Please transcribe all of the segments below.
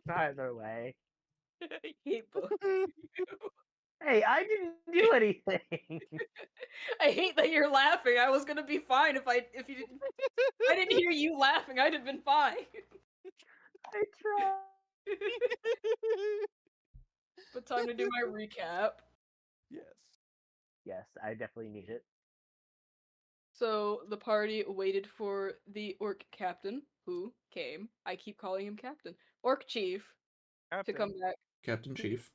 Either way. I hate both. Hey, I didn't do anything. I hate that you're laughing. I was gonna be fine if you didn't. I didn't hear you laughing. I'd have been fine. I tried. But time to do my recap. Yes. Yes, I definitely need it. So the party waited for the orc captain, who came. I keep calling him captain. Orc chief to come back. Captain Chief.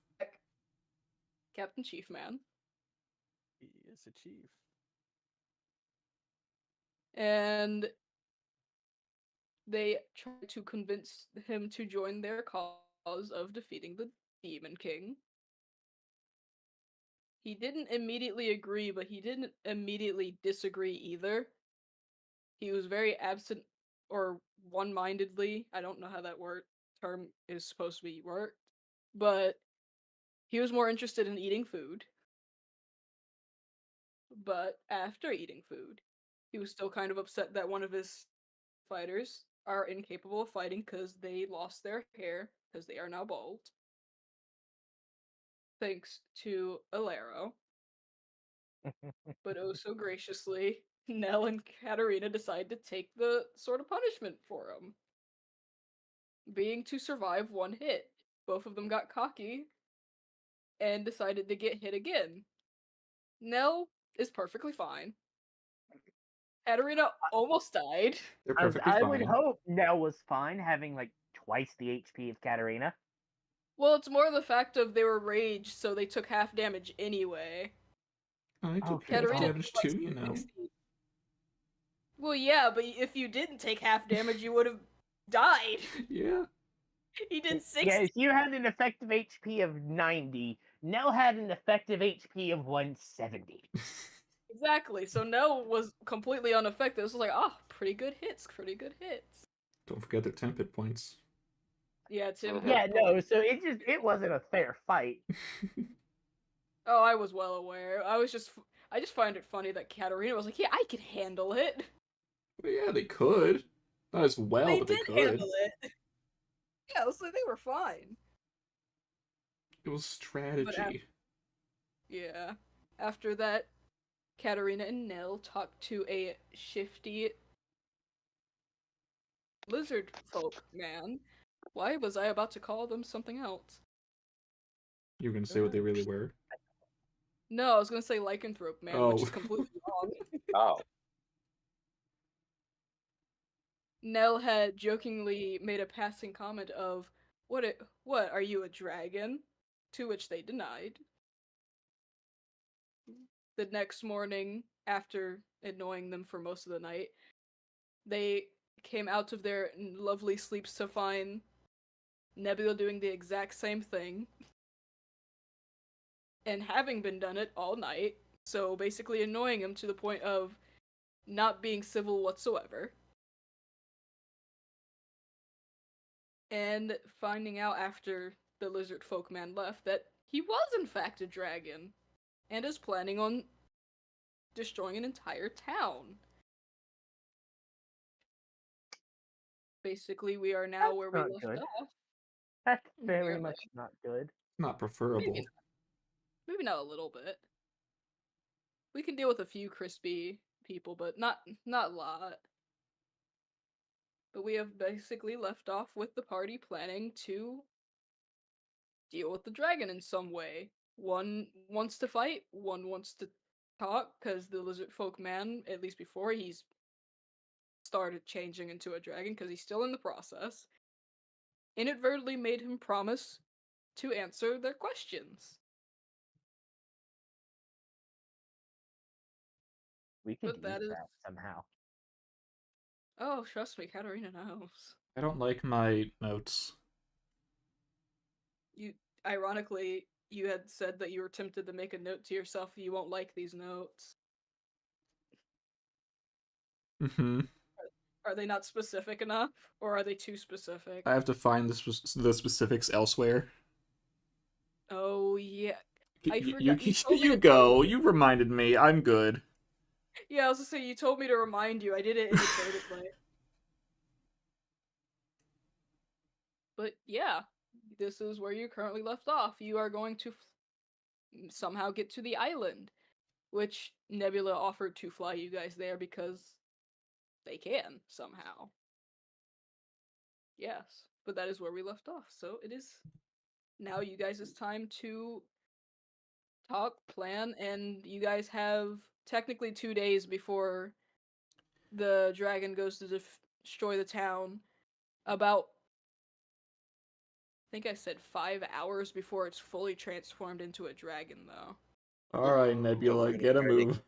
Captain Chief Man. He is a chief. And they tried to convince him to join their cause of defeating the Demon King. He didn't immediately agree, but he didn't immediately disagree either. He was very absent or one-mindedly. I don't know how that term is supposed to be worked, but he was more interested in eating food. But after eating food, he was still kind of upset that one of his fighters are incapable of fighting because they lost their hair because they are now bald. Thanks to Alero. But oh so graciously, Nell and Katarina decide to take the sort of punishment for him. Being to survive one hit. Both of them got cocky and decided to get hit again. Nell is perfectly fine. Katarina almost died. They're perfectly I fine. would hope Nell was fine, having like twice the HP of Katarina. Well, it's more the fact of they were raged, so they took half damage anyway. I took Okay. half Katarina damage took, like, too, you know. 60. Well, yeah, but if you didn't take half damage, you would have died. Yeah. He did 60. Yeah, if you had an effective HP of 90, Nell had an effective HP of 170. Exactly. So Nell was completely unaffected. It was like, oh, pretty good hits, pretty good hits. Don't forget their temp hit points. Yeah, Tim. Yeah, no, so it wasn't a fair fight. Oh, I was well aware. I just find it funny that Katarina was like, yeah, I can handle it. But yeah, they could. Not as well, but they did could. handle it. Yeah, so they were fine. It was strategy. Yeah. After that, Katarina and Nell talked to a shifty lizard folk man. Why was I about to call them something else? You were gonna say what they really were? No, I was gonna say lycanthrope man, which is completely wrong. Oh. Nell had jokingly made a passing comment of, what are you, a dragon? To which they denied. The next morning, after annoying them for most of the night, they came out of their lovely sleeps to find Nebula doing the exact same thing. And having been done it all night, so basically annoying him to the point of not being civil whatsoever. And finding out after the lizard folk man left that he was in fact a dragon and is planning on destroying an entire town. Basically, we are now That's where we not left good. off. That's very Apparently. much not good. Not preferable. Maybe not a little bit. We can deal with a few crispy people, but not a lot. But we have basically left off with the party planning to deal with the dragon in some way. One wants to fight, one wants to talk, because the lizard folk man, at least before he's started changing into a dragon, because he's still in the process, inadvertently made him promise to answer their questions. We could But use that somehow. Oh, trust me, Katarina knows. I don't like my notes. Ironically, you had said that you were tempted to make a note to yourself, you won't like these notes. Mm-hmm. Are they not specific enough? Or are they too specific? I have to find the specifics elsewhere. Oh, yeah. I You forgot. go. You reminded me. I'm good. Yeah, I was gonna say, you told me to remind you. I did it inadvertently. But yeah, this is where you currently left off. You are going to somehow get to the island, which Nebula offered to fly you guys there because they can somehow. Yes, but that is where we left off. So it is now you guys' time to talk, plan, and you guys have technically 2 days before the dragon goes to destroy the town. About, I think I said 5 hours before it's fully transformed into a dragon, though. Alright, But Nebula, get a move.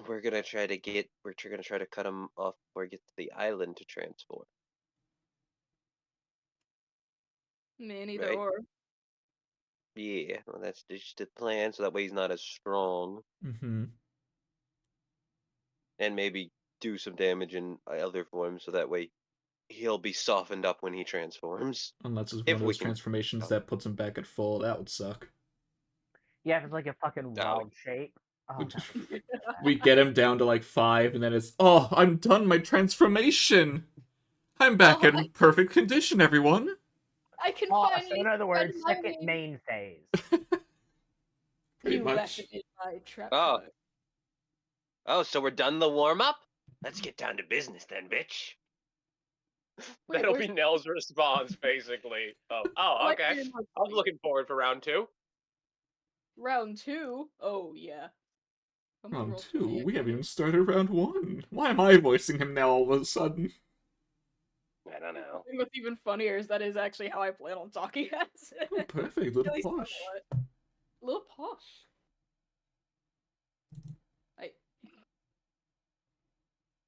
we're gonna try to cut him off before he gets to the island to transform. Man, either Right. or. Yeah, well, that's just the plan, so that way he's not as strong, Mm-hmm. and maybe do some damage in other forms, so that way he'll be softened up when he transforms. Unless it's If one of we those can- transformations that puts him back at full, that would suck. Yeah, if it's like a fucking That would- wild shape. Oh, that would be We get him down to like 5, and then it's, oh, I'm done my transformation! I'm back Oh, in perfect condition, everyone! I can Oh, finally so in other words, spend my second name. main phase. Pretty You much. activated my trap Oh. card. Oh, so we're done the warm up? Let's get down to business then, bitch. Wait, That'll where's- be Nell's response, basically. Oh, Like, okay. in, like, I was looking forward for round 2. Round 2? Oh, yeah. I'm gonna Round roll 2? 20 We haven't again. even started round 1. Why am I voicing him now all of a sudden? I don't know. And what's even funnier is that is actually how I plan on talking as it. Oh, perfect, little At least posh. somewhat. Little posh.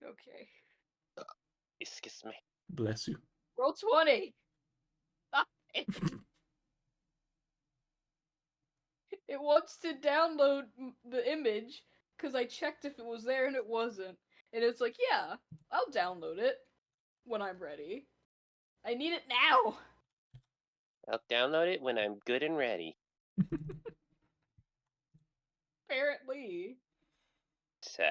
Okay. Excuse me. Bless you. Roll 20! Stop it! It wants to download the image, because I checked if it was there and it wasn't. And it's like, yeah, I'll download it when I'm ready. I need it now! I'll download it when I'm good and ready. Apparently. So,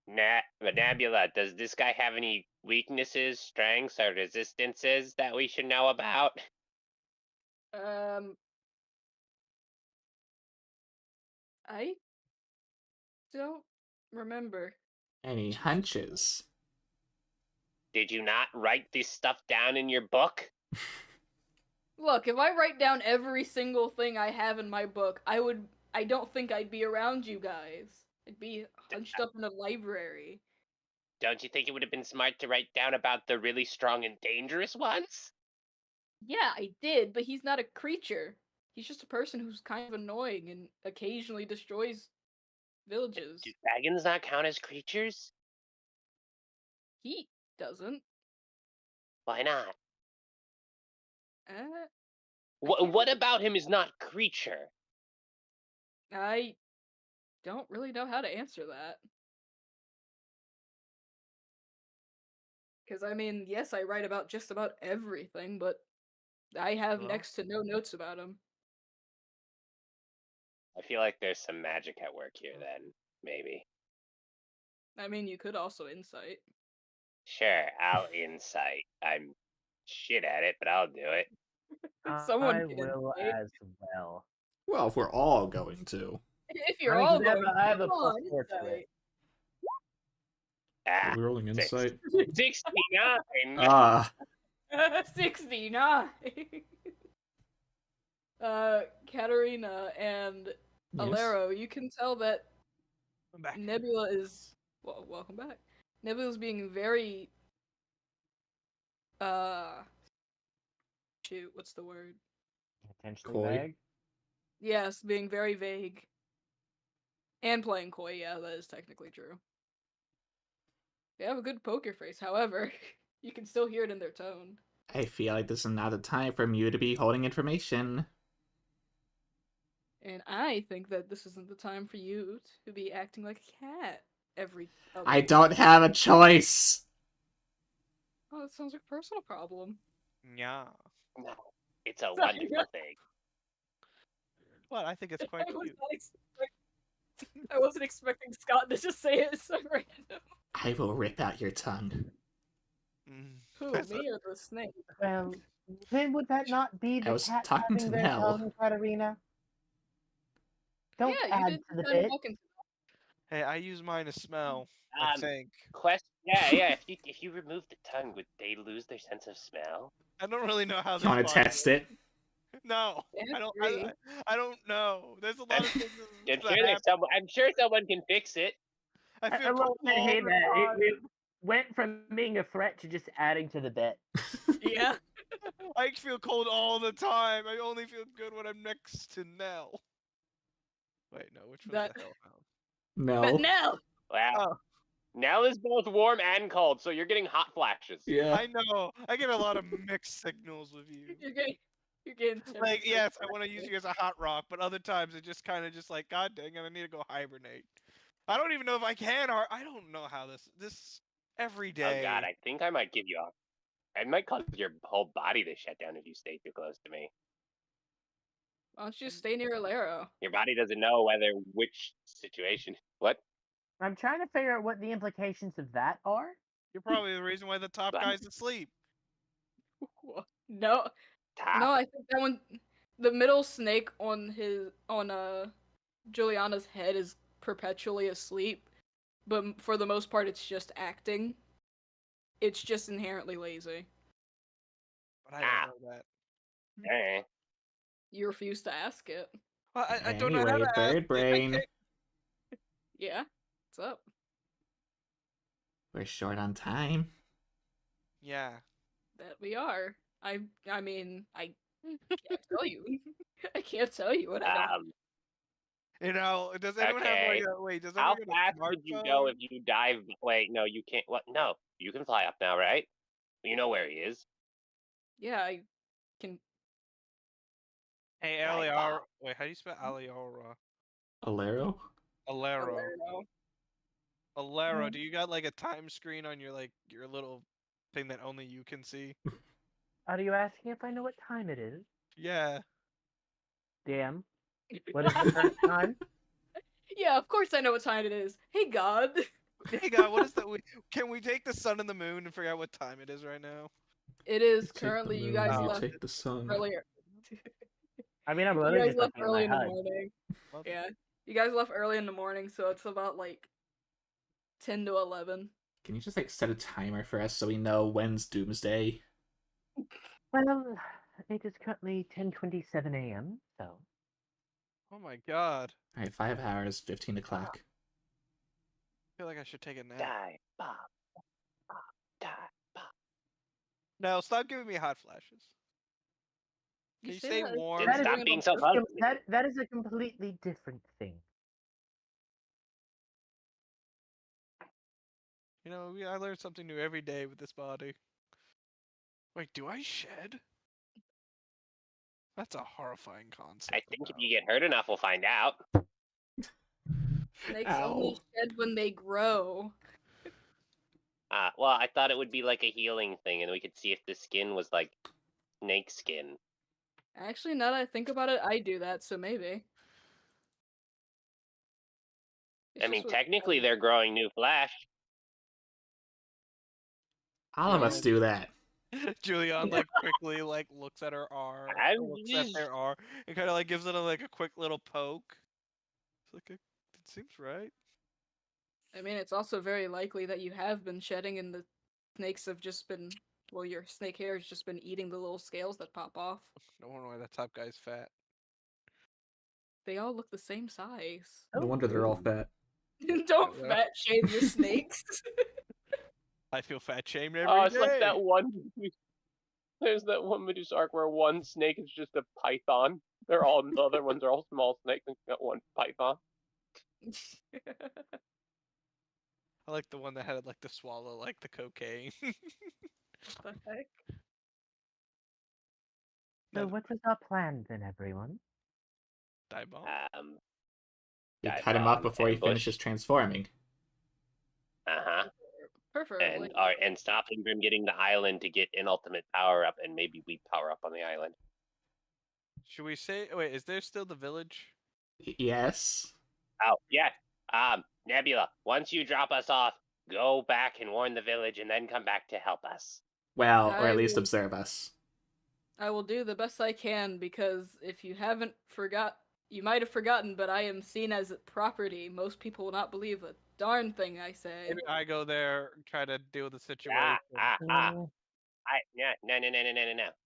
Nebula, does this guy have any weaknesses, strengths, or resistances that we should know about? I don't remember. Any hunches? Did you not write this stuff down in your book? Look, if I write down every single thing I have in my book, I don't think I'd be around you guys. I'd be hunched up in a library. Don't you think it would have been smart to write down about the really strong and dangerous ones? Yeah, I did, but he's not a creature. He's just a person who's kind of annoying and occasionally destroys villages. Do dragons not count as creatures? He doesn't. Why not? Uh, What about him is not creature? I don't really know how to answer that. Because, I mean, yes, I write about just about everything, but I have Well. next to no notes about him. I feel like there's some magic at work here then, maybe. I mean, you could also insight. Sure, I'll insight. I'm shit at it, but I'll do it. Someone I can will insight. as well. Well, if we're all going to. If you're I mean, all 'cause going, I have a come on, +4 to it. insight. Ah, We're rolling six. insight. 69! Ah, 69. Katarina and yes. Alero, you can tell that I'm back. Nebula is welcome back. Nebula's being very shoot, what's the word? Potentially Coy. vague. Yes, being very vague. And playing coy, yeah, that is technically true. They have a good poker face, however, you can still hear it in their tone. I feel like this is not the time for you to be holding information. And I think that this isn't the time for you to be acting like a cat every other I week. don't have a choice! Oh, that sounds like a personal problem. Yeah. No, it's a Sorry. wonderful thing. What? I think it's quite cute. I wasn't expecting Scott to just say it so random. I will rip out your tongue. Who, That's me or the snake? Well, then would that not be I the was cat talking having to their Nell. tongue, Katarina? Don't Yeah, you add did to the kind of bit. talking. Hey, I use mine to smell. I Um, think. Yeah. If you remove the tongue, would they lose their sense of smell? I don't really know how You this want to body test works. it? No, Yeah, I don't. agree. I don't know. There's a lot of things that happen. I'm sure someone can fix it. I I feel love cold that, all hey, the that time. it went from being a threat to just adding to the bit. Yeah. I feel cold all the time. I only feel good when I'm next to Nell. Wait, no, which one's That- the hellhound? But No. now, Wow. Oh, Nell is both warm and cold, so you're getting hot flashes. Yeah. I know. I get a lot of mixed signals with you. you're getting Like, temperature yes, I want to use corrected. you as a hot rock, but other times it just kind of just like, God dang it, I need to go hibernate. I don't even know if I can, or I don't know how this every day. Oh god, I think I might give you a. I might cause your whole body to shut down if you stay too close to me. Why don't you stay near Alero? Your body doesn't know which situation. What? I'm trying to figure out what the implications of that are. You're probably the reason why the top What? guy's asleep. No, Top. no, I think that one, the middle snake on Juliana's head is perpetually asleep, but for the most part, it's just acting. It's just inherently lazy. But I don't know that. Eh. You refuse to ask it. Well, I don't know how Anyway, to ask bird it. I brain. can't- Yeah, what's up? We're short on time. Yeah. That we are. I mean, I can't tell you. I can't tell you what I don't. You know, does anyone have like Okay. a wait? Does How anyone have a fast would you go smartphone? if you dive? Wait, no, you can't. What? No, you can fly up now, right? You know where he is. Yeah, I can. Hey, Dive Aliara. bomb. Wait, how do you spell Aliara? Alero? Alero. Alero. Alero. Do you got like a time screen on your your little thing that only you can see? Are you asking if I know what time it is? Yeah. Damn. What is the current time? Yeah, of course I know what time it is. Hey God. Hey God, what is that? Can we take the sun and the moon and figure out what time it is right now? It is Take the currently. You moon, guys Oh. left take the sun. earlier. I mean, I'm You literally guys just left looking at early my in the HUD. morning. Well, Yeah, you guys left early in the morning, so it's about like 10 to 11. Can you just like set a timer for us so we know when's doomsday? Well, it is currently 10:27 a.m. So Oh my God. Alright, 5 hours, 15 o'clock. I feel like I should take a nap. Dive bomb. Dive bomb. No, stop giving me hot flashes. Can you say stay that- warm? That is- Stop being so that, fuzzy. that is a completely different thing. You know, I learn something new every day with this body. Wait, do I shed? That's a horrifying concept. I think if though. you get hurt enough, we'll find out. Snakes Ow. only shed when they grow. Well, I thought it would be like a healing thing, and we could see if the skin was like snake skin. Actually, now that I think about it, I do that, so maybe. It's I mean, just with- technically, they're growing new flesh. All of us do that. Julian like quickly like looks at her arm, I'm looks at their arm, and kind of like gives it a quick little poke. It's like it seems right. I mean, it's also very likely that you have been shedding, and the snakes have just been. Well, your snake hair has just been eating the little scales that pop off. No wonder why that top guy's fat. They all look the same size. No wonder they're all Oh. fat. Don't Yeah. fat shame your snakes. I feel fat shamed every Oh, it's day. like that one. There's that one Medusa arc where one snake is just a python. The other ones are all small snakes, and you got one python. I like the one that had like to swallow like the cocaine. What the heck? So No. what is our plan then, everyone? Die bomb. We Dive cut him up bomb, before he ambush. finishes transforming. Preferably. And stop him from getting the island to get an ultimate power up, and maybe we power up on the island. Should we say? Wait, is there still the village? Yes. Oh yeah. Nebula. Once you drop us off go back and warn the village and then come back to help us. Well, or I at least will- observe us. I will do the best I can because if you haven't you might have forgotten, but I am seen as property. Most people will not believe a darn thing I say. Maybe I go there, try to deal with the situation. Mm, No.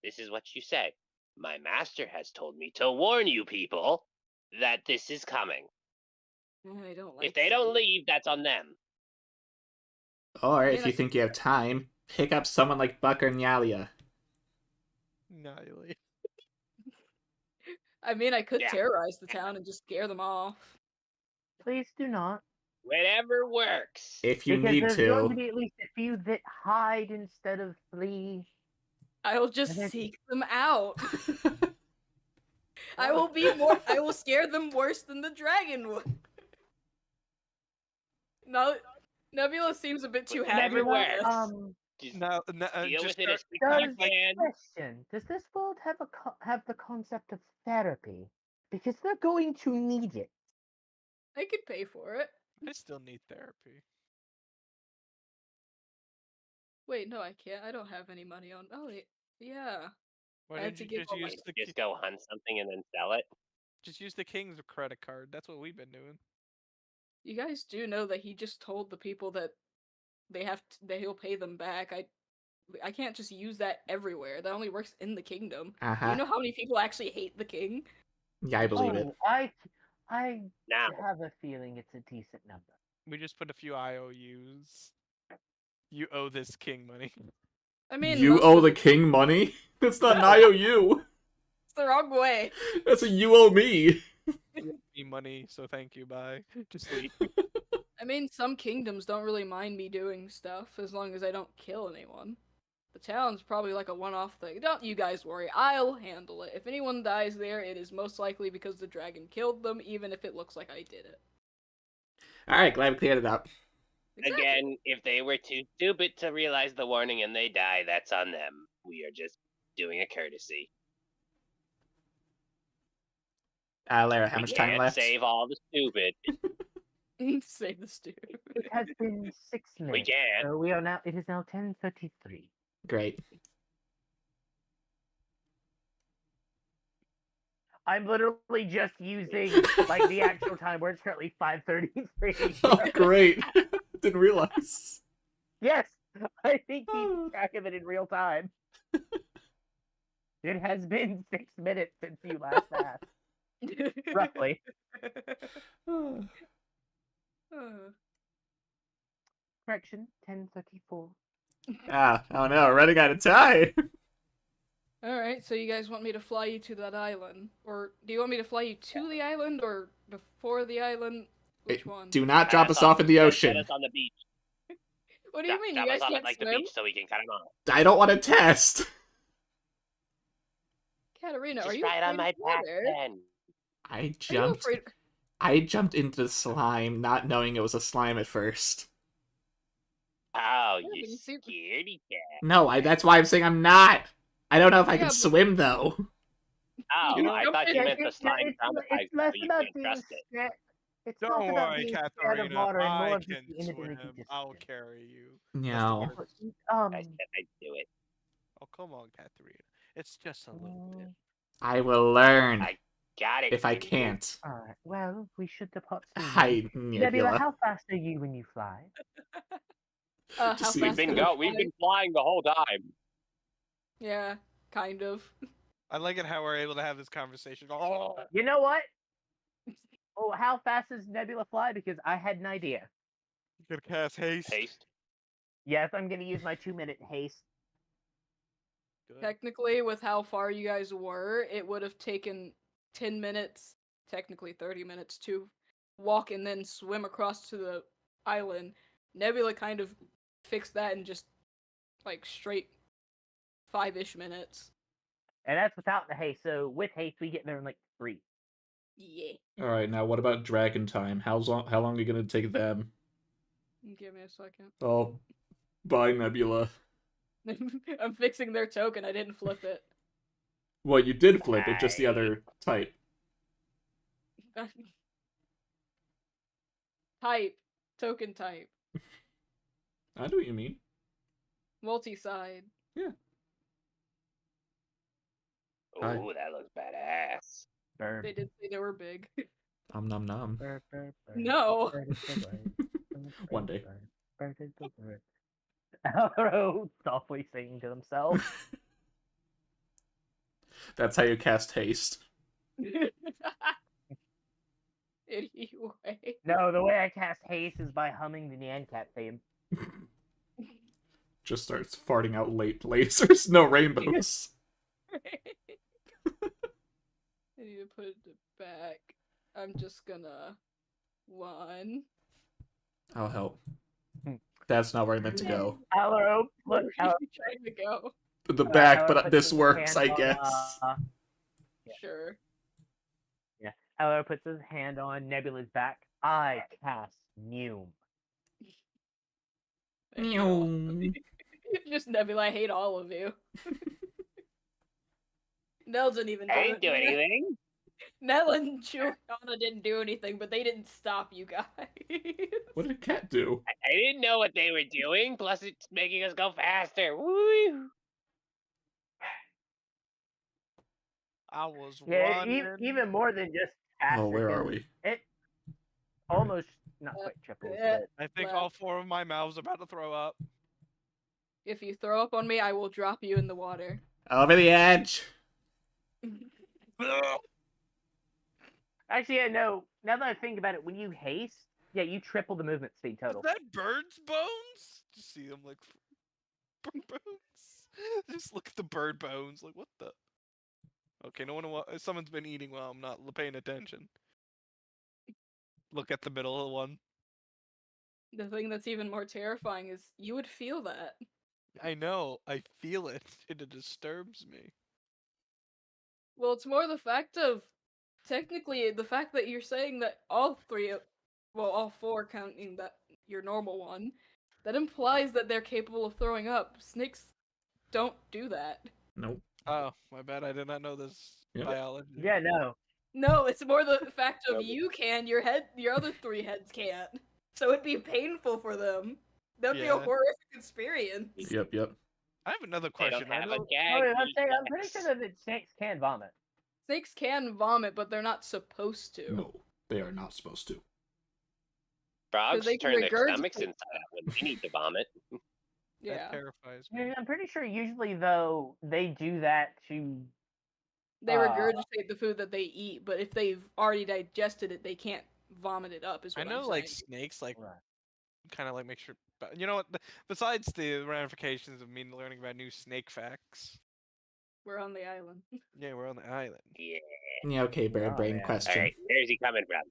This is what you say. My master has told me to warn you people that this is coming. I don't like If they don't leave, that's on them. Or I if mean, you I- think you have time, pick up someone like Buck or Nyalia. Annihilate. I mean, I could Yeah. terrorize the town and just scare them off. please do not. Whatever works. If you Because need there's going to to. be at least a few that hide instead of flee. I will just And then- seek them out. I will scare them worse than the dragon would. No, Nebula seems a bit too But happy Nebula, with this. Just No, deal just with it as quickly Does as you can. question? Does this world have the concept of therapy? Because they're going to need it. I could pay for it. I still need therapy. Wait, no, I can't. I don't have any money on. Oh, yeah. Why I had didn't to you give just all my- use the Just go hunt something and then sell it. just use the king's credit card? That's what we've been doing. You guys do know that he just told the people that that he'll pay them back. I can't just use that everywhere. That only works in the kingdom. Do Uh-huh. you know how many people actually hate the king? Yeah, I believe it. Oh, I Now, have a feeling it's a decent number. We just put a few IOUs. You owe this king money. I mean, You most owe of the it- king money? That's not an IOU. It's the wrong way. That's a you owe me. Me money, so thank you. Bye. Just leave. I mean, some kingdoms don't really mind me doing stuff as long as I don't kill anyone. The town's probably like a one-off thing. Don't you guys worry. I'll handle it. If anyone dies there, it is most likely because the dragon killed them, even if it looks like I did it. Alright, glad we cleared it up. Exactly. again, if they were too stupid to realize the warning and they die, that's on them. We are just doing a courtesy. Lara, how We much time can't left? save all the stupid. Save the stew. It has been 6 We minutes. can. So it is now 10:33. Great. I'm literally just using like the actual time where it's currently 5:33. Oh, great. Didn't realize. Yes, I think keep track of it in real time. It has been 6 minutes since you last asked, roughly. Correction, 10:34. Oh no, already got a tie. Alright, so you guys want me to fly you to that island? Or do you want me to fly you to the island or before the island? Which one? Do not drop us off in the Set ocean. us on the beach. What do you mean? Drop You us guys off can't at like the swim? beach so we can cut them off. I don't want to test. Katarina, are Just you ride on afraid my of back water? then. I Are you jumped. afraid? I jumped into the slime, not knowing it was a slime at first. Oh, Yeah, you but you see- scaredy cat. No, that's why I'm saying I'm not. I don't know if I Yeah, can but- swim though. Oh, You know- I thought you Yeah, meant the It's slime traumatized it's less so you about can't being trust it. scared. It's Don't less about worry, being scared of Katharina. water and more I of just can the inability swim. to I'll swim. carry you. No. That's the I said I'd do it. Oh, come on, Katharina. It's just a little bit. I will learn I got it. if I you. can't. Alright, well, we should depart soon. Hi, Nebula, Nebula. how fast are you when you fly? How Just- fast We've been can I we've fly? been flying the whole time. Yeah, kind of. I like it how we're able to have this conversation. Oh, You know what? Oh, how fast does Nebula fly? Because I had an idea. gonna cast haste. Haste. Yes, I'm gonna use my 2-minute haste. Good. Technically, with how far you guys were, it would have taken 10 minutes, technically 30 minutes, to walk and then swim across to the island. Nebula kind of fixed that in just, like, straight 5-ish minutes. And that's without the haste. So with haste, we get there in like 3. Yeah. All right, now what about dragon time? How long are you gonna take them? Give me a second. Oh, bye, Nebula. I'm fixing their token, I didn't flip it. Well, you did flip it, just the other type. Type. Token type. I know what you mean. Multi-side. Hi. Ooh, that looks badass. Burr, They did say they were big. Nom nom nom. burr, burr, burr. No. Bird is the word. Bird, One bird, day. bird, bird is the word. Alro softly singing to himself. That's how you cast haste. Anyway. No, the way I cast haste is by humming the Nyan Cat theme. Just starts farting out late lasers, no rainbows. I need to put it back. I'm just gonna 1. I'll help. That's not where I meant to go. Alro, Where look, are Alro, you trying to go? The back, but puts this his works, hand I on, guess. Yeah. Sure. Alro puts his hand on Nebula's back. I cast Mume. I hate all of you. Just Nebula, I hate all of you. Nell didn't even do I didn't do it. anything. Nell and Juliana didn't do anything, but they didn't stop you guys. What did Cat do? I didn't know what they were doing. Plus, it's making us go faster. Woo! I was Yeah, wondering. even more than just faster. Oh, where are 'cause we? It almost not quite triples, yeah. but I think all 4 of my mouths are about to throw up. If you throw up on me, I will drop you in the water. Over the edge. actually, yeah, no. Now that I think about it, when you haste, yeah, you triple the movement speed Is total. that bird's bones? Just see them like bird bones. Just look at the bird bones. Like what the? Okay, no one. Someone's been eating while I'm not paying attention. Look at the middle one. The thing that's even more terrifying is you would feel that. I know. I feel it. It disturbs me. Well, it's more the fact of technically the fact that you're saying that all 4 counting that your normal one, that implies that they're capable of throwing up. Snakes don't do that. Nope. Oh, my bad. I did not know this Yep. biology. Yeah, no. No, it's more the fact of Nope. you can, your other 3 heads can't. So it'd be painful for them. That'd be a Yeah. horrific experience. Yep. I have another They don't question. I have a know- gag. I'm pretty sure that snakes can vomit. Snakes can vomit, but they're not supposed to. No, they are not supposed to. Frogs they can turn their regurgitate stomachs inside out when they need to vomit. That Yeah. terrifies me. Yeah, I'm pretty sure usually though they do that to. They regurgitate the food that they eat, but if they've already digested it, they can't vomit it up. Is I what know, I'm like saying. snakes, like Right. kind of like make sure. But you know what? Besides the ramifications of me learning about new snake facts, We're on the island. yeah, we're on the island. Yeah. Yeah, okay, bird Oh, brain man. question. All right, where's he coming from?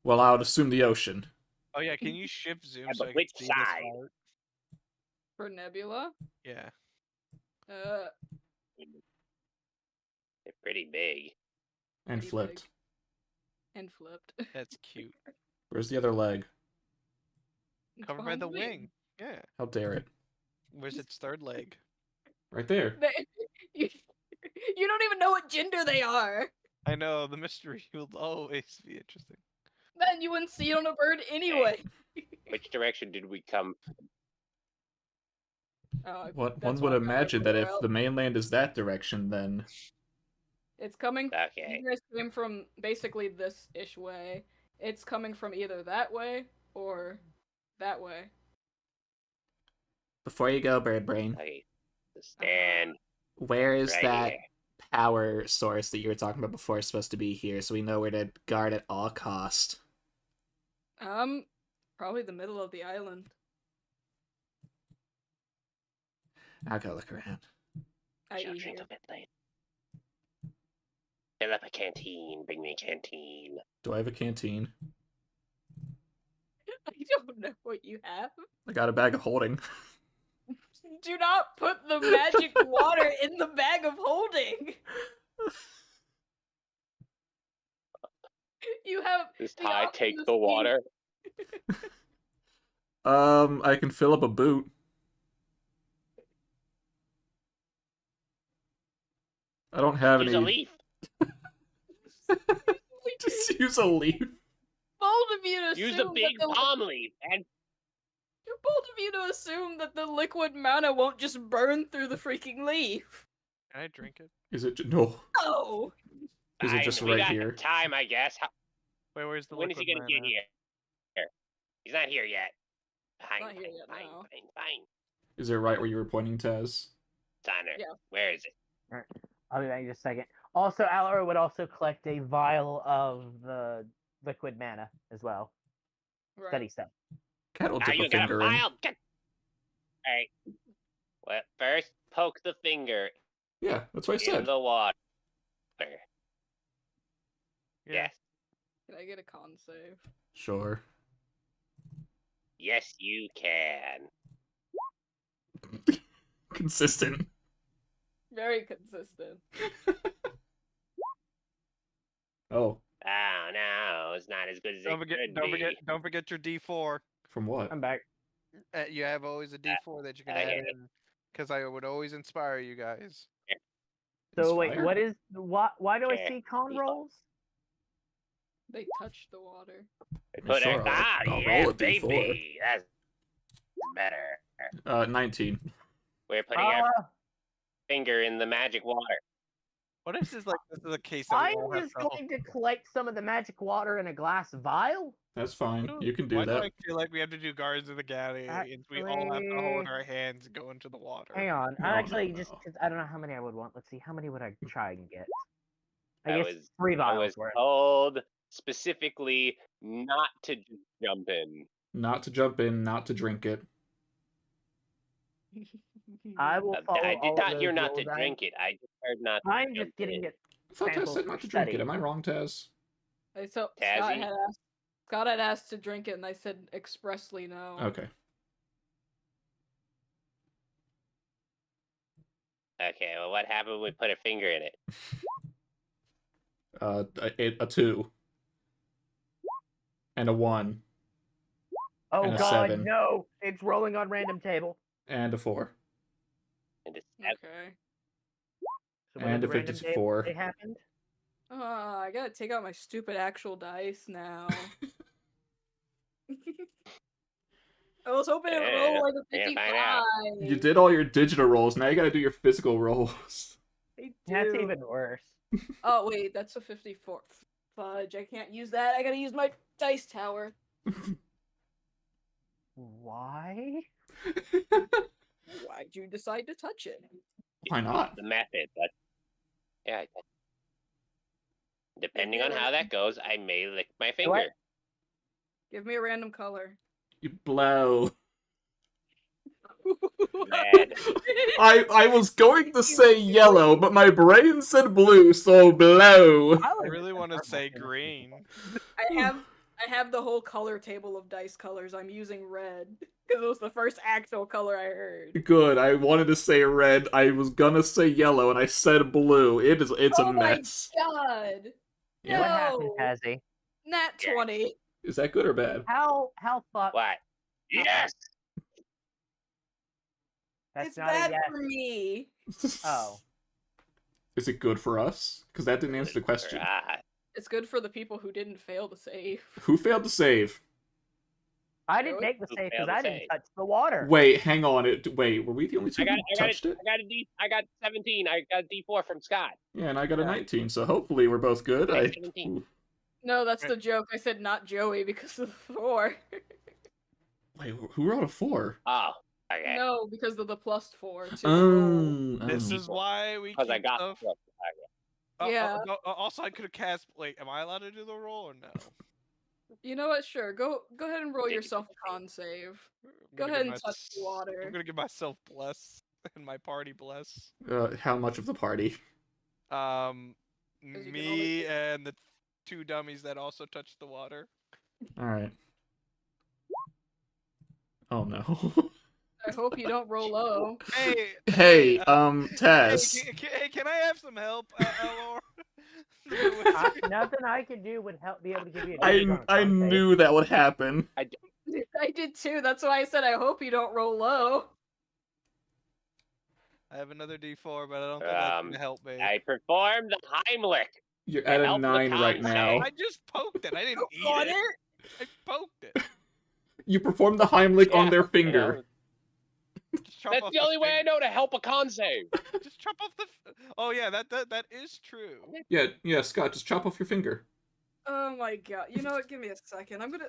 Well, I would assume the ocean. Oh yeah, can you ship zoom Yeah, so but I can which see this side? art? For Nebula, Yeah. uh, They're pretty big. And Pretty flipped. big. And flipped. That's cute. Where's the other leg? It's Covered by behind the wing. Yeah. How dare it? Where's its third leg? Right there. You, you don't even know what gender they are. I know the mystery will always be interesting. Then you wouldn't see it on a bird anyway. Which direction did we come? Oh, One that's would why I'm not imagine that if well. the mainland is that direction, then It's coming. Okay. You guys came from basically this ish way. It's coming from either that way or that way. before you go, bird brain, Okay. The stand where is right that here. power source that you were talking about before supposed to be here, so we know where to guard at all cost? Probably the middle of the island. I'll go look around. I.e. Shall here. drink a bit later. Fill up a canteen. Bring me a canteen. Do I have a canteen? I don't know what you have. I got a bag of holding. Do not put the magic water in the bag of holding. You have This the tie option take to the see- water. I can fill up a boot. I don't have Use a any. leaf. Just use a leaf. Bold of you to Use a assume big that the palm leaf and Too bold of you to assume that the liquid mana won't just burn through the freaking leaf. Can I drink it? Is it no? No. Is it Fine, just we right got here? time, I guess. Wait, where's the When is he liquid gonna get mana? here? He's not here yet. Fine, Not here fine, yet, fine, no. fine. Is it right where you were pointing, Taz? Tanner, Yeah. where is it? I'll be back in just a second. Also, Alora would also collect a vial of the liquid mana as well. Right. Steady stuff. Cat will Ah, dip a you got a finger in. vial. Alright. Well, first, poke the finger Yeah, that's what I in said. the water. Yeah. Yes. Can I get a con save? Sure. Yes, you can. Consistent. Very consistent. Oh Oh, no, it's not as good as Don't it forget, could don't be. forget, don't forget your D4. from what? I'm back. You have always a D4 that you can I add get it. in, because I would always inspire you guys. So wait, Inspire? what is why do I Okay. see con rolls? They touch the water. Put Sure, it. Ah, I'll yeah, roll a D4. baby. That's better. 19. We're putting our Uh, finger in the magic water. What if this is a case that we I'm all have just to going to collect some of the magic water in a glass vial. That's fine. Ooh, You can do Why do that. I feel like we have to do Guardians of the Galaxy? We all have to hold Actually- our hands and go into the water. Hang on, No, I actually no, just no. 'cause I don't know how many I would want. Let's see, how many would I try and get? I I guess was- 3 I vials was worth. told specifically not to just jump in. Not to jump in, not to drink it. I will follow I all did of not those hear not to rules. drink it. I just heard not to I'm jump just getting in. it. I thought Taz Samples said for not to drink it. study. Am I wrong, Taz? So Tazzy? Scott had asked to drink it, and I said expressly no. Okay. Okay, well, what happened when we put a finger in it? A 2. And a 1. Oh And a god, 7. no! It's rolling on random table. And a 4. And it's Okay. So what And did a the random table 54. say happened? I gotta take out my stupid actual dice now. I was hoping it would Yeah, roll like a we're gonna 55. find out. You did all your digital rolls. Now you gotta do your physical rolls. I That's do. even worse. Oh wait, that's a 54. Fudge! I can't use that. I gotta use my dice tower. Why? Why'd you decide to touch it? Why not? The method. But yeah. Depending me on a how that goes, I may lick my finger. Give me a random color. You blow. Red. I was going to say yellow, but my brain said blue, so blow. I would really have want to purple say too. green. I have the whole color table of dice colors. I'm using red because it was the first actual color I heard. Good. I wanted to say red. I was gonna say yellow, and I said blue. It's Oh a my mess. god! Yeah. What happened, No. Tazzy? Nat 20. Is that good or bad? How fuck? What? Yes! That's It's not a bad yes. for me. Oh. Is it good for us? Because that didn't answer the question. It's good for the people who didn't fail to save. Who failed to save? I didn't Really? make the Who save failed because to I didn't save? touch the water. Wait, hang on. Wait, were we the only two I got who touched it? I got 17. I got D4 from Scott. Yeah, and I got a 19, so hopefully we're both good. I got 17. Ooh. No, that's the joke. I said not Joey because of the 4. Wait, who rolled a 4? Oh, okay. No, because of the +4 to the roll. This Oh. is why we Because keep I got stuff. stuff. Yeah. Also, I could have cast. Wait, am I allowed to do the roll or no? You know what? Sure. Go ahead and roll Take it yourself to a con save. I'm Go gonna ahead give and touch the water. I'm gonna give myself bless and my party bless. How much of the party? you can only Me do- and the 2 dummies that also touched the water. Alright. Oh no. I hope you don't roll low. Hey, Hey, Hey, Taz. can I have some help, Elor? Nothing I could do would help be able to give you a I discount on save. knew that would happen. I did too. That's why I said I hope you don't roll low. I have another D4, but I don't think that's gonna help me. I performed the Heimlich. You're at a help the 9 right con now. save. I just poked it. I didn't eat On it. it? I poked it. You perform the Heimlich on Yeah, their you finger. know, Just chop that's off the only way I finger. know to help a con save. Just chop off the. Oh yeah, that is true. Yeah, Scott, just chop off your finger. Oh my god. You know what? Give me a second. I'm gonna.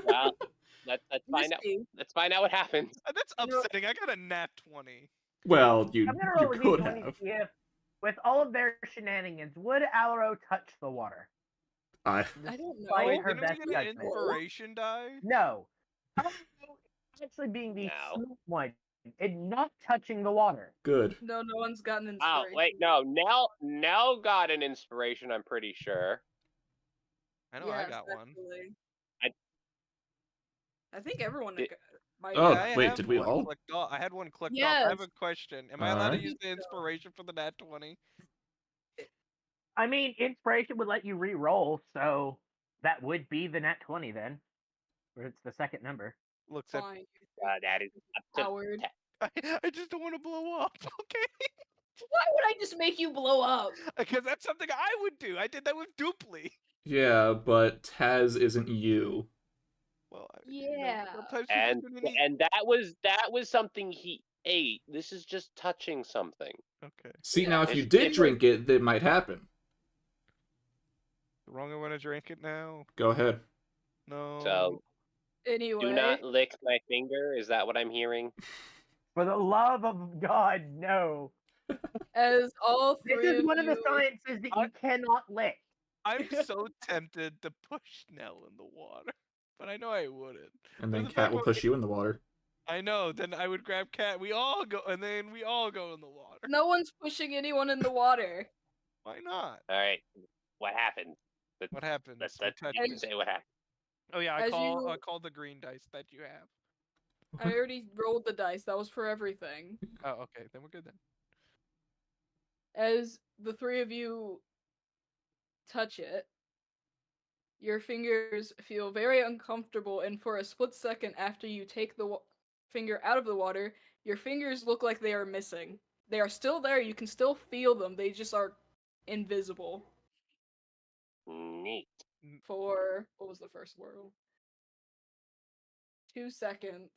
Well, let's find out. Misty, Let's find out what happens. That's You know- upsetting. I got a nat 20. Well, you I'm gonna you roll a could d20 have. to see if, with all of their shenanigans, would Alaro touch the water? I don't know. Despite Wait, her didn't we best get an judgment. inspiration die? No. Alaro actually being the No. smart one and not touching the water. Good. No one's gotten Oh, inspiration. wait, no. Nell got an inspiration, I'm pretty sure. I know I Yes, got one. actually. I- I think everyone Did- might. Oh, Yeah, I wait, have did we one all? clicked off. I had one clicked off. I have Yes. a question. Am I allowed to Alright. use the inspiration for the nat 20? I mean, inspiration would let you re-roll, so that would be the nat 20 then. Or it's the second number. Looks at. Fine. That is up to Howard. I just don't want to blow up. Okay. Why would I just make you blow up? Because that's something I would do. I did that with Dupli. Yeah, but Taz isn't you. Well, Yeah. sometimes you're and just gonna need. and that was something he ate. This is just touching something. Okay. See, now if you It's did different. drink it, that might happen. Wrong, I want to drink it now. Go ahead. No. So Anyway. do not lick my finger. Is that what I'm hearing? For the love of God, no. As all This three is of one of the you- sciences that you cannot lick. I'm so tempted to push Nell in the water, but I know I wouldn't. And But then the Cat fact will that push you in the water. I know. Then I would grab Cat. We all go, and then we all go in the water. No one's pushing anyone in the water. Why not? All right. What happened? What happens? Let's We touch you it. can say what happened. Oh yeah, As I you- call the green dice that you have. I already rolled the dice. That was for everything. Oh, okay, then we're good then. As the three of you touch it, your fingers feel very uncomfortable, and for a split second after you take the finger out of the water, your fingers look like they are missing. They are still there. You can still feel them. They just are invisible. Neat. For what was the first word? 2 seconds.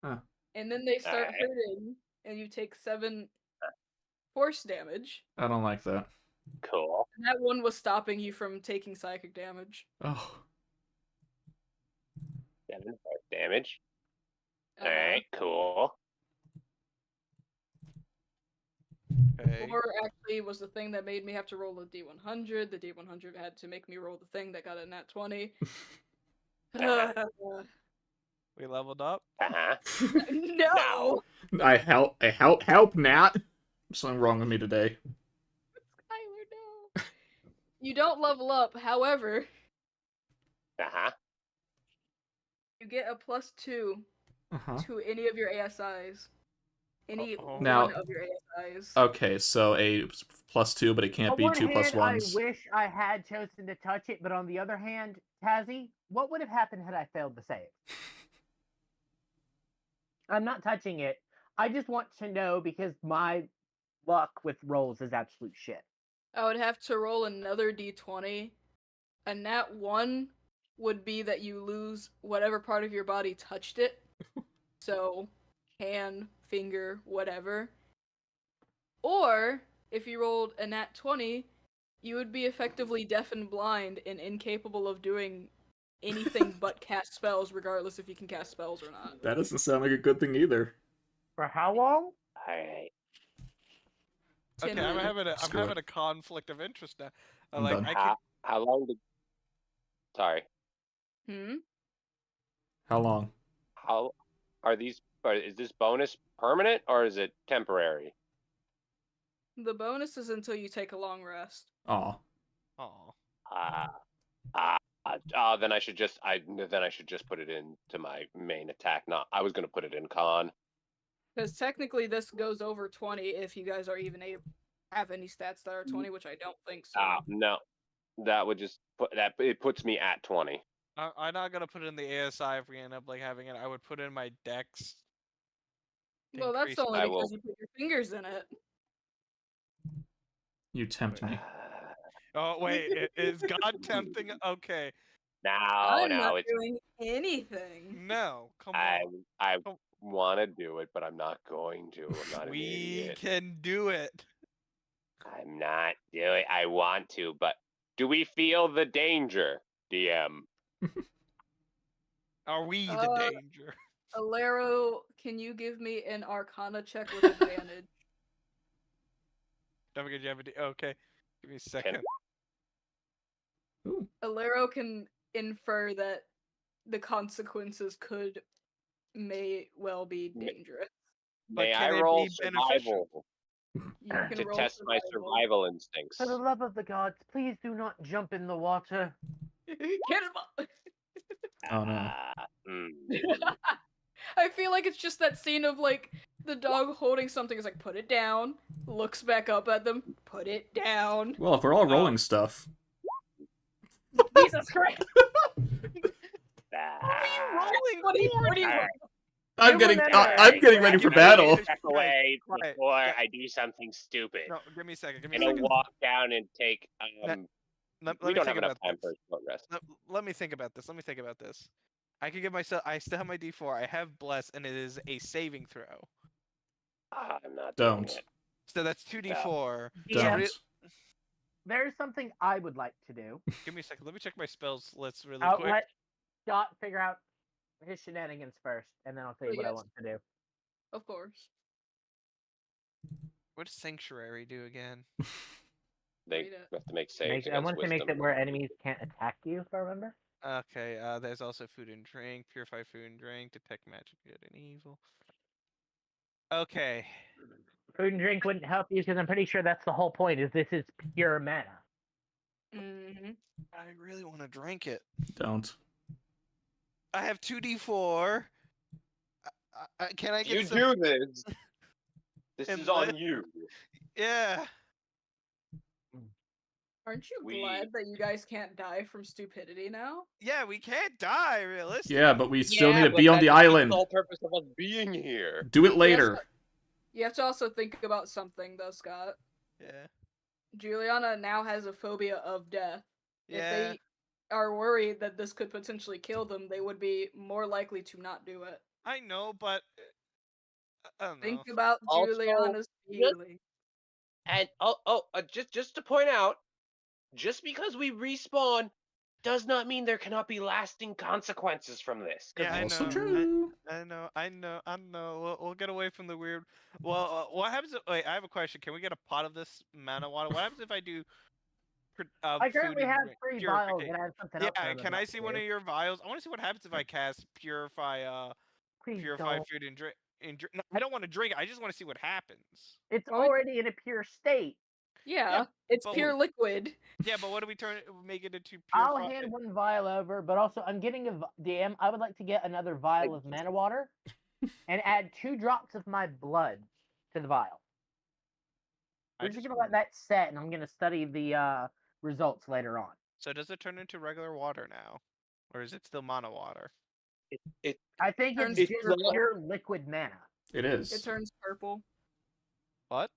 Huh. And then they start Alright. hurting, and you take 7 force damage. I don't like that. Cool. And that one was stopping you from taking psychic damage. Oh. 7 force damage. Uh-huh. All right. Cool. Okay. 4 actually was the thing that made me have to roll a D100. The D100 had to make me roll the thing that got a nat 20. We leveled up. Uh-huh. No! Help, Nat. Something wrong with me today. Tyler, no. You don't level up, however, Uh-huh. you get a +2 Uh-huh. to any of your ASIs. Any Uh-oh. one Now- of your ASIs. Okay, so a +2, but it can't On be one 2 + hand, 1s. I wish I had chosen to touch it, but on the other hand, Tazzy, what would have happened had I failed to save? I'm not touching it. I just want to know because my luck with rolls is absolute shit. I would have to roll another d20. A nat 1 would be that you lose whatever part of your body touched it. So, hand, finger, whatever. Or, if you rolled a nat 20, you would be effectively deaf and blind and incapable of doing anything but cast spells, regardless if you can cast spells or not. That doesn't sound like a good thing either. For how long? All right. 10 Okay, I'm minutes. having Screw a it. conflict of interest now. I'm Like done. I How, how long did? Sorry. Hmm? How long? How are these? Is this bonus permanent or is it temporary? The bonus is until you take a long rest. Aw. Oh. Then I should just put it into my main attack. Not, I was gonna put it in con. Because technically this goes over 20 if you guys are even able have any stats that are 20, which I don't think so. No, that would just put that. It puts me at 20. I'm not gonna put it in the ASI if we end up like having it. I would put it in my dex. Well, that's increase- only I because will. you put your fingers in it. You tempt me. Oh wait, is God tempting? Okay. No, I'm not it's doing anything. No, come I on. I Oh. want to do it, but I'm not going to. I'm not an We idiot. can do it. I'm not doing. I want to, but do we feel the danger, DM? Are we the Uh, danger? Alero, can you give me an Arcana check with advantage? Don't forget you have a okay. Give me a second. Ooh. Alero can infer that the consequences may well be dangerous. But May I can it roll be beneficial? survival You can to roll test my survival instincts? For the love of the gods, please do not jump in the water. Cannonball! Oh no. I feel like it's just that scene of like the dog holding something is like put it down, looks back up at them, put it down. Well, if we're all rolling stuff. Jesus Christ! Rolling What are you forward. doing? I'm getting ready for Quiet. battle. Step away Quiet. before I do something stupid. No, give me a second. Give me I'm a gonna second. walk down and take. Let We me don't think have enough about time this. for a short rest. Let me think about this. Let me think about this. I can give myself. I still have my D4. I have bless, and it is a saving throw. I'm not doing Don't. it. So that's 2D4. Yeah. Don't. There's something I would like to do. Give me a second. Let me check my spells list really I'll quick. let Scott figure out his shenanigans first, and then I'll tell you what I Yes. want to do. Of course. What does Sanctuary do again? They Read it. have to make saves I against want to make wisdom. it where enemies can't attack you, if I remember. Okay, there's also food and drink, purify food and drink, detect magic, good and evil. Okay. Food and drink wouldn't help you because I'm pretty sure that's the whole point. Is this is pure mana? Mm-hmm. I really want to drink it. Don't. I have 2D4. Can I get You some? do this. This And is on let- you. Yeah. Aren't you We- glad that you guys can't die from stupidity now? Yeah, we can't die, realistically. Yeah, but we still need to but be on the that defeats island. The whole purpose of us being here. Do it later. You have to also think about something, though, Scott. Yeah. Juliana now has a phobia of death. If Yeah. they are worried that this could potentially kill them, they would be more likely to not do it. I know, but I don't know. Think about Also, Juliana's feelings. And just to point out, just because we respawn does not mean there cannot be lasting consequences from this. 'Cause Yeah, I Also know. true. I know. We'll get away from the weird. Well, what happens? Wait, I have a question. Can we get a pot of this mana water? What happens if I do? I Food currently and have drink- 3 vials, purification? and I have something else. Yeah, I'm can about I to see one do. of your vials? I want to see what happens if I cast purify. Please Purify don't. food and drink. No, I don't want to drink it. I just want to see what happens. It's Well, already in a pure state. Yeah, it's but pure liquid. Yeah, but what do we make it into I'll purify? hand 1 vial over, but also I'm getting a DM. I would like to get another vial of mana water, and add 2 drops of my blood to the vial. We're just gonna let that set, and I'm gonna study the results later on. So does it turn into regular water now, or is it still mana water? I think it's Turns just purple. pure liquid mana. It It is. turns purple What?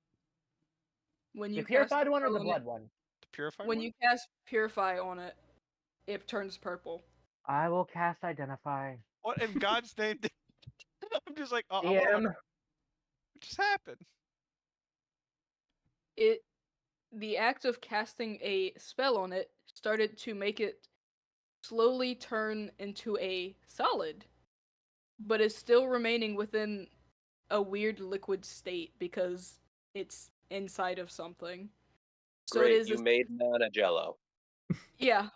when The you cast purified one or the spell on blood it. one? The purified When one? you cast purify on it, it turns purple. I will cast identify. What in God's name? I'm just like, oh, DM. what just happened? The act of casting a spell on it started to make it slowly turn into a solid, but it's still remaining within a weird liquid state because it's inside of something. So Great, it is. you made mana jello. Yeah,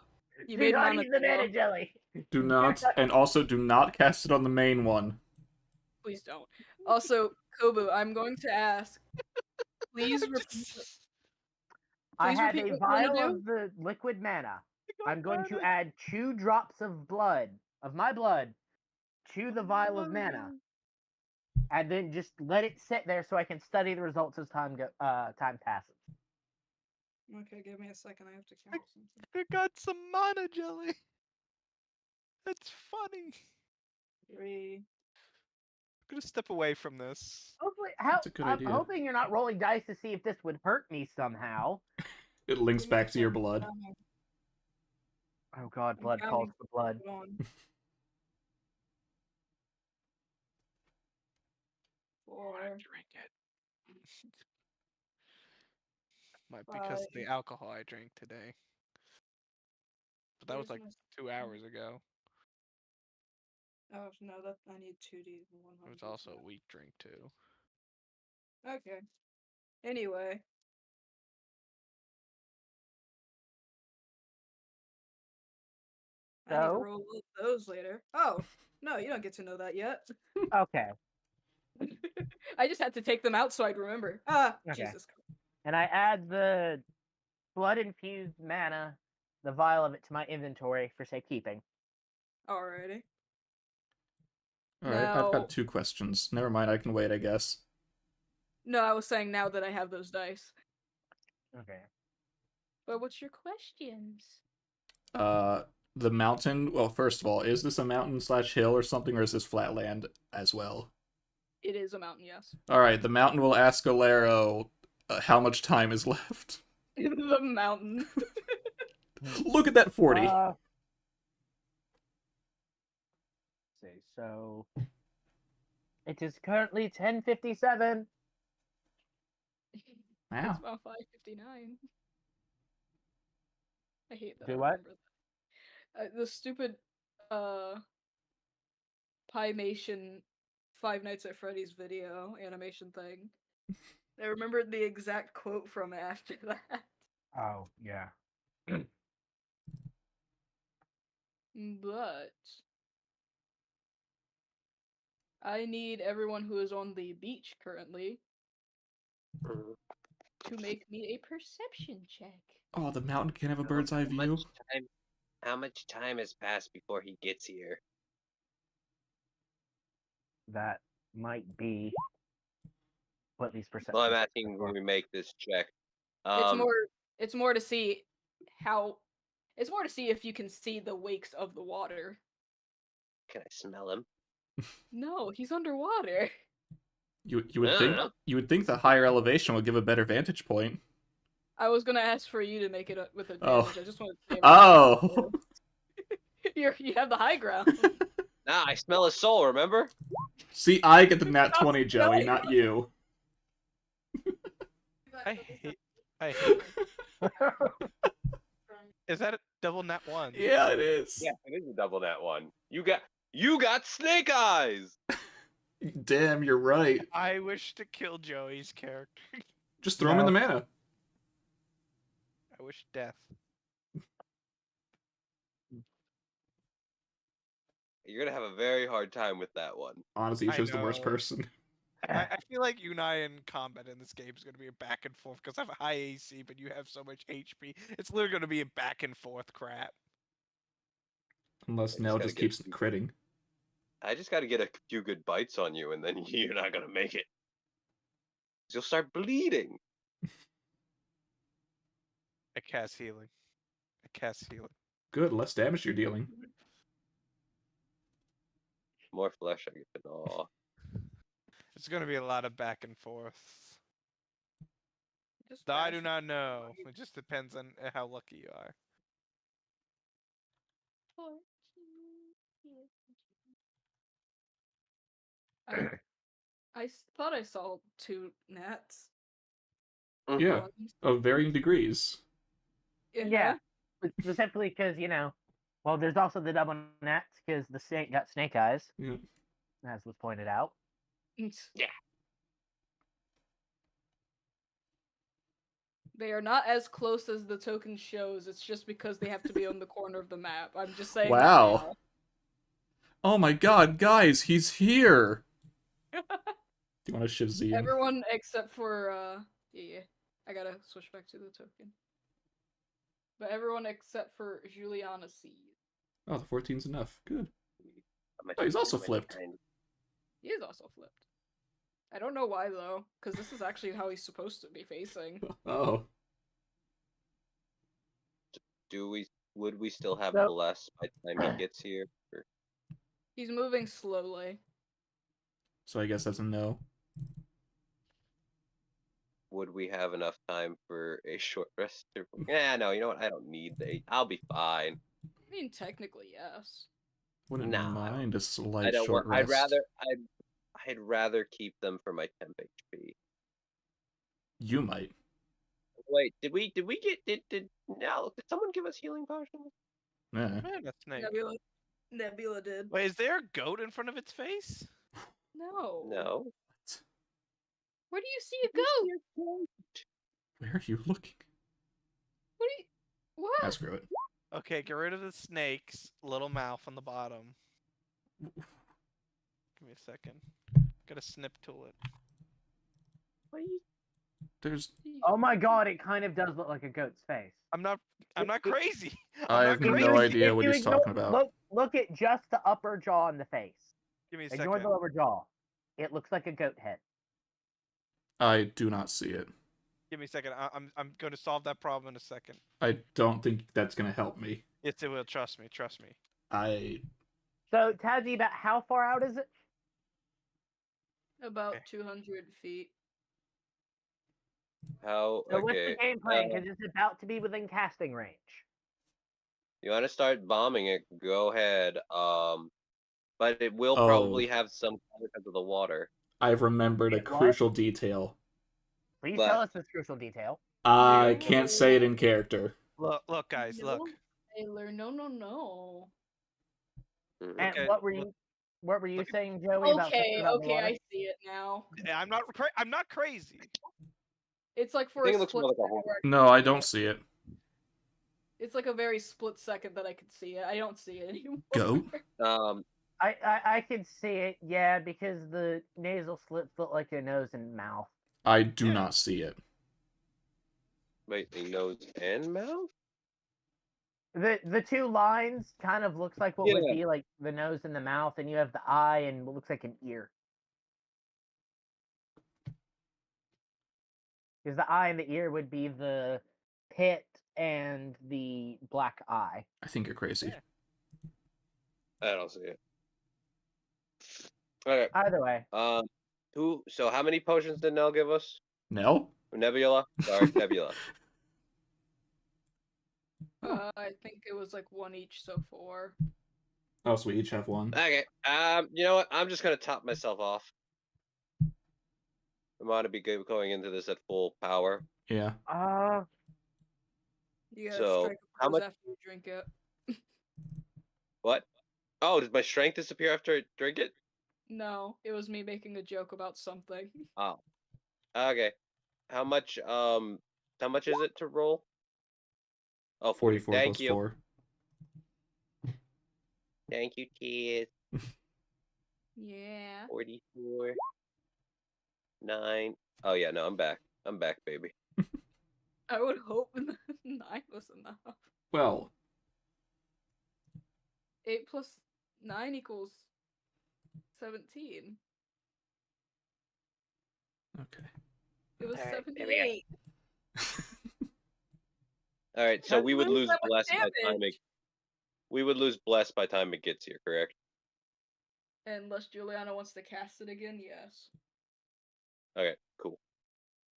you Do made not mana eat the jello. mana jelly. Do not, and also do not cast it on the main one. Please don't. Also, Kobu, I'm going to ask. Please repeat. I Please have repeat a what you wanna vial do. of the liquid mana. I'm going to mana. add 2 drops of my blood, to the vial of mana, and then just let it sit there so I can study the results as time passes. Okay, give me a second. I have to count something. I got some mana jelly. That's funny. 3. I'm gonna step away from this. Hopefully, That's a good I'm idea. hoping you're not rolling dice to see if this would hurt me somehow. It links Give me a back to your second. blood. Oh god, I'm blood calls counting. for blood. Hold on. 4, Drink it. Might be 5. because of the alcohol I drank today. But that was Where's like my 2 hours ago. Oh no, that I need 2D. It was also a weak drink too. Okay. Anyway. I need to So? roll up those later. Oh, no, you don't get to know that yet. Okay. I just had to take them out so I'd remember. Ah, Okay. Jesus Christ. And I add the blood-infused mana, the vial of it, to my inventory for safekeeping. Alrighty. Alright, I've Now, got 2 questions. Never mind, I can wait, I guess. no, I was saying now that I have those dice. Okay. But what's your questions? The mountain, well, first of all, is this a mountain / hill or something, or is this flat land as well? It is a mountain, yes. Alright, the mountain will ask Alero how much time is left. The mountain. Look at that 40. Let's see, so it is currently 10:57. Wow. It's about 5:59. I hate that. Do I what? remember that. The stupid Pymation Five Nights at Freddy's video animation thing. I remembered the exact quote from it after that. Oh, yeah. But I need everyone who is on the beach currently to make me a perception check. Oh, the mountain can have a bird's eye view. How much time has passed before he gets here? That might be what these percentages. Well, I'm asking when we make this check. It's more to see how. It's more to see if you can see the wakes of the water. Can I smell him? No, he's underwater. You No, would think no. you would think the higher elevation would give a better vantage point. I was gonna ask for you to make it with advantage. Oh. I just want to. Oh. You have the high ground. Nah, I smell his soul, remember? See, I get the nat 20, Joey, not you. I hate. Is that a double nat 1? Yeah, it is. Yeah, it is a double nat 1. You got snake eyes! Damn, you're right. I wish to kill Joey's character. Just throw him in the mana. I wish death. You're gonna have a very hard time with that one. Honestly, you I chose the worst know. person. I feel like you and I in combat in this game is going to be a back and forth because I have a high AC, but you have so much HP. It's literally going to be a back and forth crap. Unless I Nell gotta just get keeps you- critting. I just gotta get a few good bites on you, and then you're not gonna make it. You'll start bleeding. I cast healing. Good, less damage you're dealing. More flesh I get to gnaw. It's going to be a lot of back and forth. Just I bash do it. not know. It just depends on how lucky you are. I thought I saw 2 gnats. Yeah, Ones. of varying degrees. Yeah. Specifically because, well, there's also the double nats because the snake got snake eyes, Yeah. as was pointed out. Yeah. They are not as close as the token shows. It's just because they have to be on the corner of the map. I'm just saying. Wow. Oh my god, guys, he's here! Do you want to shift Z in? Everyone except for yeah. I gotta switch back to the token. But everyone except for Juliana C. Oh, the 14's enough. Good. How much Oh, he's you also do, flipped. man? He is also flipped. I don't know why though, because this is actually how he's supposed to be facing. Oh. Would we still have So- bless by the time he gets here? Or He's moving slowly. So I guess that's a no. would we have enough time for a short rest? Yeah, no, you know what? I don't need the 8. I'll be fine. I mean, technically, yes. Wouldn't Nah, mind a I slight don't short want. rest. I'd rather keep them for my temp HP. You might. Wait, did no? Did someone give us healing potions? Yeah. Man, a snake. Nebula did. Wait, is there a goat in front of its face? No. No. Where do you see a goat? Where are you looking? What do you? What? Ah, screw it. Okay, get rid of the snake's little mouth on the bottom. Give me a second. Gotta snip tool it. There's. Oh my god, it kind of does look like a goat's face. I'm not crazy. I I'm have not no crazy. idea what you he's ignore- talking about. Look at just the upper jaw and the face. Give me a Ignore second. the lower jaw. It looks like a goat head. I do not see it. Give me a second. I'm going to solve that problem in a second. I don't think that's gonna help me. Yes, it will. Trust me. Trust me. So, Tazzy, about how far out is it? About Okay. 200 feet. How? So what's Okay. the game plan? Because it's about to be within casting range. You want to start bombing it? Go ahead. But it will Oh. probably have some cover because of the water. I've remembered a It what? crucial detail. Please But- tell us this crucial detail. I No. can't say it in character. Look, guys. No, Look. Taylor, no. Mhm. And Okay, what were you look at- saying, Joey? About Okay, something about the okay, water? I see it now. I'm not crazy. It's like for think a it looks split more like a second hole. where No, I don't see it. it's like a very split second that I could see it. I don't see it anymore. Goat? I could see it, yeah, because the nasal slits look like a nose and mouth. I do Yeah. not see it. Wait, the nose and mouth? The two lines kind of looks like what would Yeah. be like the nose and the mouth, and you have the eye and what looks like an ear. Because the eye and the ear would be the pit and the black eye. I think you're crazy. Yeah. I don't see it. Okay. Either way. So how many potions did Nell give us? Nell? Nebula? Sorry, Nebula. I think it was like one each, so 4. Oh, so we each have one. Okay. You know what? I'm just gonna top myself off. I want to be going into this at full power. Yeah. You gotta So, strike a how pose much- after you drink it. What? Oh, does my strength disappear after I drink it? No, it was me making a joke about something. Oh. Okay. How much is it to roll? Oh, 40. 44 Thank plus you. 4. Thank you, kids. Yeah. 44. 9. Oh yeah, no, I'm back. I'm back, baby. I would hope 9 was enough. Well, 8 plus 9 equals 17. okay. It was Alright, there we go. 78. All right, so How'd we you would lose lose that much bless by time it. damage? We would lose bless by time it gets here, correct? Unless Juliana wants to cast it again, yes. Okay, cool.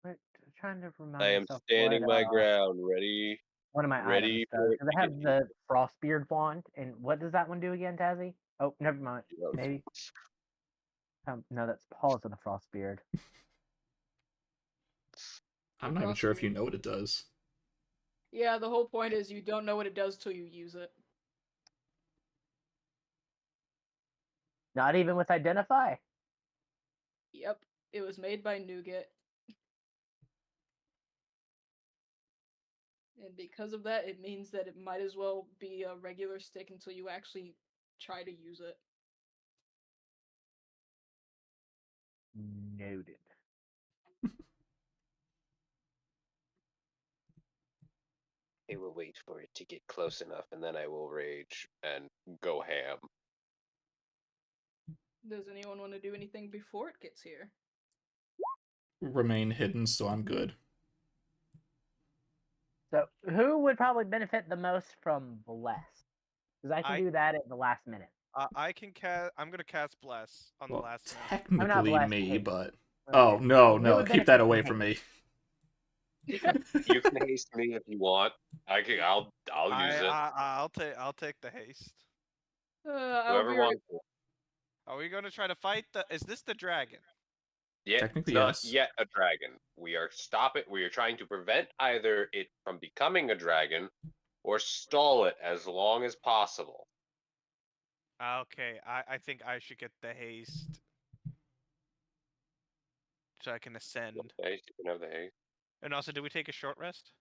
Wait, I'm trying to remind I am myself standing what, my ground, ready. one of my ready items for does. it Does to it have get the Frostbeard wand? And what does that one do again, Tazzy? Oh, never mind. used. Maybe. No, that's Paws of the Frostbeard. I'm not even sure if you know what it does. Yeah, the whole point is you don't know what it does till you use it. Not even with Identify. Yep, it was made by Nougat. And because of that, it means that it might as well be a regular stick until you actually try to use it. Noted. I will wait for it to get close enough, and then I will rage and go ham. Does anyone want to do anything before it gets here? Remain hidden, so I'm good. So, who would probably benefit the most from Bless? Because I can I- do that at the last minute. I can cast. I'm gonna cast bless on the Well, last minute. technically blessed, me, Haste. but... Okay. Oh, no, Who no, would keep benefit that from away Haste? from me. You can haste me if you want. I'll use it. I'll take the haste. I'll Whoever be right. wants it. Are we gonna try to fight the? Is this the dragon? Yeah, Technically, it's not yes. yet a dragon. We are trying to prevent either it from becoming a dragon or stall it as long as possible. Okay, I think I should get the haste, so I can ascend. Okay, you can have the haste. And also, did we take a short rest?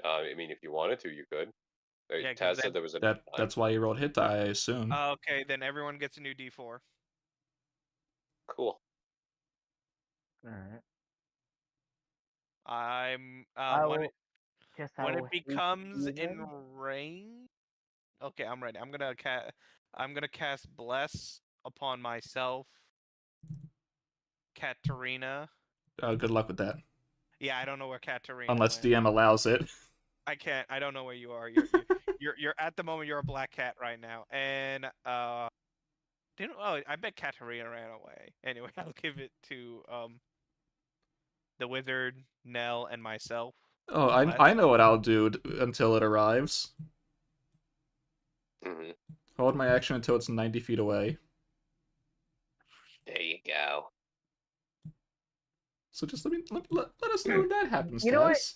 I mean, if you wanted to, you could. Yeah, 'cause Taz said there was a That's why you rolled hit die, I assume. Okay, then everyone gets a new D4. Cool. All right. I'm I when will it just when will it haste becomes you in then. range. Okay, I'm ready. I'm gonna cast bless upon myself, Katarina. Good luck with that. Yeah, I don't know where Katarina Unless went. DM allows it. I can't. I don't know where you are. You're at the moment. You're a black cat right now, and didn't. Oh, I bet Katarina ran away. Anyway, I'll give it to the wizard, Nell, and myself. Oh, Bless. I know what I'll do until it arrives. Hmm. Hold my action until it's 90 feet away. There you go. So just let us know when that happens, You know what? Taz.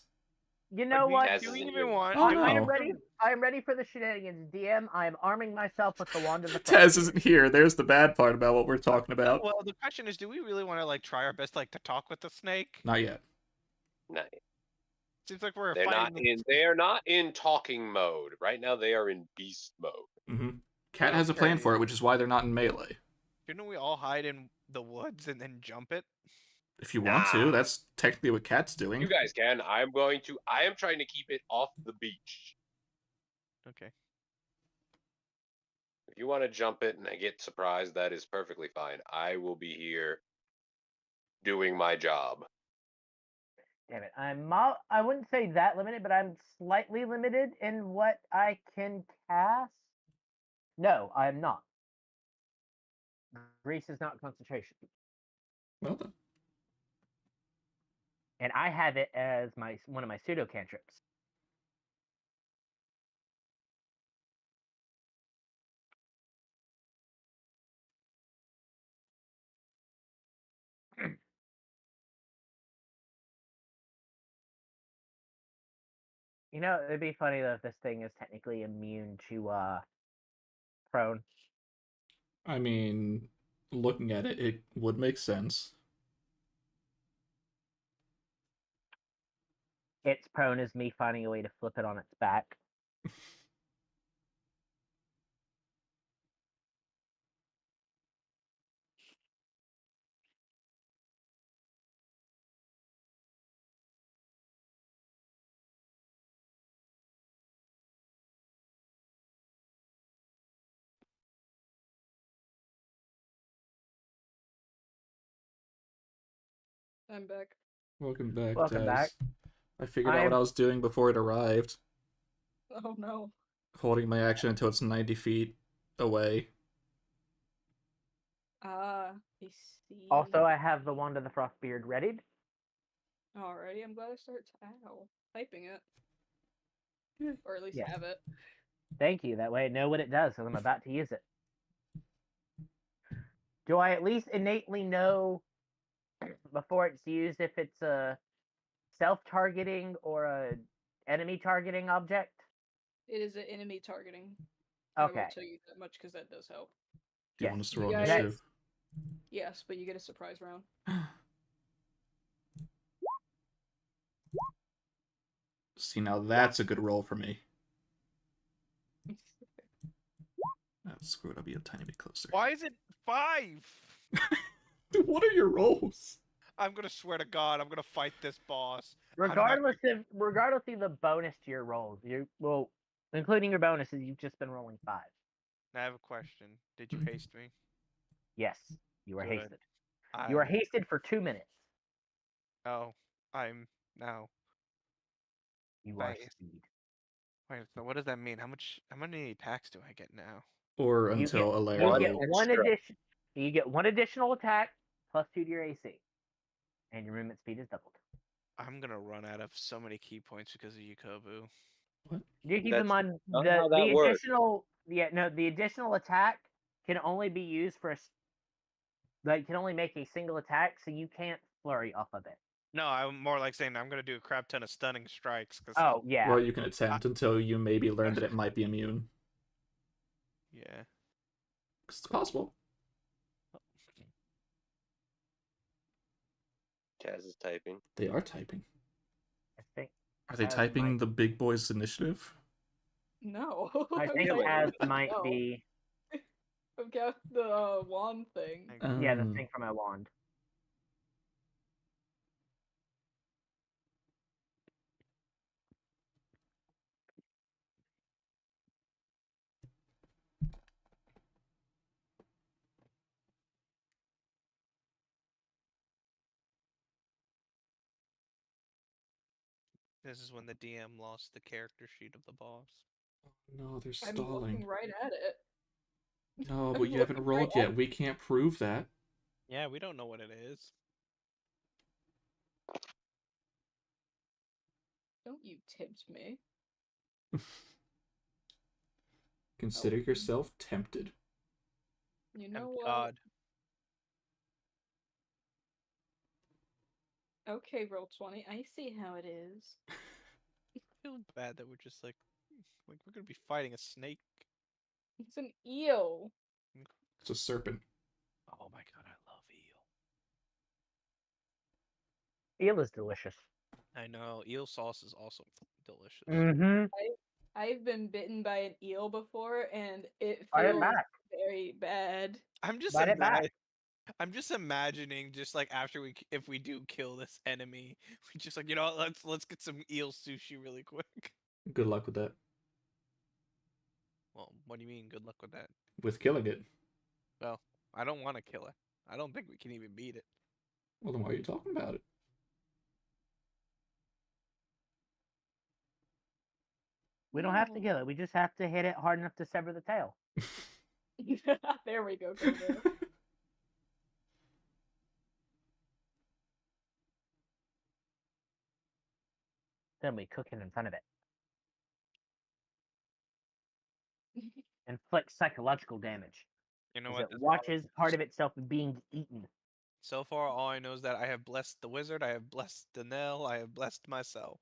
You know what? Taz Do we isn't even here. want? Oh, do we no. I am even- ready. I am ready for the shenanigans. DM, I am arming myself with the wand of the Taz isn't here. There's the bad part about what we're talking about. Well, the question is, do we really want to like try our best like to talk with the snake? Not yet. Nice. Seems like we're They're fighting. not in. They are not in talking mode right now. They are in beast mode. Mm-hmm. Cat has a plan Okay. for it, which is why they're not in melee. Shouldn't we all hide in the woods and then jump it? If you want to, Nah. that's technically what Cat's doing. You guys can. I am trying to keep it off the beach. Okay. If you want to jump it and I get surprised, that is perfectly fine. I will be here doing my job. Damn it! I wouldn't say that limited, but I'm slightly limited in what I can cast. No, I am not. Grease is not concentration, Well done. and I have it as one of my pseudo cantrips. You know, it'd be funny though if this thing is technically immune to prone. I mean, looking at it, it would make sense. Its prone is me finding a way to flip it on its back. I'm back. Welcome back, Welcome Taz. back. I figured out what I was doing before it arrived. Oh no. Holding my action until it's 90 feet away. I see. Also, I have the wand of the Frostbeard readied. Alrighty, I'm glad I started typing it. Yeah. Or at least Yeah. have it. Thank you. That way I know what it does as I'm about to use it. Do I at least innately know before it's used if it's a self-targeting or a enemy targeting object? It is an enemy targeting. I Okay. will tell you that much because that does help. Do you Yes, want us to you roll guys- initiative? Yes, but you get a surprise round. See, now that's a good roll for me. That's screwed. I'll be a tiny bit closer. Why is it 5? What are your rolls? I'm gonna swear to God, I'm gonna fight this boss. Regardless of the bonus to your rolls, including your bonuses, you've just been rolling 5. I have a question. Did you haste me? Yes, you are Good. hasted. You are I- hasted for 2 minutes. Oh, I'm now. You are Nice. speed. Wait, so what does that mean? How many attacks do I get now? Or You until get- Alaric. You get one extra. addition. You get one additional attack plus 2 to your AC, and your movement speed is doubled. I'm gonna run out of so many key points because of Yukobu. What? Do keep in That's mind not how that the works. additional the additional attack can only be used for can only make a single attack, so you can't flurry off of it. No, I'm more like saying I'm gonna do a crap ton of stunning strikes because Oh yeah. Well, you can attempt until you maybe learn that it might be immune. yeah. 'Cause it's possible. Chaz is typing. They are typing. I think Are they Chaz typing might- the big boys initiative? No. I think Yeah, Chaz wait. might No. be I've got the wand thing. yeah, the thing from my wand. This is when the DM lost the character sheet of the boss. No, they're I'm looking stalling. right at it. No, I'm but you haven't looking rolled right yet. We can't prove that. Yeah, we don't know what it is. Don't you tempt me. Consider Oh. yourself tempted. You And know what? God, Okay, roll 20. I see how it is. I feel bad that we're just like we're gonna be fighting a snake. It's an eel. It's a serpent. Oh my god, I love eel. Eel is delicious. I know eel sauce is also delicious. Mm-hmm. I've been bitten by an eel before, and it Bite it feels back. very bad. I'm just Bite it back. I'm just imagining just like after if we do kill this enemy, we just like what, let's get some eel sushi really quick. Good luck with that. Well, what do you mean? Good luck with that. With killing it. Well, I don't want to kill it. I don't think we can even beat it. Well, then why are you talking about it? We don't have to kill it. We just have to hit it hard enough to sever the tail. There we go, Kobo. Then we cook it in front of it. Inflict psychological damage. You know As what? it This watches part of itself being eaten. So far, all I know is that I have blessed the wizard, I have blessed Danelle, I have blessed myself.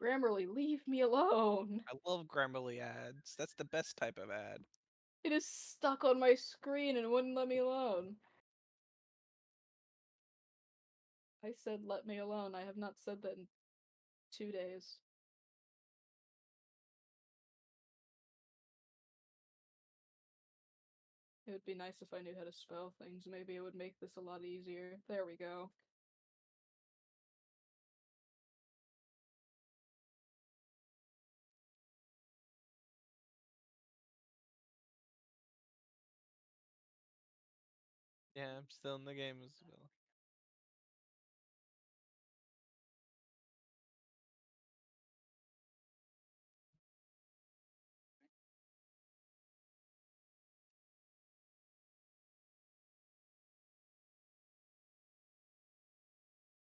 Grammarly, leave me alone. I love Grammarly ads. That's the best type of ad. It is stuck on my screen and wouldn't let me alone. I said let me alone. I have not said that in 2 days. It would be nice if I knew how to spell things. Maybe it would make this a lot easier. There we go. Yeah, I'm still in the game as well.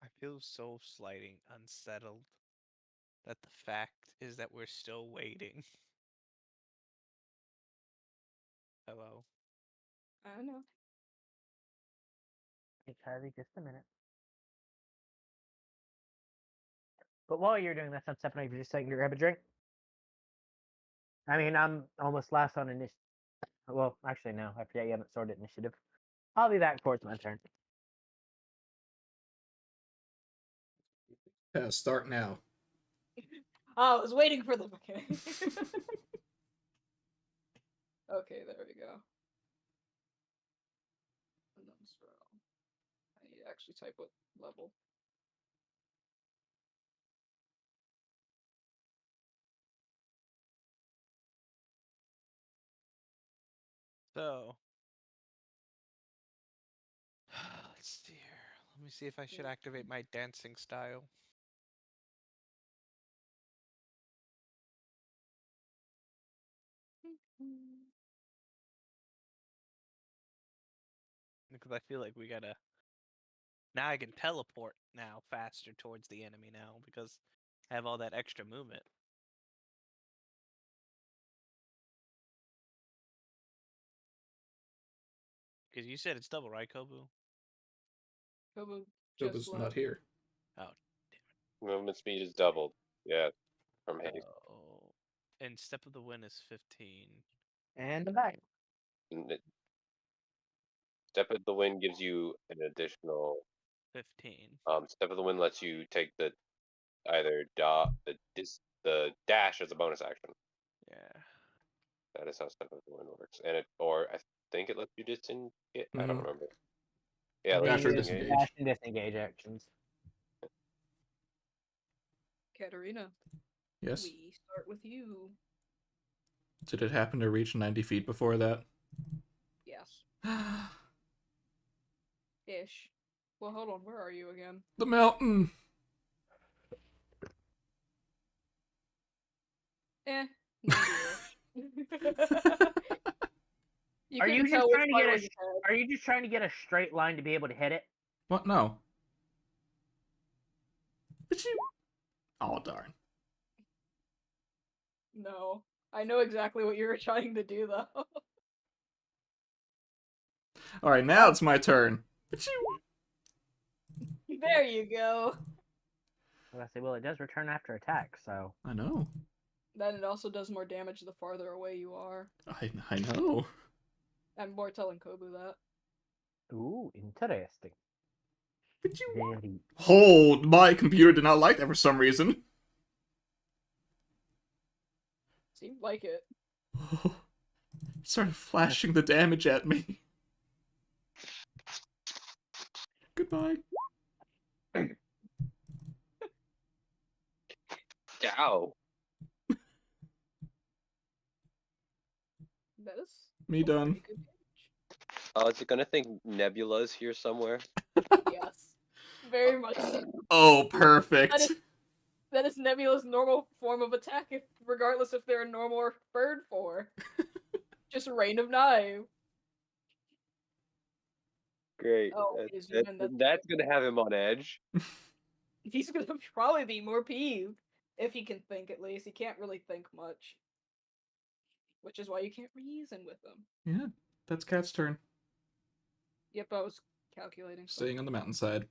I feel so slighting unsettled that the fact is that we're still waiting. Hello. I don't know. Hey, Kylie, just a minute. But while you're doing this, I'm stepping over just so I can grab a drink. I mean, I'm almost last on initiative. Well, actually, no. I forget you haven't sorted initiative. I'll be back before it's my turn. Start now. Oh, I was waiting for them. Okay. Okay, there we go. And then scroll. I need to actually type what level. So. Let's see here. Let me see if I should activate my dancing style. Because I feel like we gotta Now I can teleport now faster towards the enemy now because I have all that extra movement. Because you said it's double, right, Kobu? Kobu It just was left. not here. Oh, Movement speed is doubled. Yeah, from haste. oh. And Step of the Wind is 15. And I'm back. Step of the Wind gives you an additional 15. Step of the Wind lets you take the either the dash as a bonus action. Yeah. That is how Step of the Wind works, and or I think it lets you disengage. I don't remember. Yeah, it lets Dash or you disengage. disengage. Dash and disengage actions. Katarina, Yes. we start with you. Did it happen to reach 90 feet before that? Yes. Ish. Well, hold on. Where are you again? The mountain! You Are you couldn't just tell which trying to part get was a? ahead. Are you just trying to get a straight line to be able to hit it? What? No. Oh, darn. No. I know exactly what you were trying to do, though. Alright, now it's my turn. There you go. I say, well, it does return after attack, so. I know. Then it also does more damage the farther away you are. I know. I'm more telling Kobu that. Ooh, interesting. Very. Hold! My computer did not like that for some reason. Seemed like it. It started flashing the damage at me. Goodbye. Ow. That is Me done. pretty good damage. Oh, is it gonna think Nebula's here somewhere? Yes. Very much so. Oh, perfect. That is Nebula's normal form of attack, regardless if they're a normal or bird form. Just rain of knife. Great. Oh, That's gonna have him on edge. He's gonna probably be more peeved. If he can think, at least. He can't really think much. Which is why you can't reason with him. Yeah, that's Cat's turn. Yep, I was calculating. Staying on the mountainside.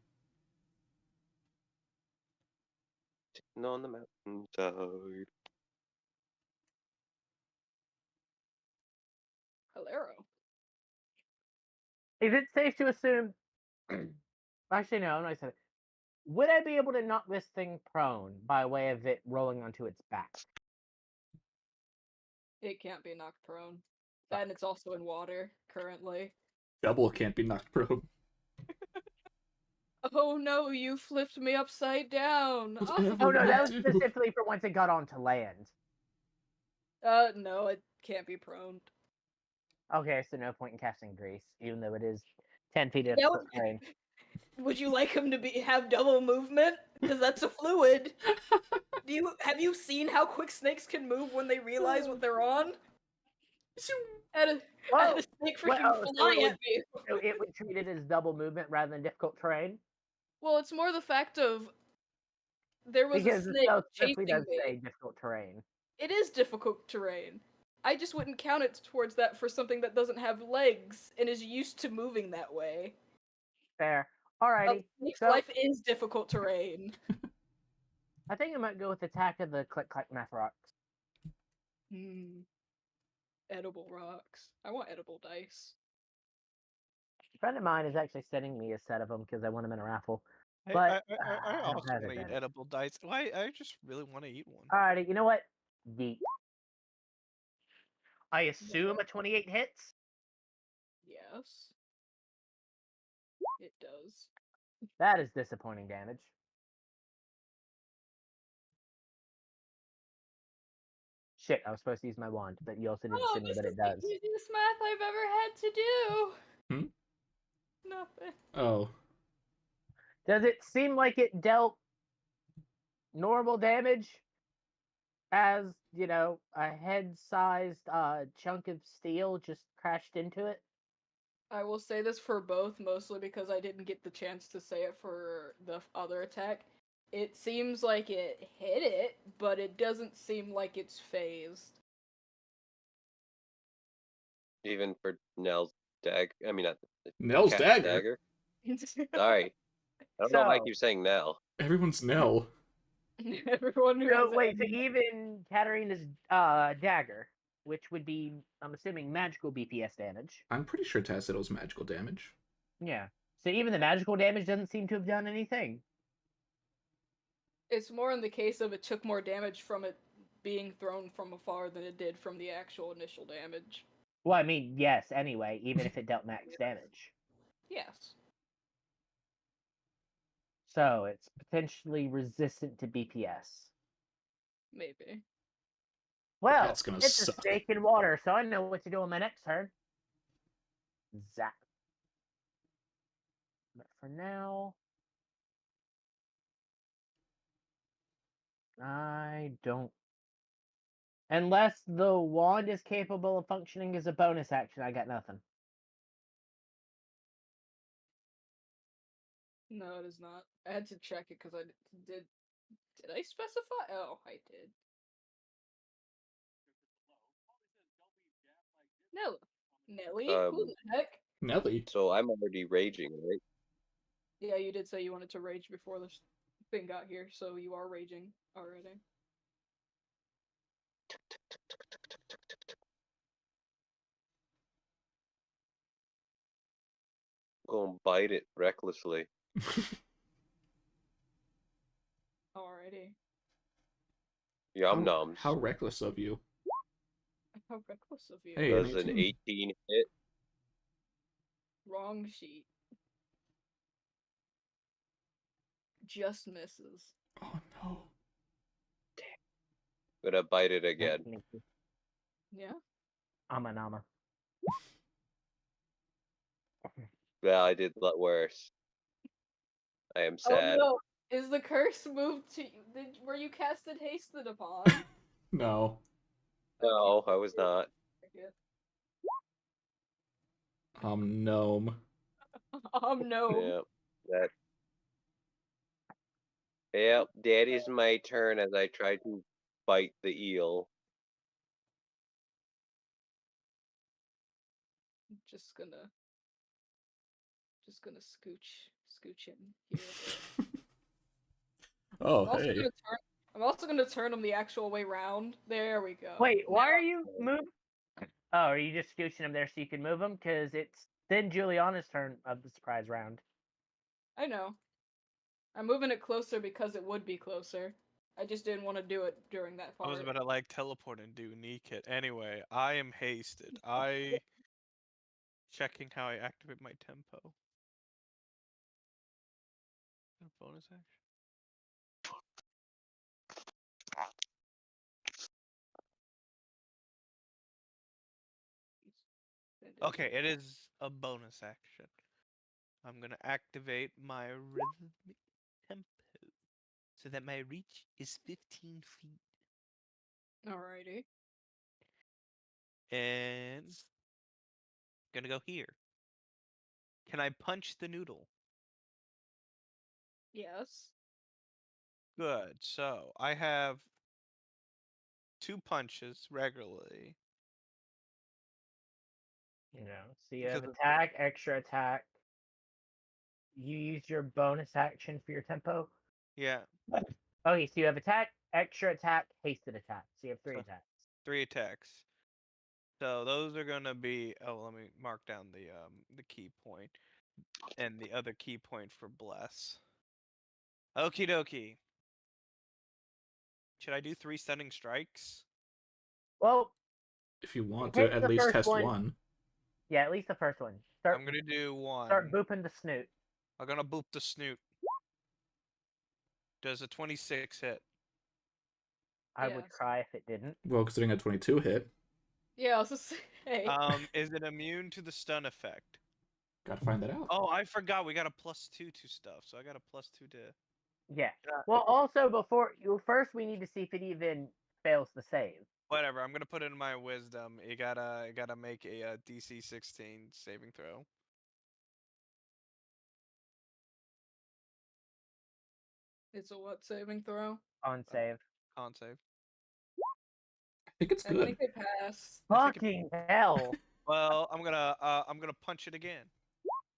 Sitting on the mountainside. Hilaro. Is it safe to assume? Actually, no. I'm not saying. Would I be able to knock this thing prone by way of it rolling onto its back? It can't be knocked prone. And it's also in water, currently. Double can't be knocked prone. Oh no, you flipped me upside down! Oh no, that was specifically for once it got onto land. No, it can't be prone. Okay, so no point in casting Grease, even though it is 10 feet of terrain. Would you like him to have double movement? Because that's a fluid. Have you seen how quick snakes can move when they realize what they're on? Had a snake freaking fly at me. So it would treat it as double movement rather than difficult terrain? Well, it's more the fact of there was because a snake chasing does me. say difficult terrain. It is difficult terrain. I just wouldn't count it towards that for something that doesn't have legs and is used to moving that way. Fair. Alrighty. Snake's life is difficult terrain. I think I might go with Attack of the Click-Clack Math Rocks. Edible rocks. I want edible dice. A friend of mine is actually sending me a set of them because I want them in a raffle. Hey, But I don't also have want to it eat then. edible dice. Why? I just really want to eat one. Alrighty, you know what? Yeet. I assume a 28 hits? Yes. It does. That is disappointing damage. Shit, I was supposed to use my wand, but you also didn't send me, but it does. This is the easiest math I've ever had to do. Nothing. Oh. Does it seem like it dealt normal damage? As, you know, a head-sized chunk of steel just crashed into it? I will say this for both, mostly because I didn't get the chance to say it for the other attack. It seems like it hit it, but it doesn't seem like it's phased. Even for Nell's dagger. I mean, not Nell's Cat's dagger. Sorry. I don't know why I So- keep saying Nell. Everyone's Nell. Everyone who So has wait, so any- even Katarina's dagger, which would be, I'm assuming, magical BPS damage. I'm pretty sure Tacitus magical damage. Yeah. So even the magical damage doesn't seem to have done anything. It's more in the case of it took more damage from it being thrown from afar than it did from the actual initial damage. Well, I mean, yes, anyway, even if it dealt max damage. Yes. So it's potentially resistant to BPS. Maybe. Well, That's gonna it's suck. a snake in water, so I know what to do on my next turn. Zap. But for now, I don't. Unless the wand is capable of functioning as a bonus action, I got nothing. No, it is not. I had to check it because I did. Did I specify? Oh, I did. No. Nelly? Who the heck? Nelly. So I'm already raging, right? Yeah, you did say you wanted to rage before this thing got here, so you are raging already. Go and bite it recklessly. Alrighty. Yum nums. How reckless of you. How reckless of you. Hey, Does an 18 hit? Wrong sheet. Just misses. Oh no. Gonna bite it again. Yeah? Amanama. Well, I did a lot worse. I am sad. Oh no! Is the curse moved to you? Were you casted hasted upon? No. No, I was not. Gnome. No. Yeah. That. Yep, that is my turn as I try to bite the eel. Just gonna scooch in here a bit. Oh, I'm also hey. gonna I'm also gonna turn them the actual way round. There we go. Wait, why are you moving? Oh, are you just scooching them there so you can move them? Because it's then Juliana's turn of the surprise round. I know. I'm moving it closer because it would be closer. I just didn't want to do it during that I part. was about to like teleport and do knee kit. Anyway, I am hasted. Checking how I activate my tempo. Bonus action. Okay, it is a bonus action. I'm gonna activate my rhythmic tempo so that my reach is 15 feet. Alrighty. And gonna go here. Can I punch the noodle? Yes. Good. So I have 2 punches regularly. So you have Because of- attack, extra attack. You use your bonus action for your tempo. Yeah, Okay, so you have attack, extra attack, hasted attack. So you have 3 So- attacks. 3 attacks. So those are gonna be. Oh, let me mark down the key point, and the other key point for bless. Okie dokie. Should I do 3 stunning strikes? Well, If you want hit to at the least first test one. one. yeah, at least the first one. Start I'm gonna do 1. start booping the snoot. I'm gonna boop the snoot. Does a 26 hit? I would Yes. cry if it didn't. Well, considering a 22 hit, Yeah, I was just say. Is it immune to the stun effect? gotta find that out. Oh, I forgot. We got a +2 to stuff, so I got a +2 to. Yeah. Well, also first we need to see if it even fails the save. Whatever. I'm gonna put it in my wisdom. You gotta make a DC 16 saving throw. It's a what saving throw? On save. Con save. I think it's I good. think it passed. I think Fucking hell. Well, I'm gonna punch it again.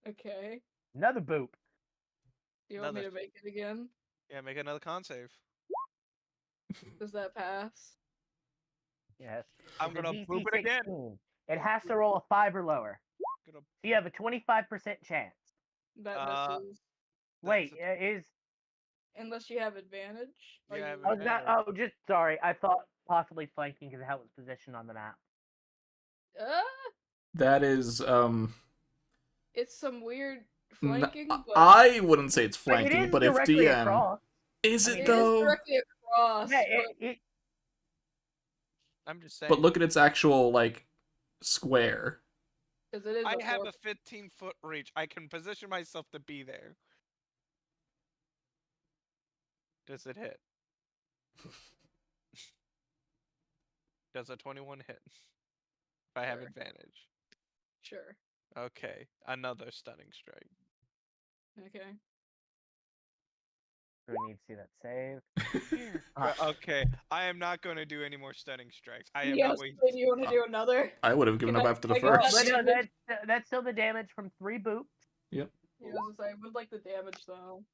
Okay. Another boop. Do you want me to Another- make it again? Yeah, make another con save. Does that pass? Yes. I'm It's a gonna DC boop it again. 16. It has to roll a 5 or lower. Gonna, So you have a 25% chance. That misses. Wait, That's is Unless you have advantage. Are Yeah, I you... have oh, that, advantage. oh, just sorry. I thought possibly flanking because of how it's positioned on the map. That is It's some weird flanking, but I wouldn't say it's But it flanking, is but if directly DM across. is I it mean, it it is is though? directly across. Yeah, but I'm just saying. But look at its actual like square. because it is I a have four- a 15-foot reach. I can position myself to be there. Does it hit? Does a 21 hit? If I have Sure. advantage. Sure. Okay, another stunning strike. Okay. We need to see that save. Okay, I am not going to do any more stunning strikes. I am Yes, not wasting. then you want to do another? I would have given Can up I- after the I got But first. that. no, that's still the damage from 3 boops. Yeah, I was gonna say, I would like the damage though.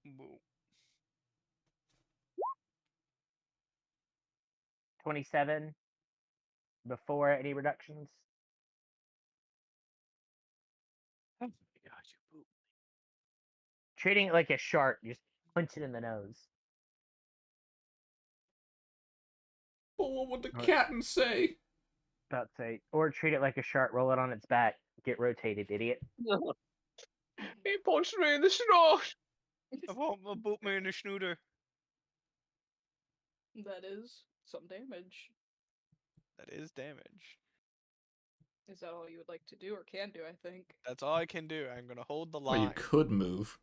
Boo. 27 before any reductions. Oh my gosh, you poop. Treating it like a shark, just punch it in the nose. But what would the Right. captain say? About to say, or treat it like a shark, roll it on its back, get rotated, idiot. He punched me in the snout. I'll boot me in the schnooter. That is some damage. That is damage. Is that all you would like to do or can do? I think. That's all I can do. I'm gonna hold the Well, you line. could move.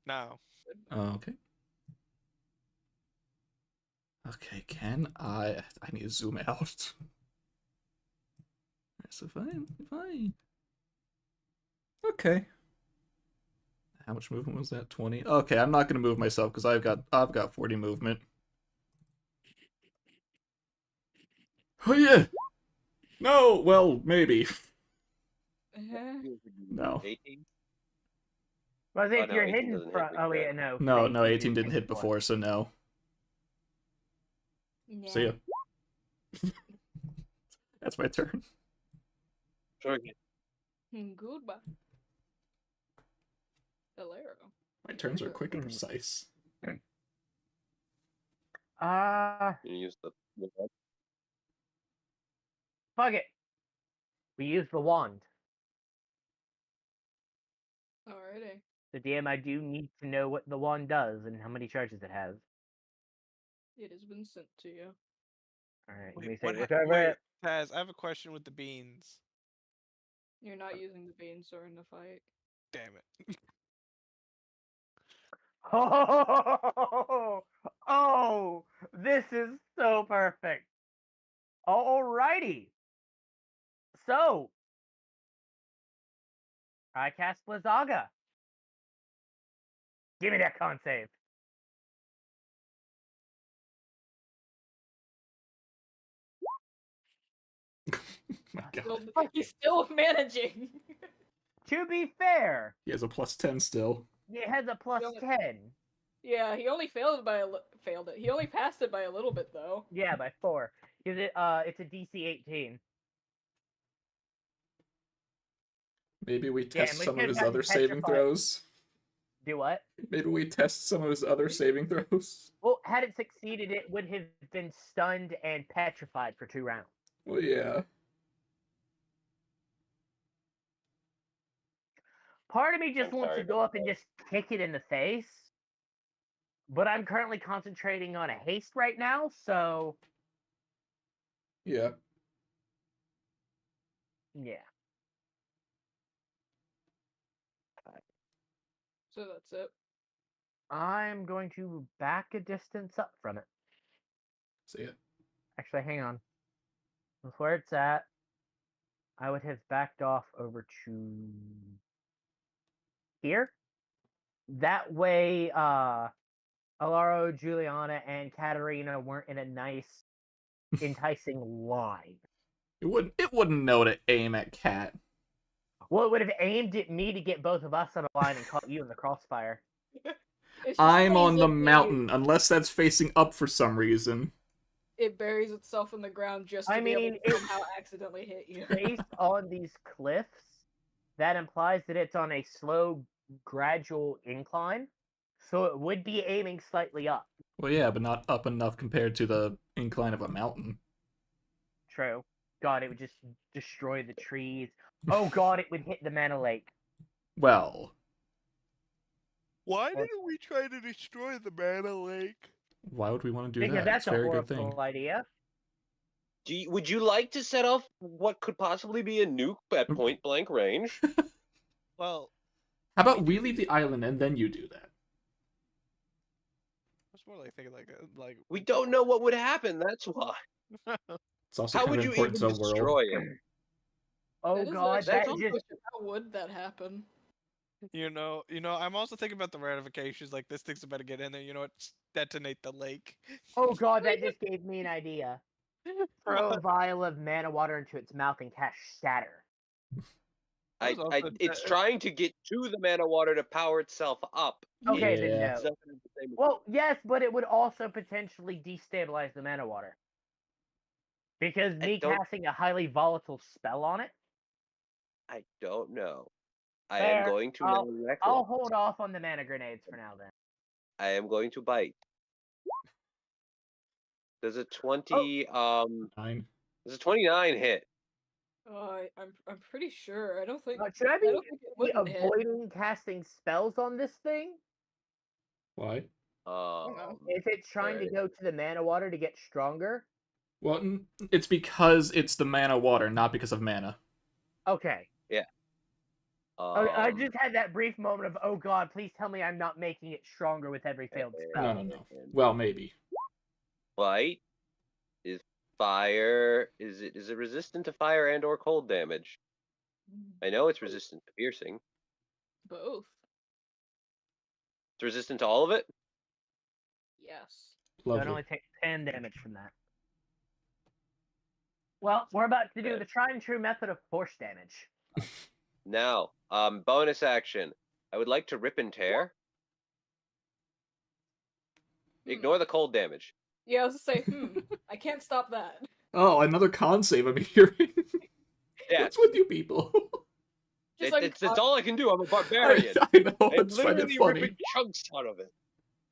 No. Oh, okay. Okay, can I need to zoom out. So fine. Okay. How much movement was that? 20. Okay, I'm not gonna move myself because I've got 40 movement. Oh yeah. No, well maybe. No. 18? Well, if no, you're 18 hidden doesn't hit from, oh because yeah, no. No, 18 didn't didn't hit before, so no. See ya. That's my turn. Sure. Goodbye. Alero. My turns are quick and precise. You use the Fuck it. We use the wand. Alrighty. The DM, I do need to know what the wand does and how many charges it has. It has been sent to you. Alright, let Wait, me say, what look hap- over wait, it. Taz, I have a question with the beans. You're not using the beans during the fight. Damn it. Oh, this is so perfect. Alrighty. So, I cast Blizzaga. Give me that con save. My God. He's still managing. To be fair, He has a +10 still. it has a plus only- 10. Yeah, he only failed it. He only passed it by a little bit though. Yeah, by 4. Because it's a DC 18. Maybe we test and we some of could've his gotten other saving petrified. throws. Do what? Maybe we test some of his other saving throws. Well, had it succeeded, it would have been stunned and petrified for 2 rounds. Well, yeah. Part of me just I'm wants sorry to go up and just kick it in the face. But I'm currently concentrating on a haste right now, so Yeah. yeah. So that's it. I'm going to back a distance up from it. See ya. Actually, hang on. With where it's at, I would have backed off over to here. that way, Alaro, Juliana, and Katarina weren't in a nice, enticing line. It wouldn't know to aim at Cat. Well, it would have aimed at me to get both of us on a line and caught you in the crossfire. It's just I'm on the basically- mountain, unless that's facing up for some reason. It buries itself in the ground just to I be able mean, to it's somehow accidentally hit you. based on these cliffs, that implies that it's on a slow, gradual incline. So it would be aiming slightly up. Well, yeah, but not up enough compared to the incline of a mountain. True. God, it would just destroy the trees. Oh God, it would hit the mana lake. Well, Why didn't we try to destroy the mana lake? why would we want to do Because that? that's It's a a very good thing. horrible idea. Would you like to set off what could possibly be a nuke at point blank range? Well, How about we leave the island and then you do that? it's more like thinking like We don't know what would happen. That's why. It's also How kind would of you important even to the world. destroy it? Oh That is God, actually that a good just question. How would that happen? You know, I'm also thinking about the ramifications. Like this thing's about to get in there. You know what? Detonate the lake. oh God, that just gave me an idea. Throw a vial of mana water into its mouth and cast Shatter. It's trying to get to the mana water to power itself up. Okay, then Yeah. no. It's not gonna be the same- Well, yes, but it would also potentially destabilize the mana water. Because I me don't- casting a highly volatile spell on it. I don't know. I Fair. am going to I'll- now reckless. I'll hold off on the mana grenades for now then. I am going to bite. Does a 20 Nine. does a 29 hit? I'm pretty sure. I don't think. Should I I be don't think it wouldn't hit. avoiding casting spells on this thing? Why? If it's trying to alright. go to the mana water to get stronger? Well, it's because it's the mana water, not because of mana. Okay. Okay, I just had that brief moment of, oh God, please tell me I'm not making it stronger with every failed spell. No. Well, maybe. Bite is fire. Is it resistant to fire and or cold damage? I know it's resistant to piercing. Both. It's resistant to all of it? Yes. So it Lovely. only takes 10 damage from that. Well, we're about to do the tried and true method of force damage. Now, bonus action. I would like to rip and tear. Ignore the cold damage. Yeah, I was gonna say, I can't stop that. Oh, another con save I'm hearing. Yeah. What's with you people? Just like It's all I can do. I'm a barbarian. I know, I'm it's kind of literally funny. ripping chunks out of it.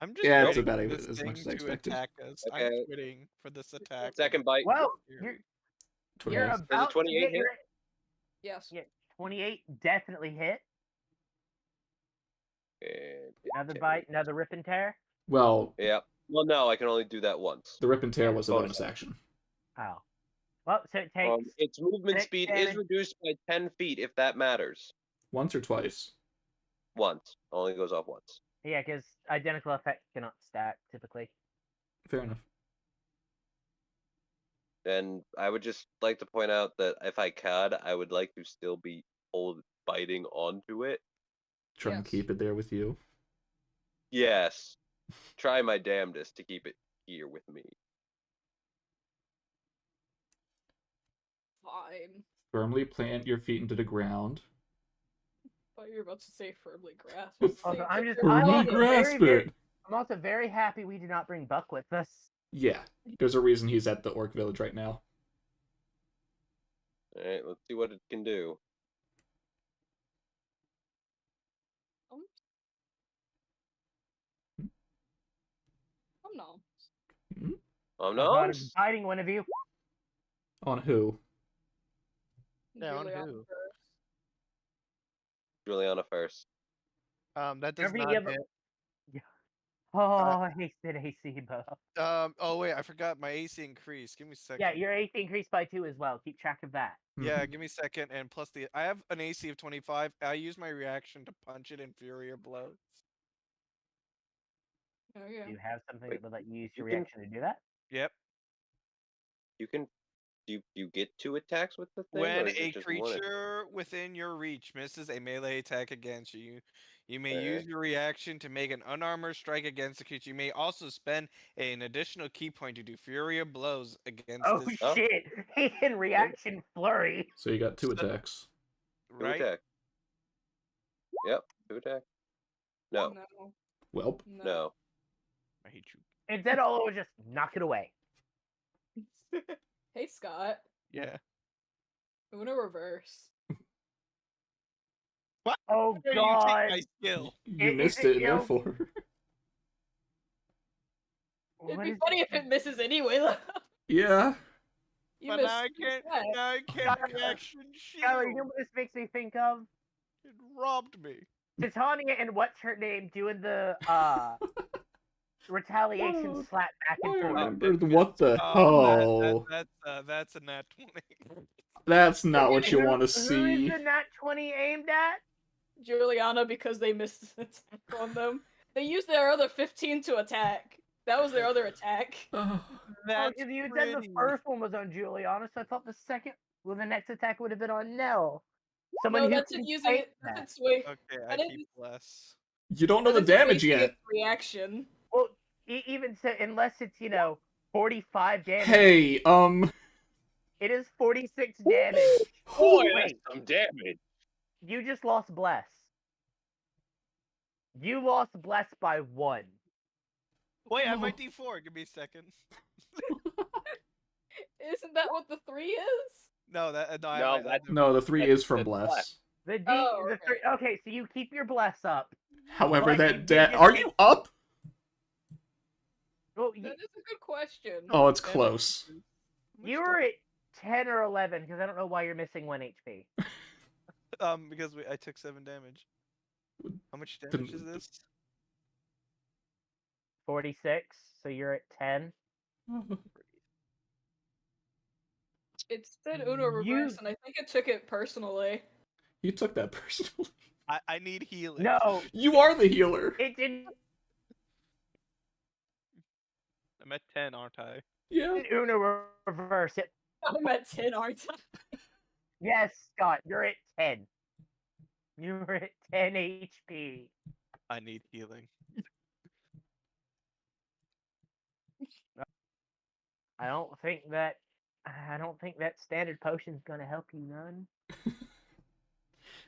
I'm just Yeah, it's waiting about for this as much thing as I to expected. attack us. Okay. I'm quitting for this attack. Second bite. Well, Fury. you're 28. about to 28 get hit? your... Yes. Yeah, 28 definitely hit. And Another bite, another rip and tear. Well, yeah. Well, no, I can only do that once. the rip and tear was a bonus bonus action. Oh. Well, so it takes... Its movement 6 speed damage. is reduced by 10 feet if that matters. Once or twice? Once. Only goes off once. Yeah, because identical effects cannot stack, typically. Fair enough. And I would just like to point out that if I could, I would like to still be biting onto it. Try and Yes. keep it there with you. Yes. Try my damnedest to keep it here with me. Fine. Firmly plant your feet into the ground. Thought you were about to say firmly grasp. Also, I'm just... Firmly I'm Firmly also grasp very, it! I'm also very happy we did not bring Buck with us. Yeah, there's a reason he's at the Orc Village right now. Alright, let's see what it can do. Oh no. Oh Oh God, no! I'm biting one of you. On who? Yeah, on Juliana who? first. Juliana first. That does Whenever you not give hit. Oh, I said AC, bro. Oh wait, I forgot my AC increased. Give me a second. Yeah, your AC increased by 2 as well. Keep track of that. Yeah, give me a second, and plus I have an AC of 25. I use my reaction to punch it inferior blows. Oh yeah. Do you have something Wait, that would let you use you your can- reaction to do that? Yep. You can Do you get 2 attacks with the thing, or When is a it just 1? creature within your reach misses a melee attack against you, you may Okay. use your reaction to make an unarmored strike against the creature. You may also spend an additional key point to do Fury of Blows against Oh this, Oh. shit! He can reaction flurry. So you got 2 So- attacks. 2 right? attack. Yep, 2 attack. No, No. Welp. no. I hate you. Instead, all it was just knock it away. Hey, Scott. Yeah. Uno reverse. What? Oh How dare you god! take my skill? You Is missed it it, and Gil? therefore. It'd What be is funny if it misses anyway. Though. Yeah. You But missed now I can't. that. Now I can't Skylar, reaction Skylar, you know shield. what this makes me think of? It robbed me. Titania and what's her name doing the retaliation Whoa. slap back and I forth. remembered what the Oh, hell. that's a nat 20. That's not what you Who- want to Who see. is the nat 20 aimed at? Juliana, because they missed an attack on them. They used their other 15 to attack. That was their other attack. Oh, That's because you said the pretty. first one was on Juliana, so I thought the second, well, the next attack would have been on Nell. Someone No, who that's can it using take it. that. That's way. Okay, I I didn't- keep less. You don't know the that doesn't damage make yet. it Reaction. Well, even so, unless it's 45 damage, Hey, it is 46 damage. Boy, Wait, that's some damage. you just lost Bless. You lost Bless by 1. Wait, I have my D4. Give me a second. Isn't that what the 3 is? No, that no. I No, have my that's- other- no, the 3 is from That's Bless. Bless. The D, Oh, the okay. 3. Okay, so you keep your Bless up. However, But you that did just are get- you up? Well, That is a good question. Oh, it's Damage. close. How much you were at 10 or 11 because I don't know why you're missing 1 HP. because I took 7 damage. How much The- damage is this? 46, so you're at 10. It said Uno reverse, and I think it took it personally. You took that personally. I need healing. No, You are the healer. it didn't. I'm at 10, aren't I? Yeah. Uno reverse it. I'm at 10, aren't I? Yes, Scott, you're at 10. You're at 10 HP. I need healing. I don't think that standard potion's gonna help you none.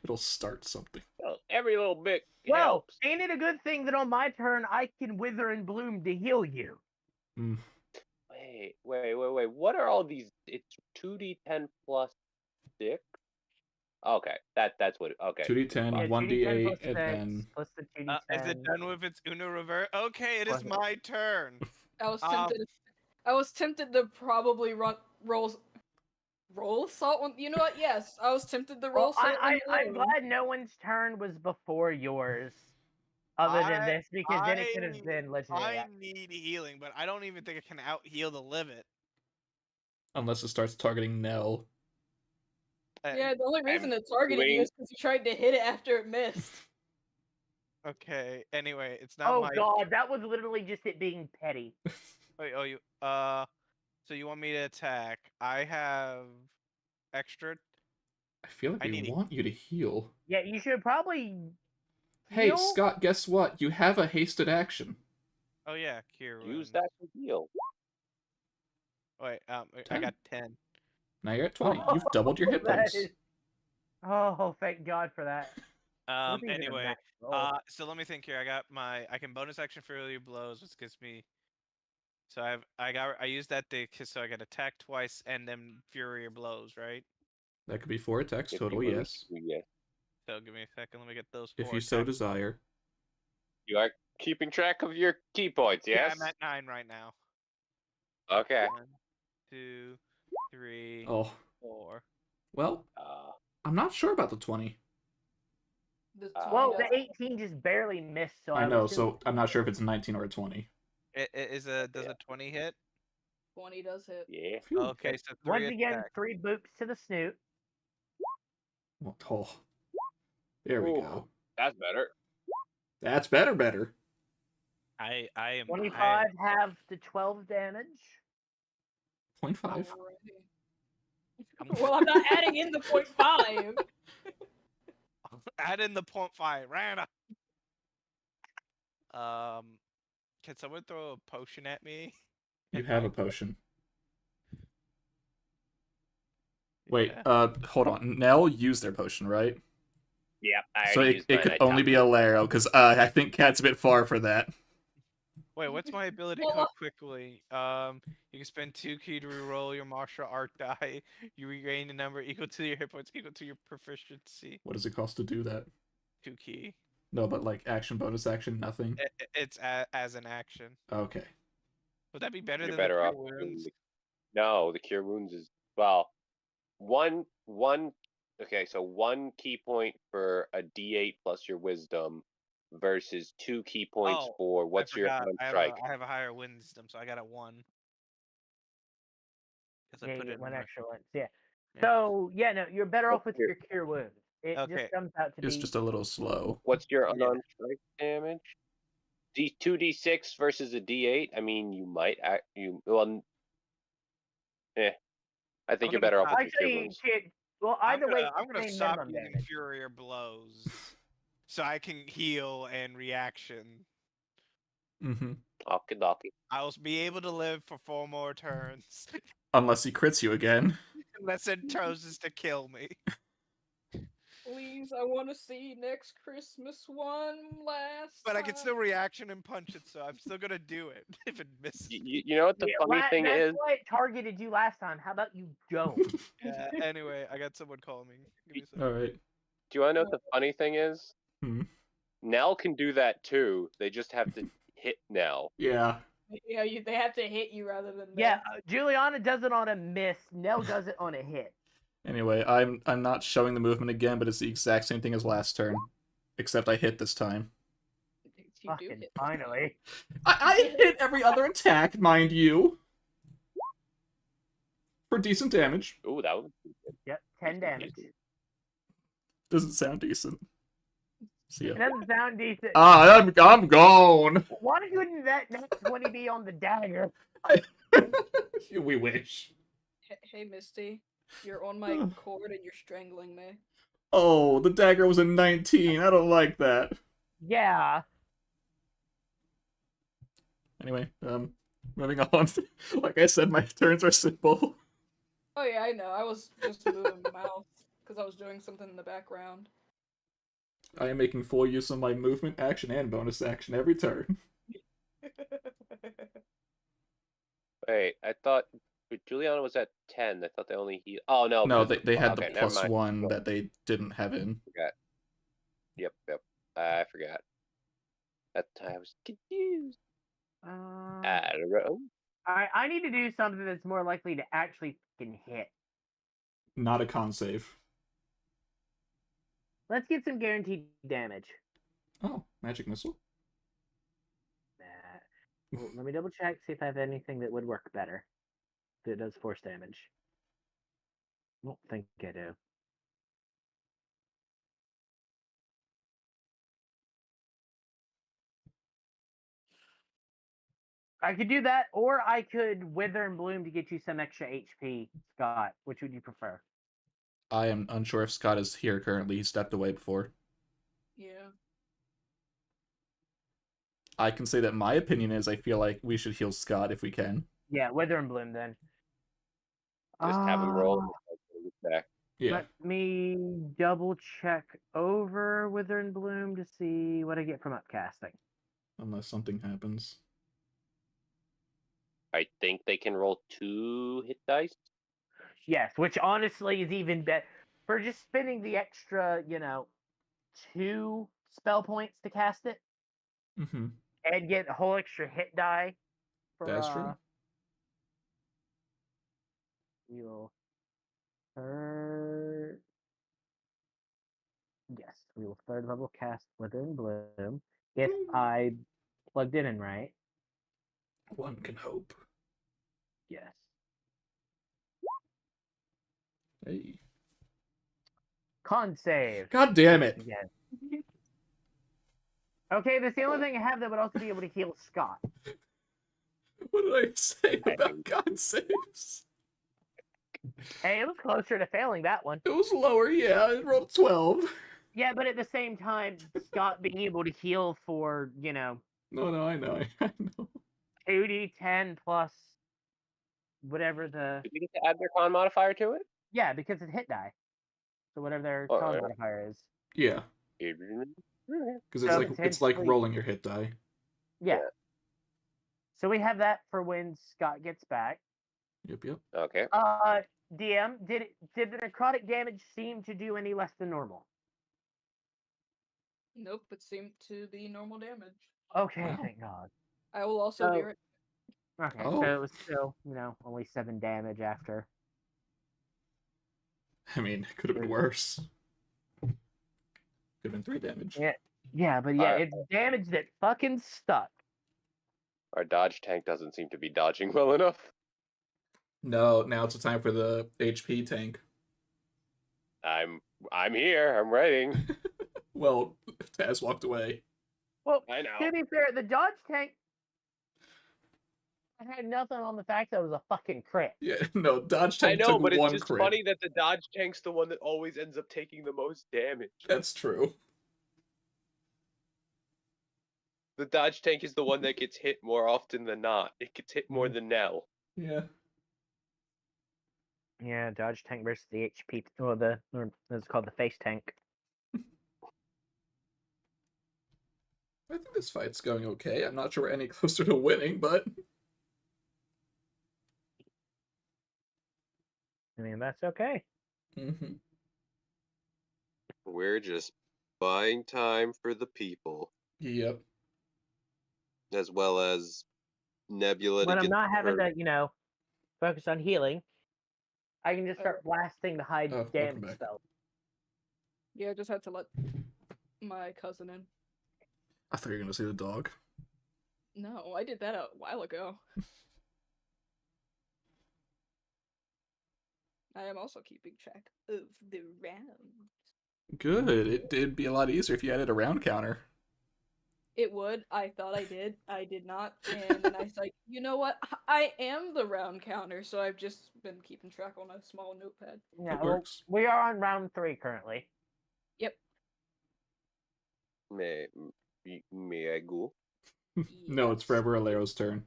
It'll start something. Well, every little bit Well, helps. ain't it a good thing that on my turn I can wither and bloom to heal you? Mm. Wait. What are all these? It's 2d10 plus 6? Okay, that's what. Okay. 2d10, Yeah, 1d8, 2d10 plus and 6 then plus the 2d10. Is it done with its Uno reverse? Okay, it is Was it? my turn. I was tempted to probably roll salt. You know what? Yes, I was tempted to roll Well, salt. I'm glad no one's turn was before yours, other than this, because then it could have been legendary. I action. need healing, but I don't even think I can out heal the limit. unless it starts targeting Nell. Yeah, the only reason I'm it targeted you doing- is because you tried to hit it after it missed. Okay. Anyway, it's not Oh my. god, that was literally just it being petty. Wait, oh, you. So you want me to attack? I have extra. I feel like I we need it. want you to heal. Yeah, you should probably. Hey, heal? Scott, guess what? You have a hasted action. Oh yeah, Kieran. Use that to heal. Wait, I 10. got 10. Now you're at 20. You've doubled your hit That points. is- Oh, thank God for that. Wasn't even a Anyway, max roll. so let me think here. I can bonus action Fury of Blows, which gives me. So I used that so I got attack twice and then Fury of Blows, right? That could be 4 attacks If total, you yes. Yeah. So give me a second. Let me get those. If 4 you so attacks. desire. You are keeping track of your key points, Yeah, yes? I'm at 9 right now. Okay. 1, 2, 3, Oh, 4. well, I'm not sure about the 20. The Well, 20 the 18 just barely missed, so I would know, assume- so I'm not sure if it's a 19 or a 20. Does a 20 hit? 20 does hit. Yeah. Phew. Okay, so 3 Once again, attacks. 3 boops to the snoot. Oh. There we Ooh. go. That's better. That's better. I am 25 half to 12 damage. 0.5. Alrighty. Well, I'm not adding in the 0.5. Add in the 0.5. Rana. Can someone throw a potion at me? You And have a mine? potion. Wait, Yeah. hold on. Nell used their potion, right? Yeah, I So already it, used it mine. could I only chopped be it. a Laro, because I think Cat's a bit far for that. Wait, what's my ability Well, code quickly? You can spend 2 key to reroll your martial art die. You regain a number equal to your hit points equal to your proficiency. What does it cost to do that? 2 key. No, but like action, bonus action, nothing. It's as an action. Okay. Would that be better You're than better the off. Cure doing Wounds? No, the cure wounds is well, one. Okay, so 1 key point for a D8 plus your wisdom versus 2 key points Oh, for I what's your forgot. on I strike. have a higher wisdom, so I got a 1. Because Yeah, I you put get it one in my... extra one. Yeah. Yeah. So yeah, no, you're better off What's with your your cure wounds. It Okay. just comes out to It's be just a little slow. what's your Yeah. unarmed strike damage? D2d6 versus a D8. I mean, you might act. I think you're gonna better off stop- with your cure actually. wounds. Well, I'm either way, gonna, I'm it's the gonna same stop minimum using damage. Fury or Blows. So I can heal and reaction. Mm-hmm. Okie dokie. I'll be able to live for 4 more turns. Unless he crits you again. Unless it chooses to kill me. please, I want to see next Christmas one last But I can time. still reaction and punch it, so I'm still gonna do it if it misses. You know what the Yeah, funny thing that's is? why it targeted you last time. How about you don't? Anyway, I got someone calling me. Give me a second. Alright. Do you want to know what the funny thing is? Hmm. Nell can do that too. They just have to hit Nell. Yeah. Yeah, they have to hit you rather than Yeah, miss. Juliana does it on a miss. Nell does it on a hit. Anyway, I'm not showing the movement again, but it's the exact same thing as last turn. Except I hit this time. You do Fucking hit. finally. I hit every other attack, mind you. For decent damage. Ooh, that was Yep, 10 damage. Doesn't sound decent. See It ya. doesn't sound decent. I'm gone. Why couldn't that next 20 be on the dagger? We wish. Hey, Misty, you're on my cord and you're strangling me. Oh, the dagger was a 19. I don't like that. Yeah. Anyway, moving on. Like I said, my turns are simple. Oh yeah, I know. I was just moving my mouth because I was doing something in the background. I am making full use of my movement, action, and bonus action every turn. Wait, I thought Juliana was at 10. I thought they only healed. Oh no, No, because they had okay, the never plus mind. 1 that they didn't have in. Forgot. Yep. I forgot. That I was confused. I don't know. I need to do something that's more likely to actually fucking hit. Not a con save. Let's get some guaranteed damage. Oh, magic missile. Well, let me double check, see if I have anything that would work better. That does force damage. I don't think I do. I could do that, or I could Wither and Bloom to get you some extra HP, Scott. Which would you prefer? I am unsure if Scott is here currently. He stepped away before. Yeah. I can say that my opinion is I feel like we should heal Scott if we can. Yeah, Wither and Bloom then. Just have him roll. Back. Yeah. Let me double check over Wither and Bloom to see what I get from upcasting. Unless something happens. I think they can roll 2 hit dice. Yes, which honestly is even better. For just spending the extra, 2 spell points to cast it Mm-hmm. and get a whole extra hit die. That's true. We will third. Yes, we will third level cast Wither and Bloom. If I plugged it in right. One can hope. Yes. Hey. Con save. God damn it. Again. Okay, that's the only thing I have that would also be able to heal Scott. What did I say about God saves? Hey, it was closer to failing that one. It was lower, yeah. I rolled 12. Yeah, but at the same time, Scott being able to heal for, No, I know. I know. 2d10 plus whatever the... Did you get to add their con modifier to it? Yeah, because it's hit die. So whatever their Oh, con yeah. modifier is. Yeah, because it's So like potentially- rolling your hit die. Yeah. So we have that for when Scott gets back. Yep. Okay. DM, did the necrotic damage seem to do any less than normal? Nope, it seemed to be normal damage. Okay, Wow. thank God. I will also be So- right. Okay, Oh. so it was still, only 7 damage after. I mean, it could have been worse. Could have been 3 damage. Yeah. Yeah, but yeah, Alright. it's damage that fucking stuck. Our dodge tank doesn't seem to be dodging well enough. No, now it's the time for the HP tank. I'm here. I'm writing. Well, Taz walked away. Well, I know. to be fair, the dodge tank I had nothing on the fact that it was a fucking crit. Yeah, no, dodge I tank know, took but it's one just crit. funny that the dodge tank's the one that always ends up taking the most damage. That's true. The dodge tank is the one that gets hit more often than not. It gets hit more than Nell. Yeah. Yeah, dodge tank versus the HP, or it's called the face tank. I think this fight's going okay. I'm not sure we're any closer to winning, but I mean, that's okay. mm-hmm. We're just buying time for the people, Yep. as well as Nebula When to I'm get not having her- to, focus on healing, I can just start blasting the high welcome damage back. spell. Yeah, I just had to let my cousin in. I thought you were gonna say the dog. No, I did that a while ago. I am also keeping track of the rounds. Good. It'd be a lot easier if you added a round counter. It would. I thought I did. I did not. And then I was like, you know what? I am the round counter, so I've just been keeping track on a small notepad. Yeah, It well, works. we are on round 3 currently. Yep. May I go? No, it's Yes. forever Alero's turn.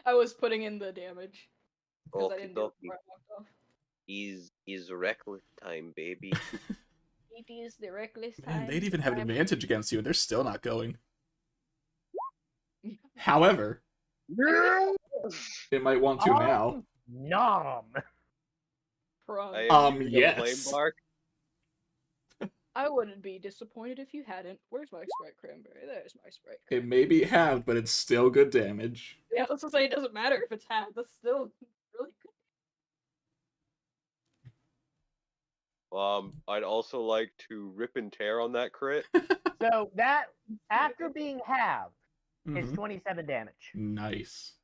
I was putting in the damage. Because I Okie didn't do it dokie. before I walked off. Is reckless time, baby. It is the reckless Man, time. they'd even have an I'm- advantage against you, and they're still not going. However, it might want to now. Nom. Prong. I am using a Yes. flame bark. I wouldn't be disappointed if you hadn't. Where's my Sprite Cranberry? There's my Sprite It Cranberry. may be halved, but it's still good damage. Yeah, let's just say it doesn't matter if it's half. That's still really good. I'd also like to rip and tear on that crit. So that, after being halved, is Mhm. 27 damage. Nice.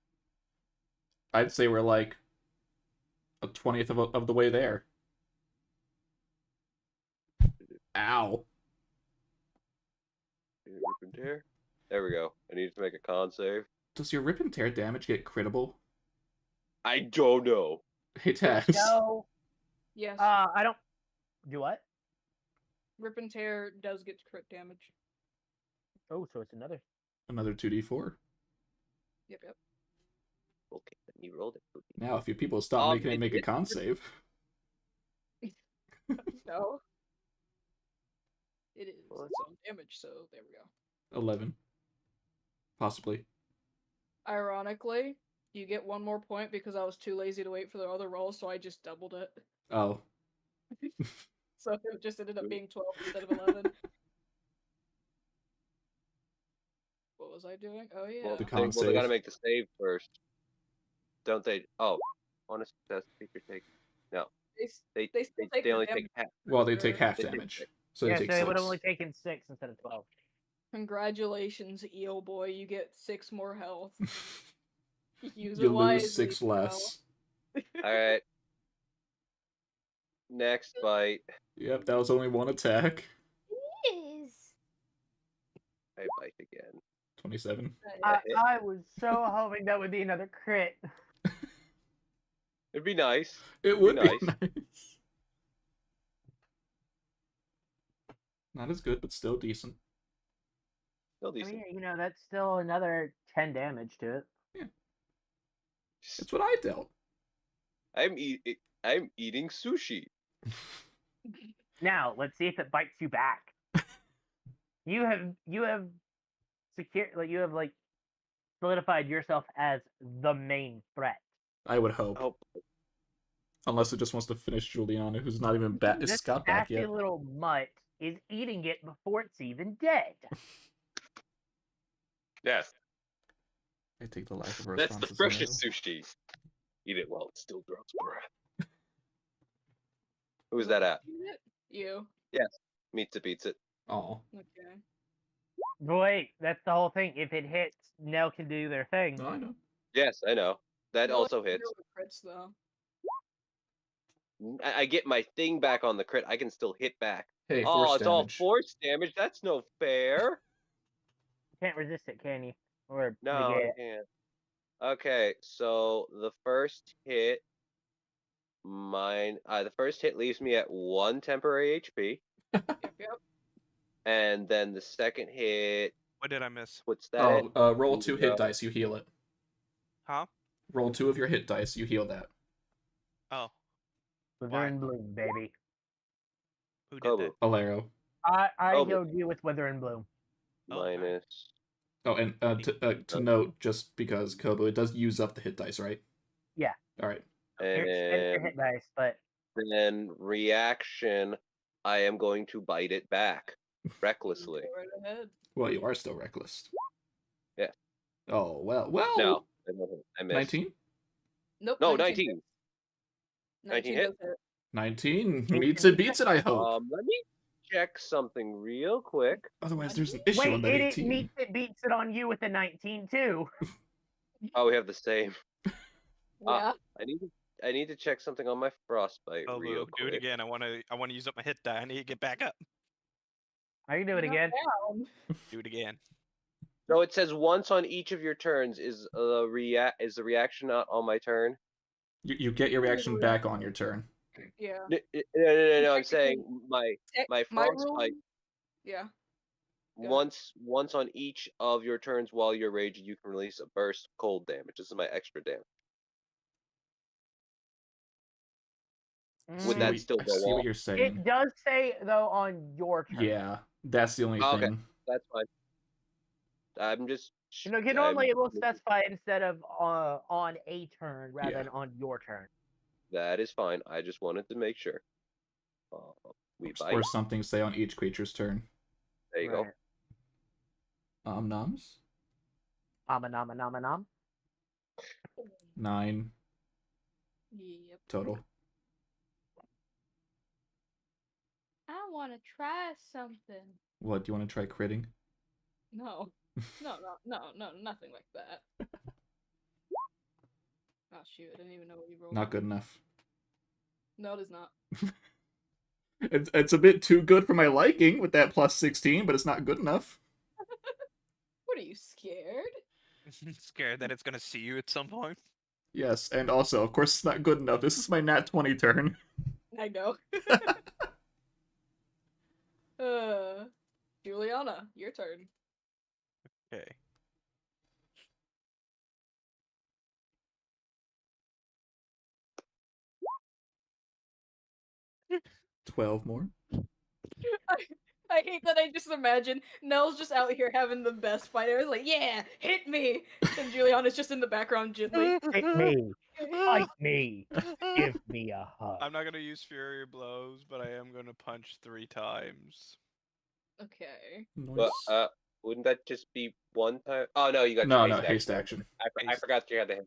I'd say we're like a 20th of the way there. Ow. Rip and tear. There we go. I need to make a con save. Does your rip and tear damage get critable? I don't know. Hey, Taz. So, Yes. I don't... Do what? Rip and Tear does get crit damage. Oh, so it's another... Another 2d4. Yep. Okay, let me roll it. Now, if you people stop making it it make a did- con save. No. It is its own damage, so there we go. 11. Possibly. Ironically, you get one more point because I was too lazy to wait for the other roll, so I just doubled it. Oh. So it just ended up being 12 instead of 11. What was I doing? Oh yeah. Well, The they, con well, they gotta save. make the save first. Don't they? Oh, on a success, feature take. No, They they still take they the only damage. take half. Well, they take half They take damage. six. So they Yeah, take so it would 6. have only taken 6 instead of 12. Congratulations, EO boy, you get 6 more health. Use You it wisely. lose 6 less. All right. Next bite. Yep, that was only one attack. Yes. I bite again. 27. I was so hoping that would be another crit. It'd be nice. It would be nice. nice. Not as good, but still decent. Still I decent. mean, that's still another 10 damage to it. It's what I dealt. I'm eating sushi. Now, let's see if it bites you back. You have secure, you have solidified yourself as the main threat. I would hope. Oh, Unless it just wants to finish Juliana, who's not even back. This Scout back sassy yet. little mutt is eating it before it's even dead. yes. I take the lack of That's response the as a freshest no. sushi. Eat it while it still draws breath. Who's that at? You. Meets it, beats it. Oh, Okay. Wait, that's the whole thing. If it hits, Nell can do their thing. no, I know. Yes, I know. That You only also have to hits. do it with crits though. I get my thing back on the crit. I can still hit back. Hey, Oh, force it's all damage. force damage. That's no fair. Can't resist it, can you? Or No, negate I it. can't. Okay, so the first hit, the first hit leaves me at 1 temporary HP, Yep. and then the second hit, What did I miss? what's that? Roll 2 hit dice, you heal it. Huh? Roll 2 of your hit dice, you heal that. Oh, Wither Why? and Bloom, baby. who did Kobu. that? Alero. I Oh, healed you with Wither and Bloom. Oh, alright. Minus. Oh, and to note, just because Kobo, it does use up the hit dice, right? Yeah. All right. Here, spend your And hit dice, but then reaction, I am going to bite it back recklessly. Go right ahead. Well, you are still reckless. Yeah. Oh well. No, I missed. 19. Nope. No, 19. 19. 19 hit? does hit. 19 meets it, beats it. I hope. Let me check something real quick. Otherwise, there's an issue wait, on that it 18. beats it on you with a 19 too. Oh, we have the same. Yeah. I need to check something on my frostbite Oh, real Luke, do it quick. again. I want to use up my hit die. I need to get back up. I can do it You're again. down. Do it again. So it says once on each of your turns is the reaction not on my turn? You get your reaction back on your turn. Yeah. No. I'm saying my My frostbite. rule. Yeah. Go ahead. Once on each of your turns while you're raging, you can release a burst of cold damage. This is my extra damage. Would that still I go see off? what you're saying. It does say though on your turn. Yeah, that's the only Oh, thing. okay. That's fine. I'm just. Normally it will specify instead of on a turn rather Yeah. than on your turn. That is fine. I just wanted to make sure. We bite. Or something say on each creature's turn. There you go. Noms? Nom. 9 Yep. total. I want to try something. What, do you want to try critting? No. No, nothing like that. Oh shoot, I didn't even know what you rolled. Not good enough. No, it is not. It's a bit too good for my liking with that plus 16, but it's not good enough. What are you, scared? Scared that it's gonna see you at some point. Yes, and also, of course, it's not good enough. This is my nat 20 turn. I know. Juliana, your turn. Okay. Okay. 12 more. I hate that I just imagine Nell's just out here having the best fight. I was like, yeah, hit me! And Juliana's just in the background gently. Hit me. Fight me. Give me a hug. I'm not gonna use fury blows, but I am gonna punch 3 times. Okay. Nice. But wouldn't that just be one time? Oh no, you got No, your haste action. I forgot you had the hit.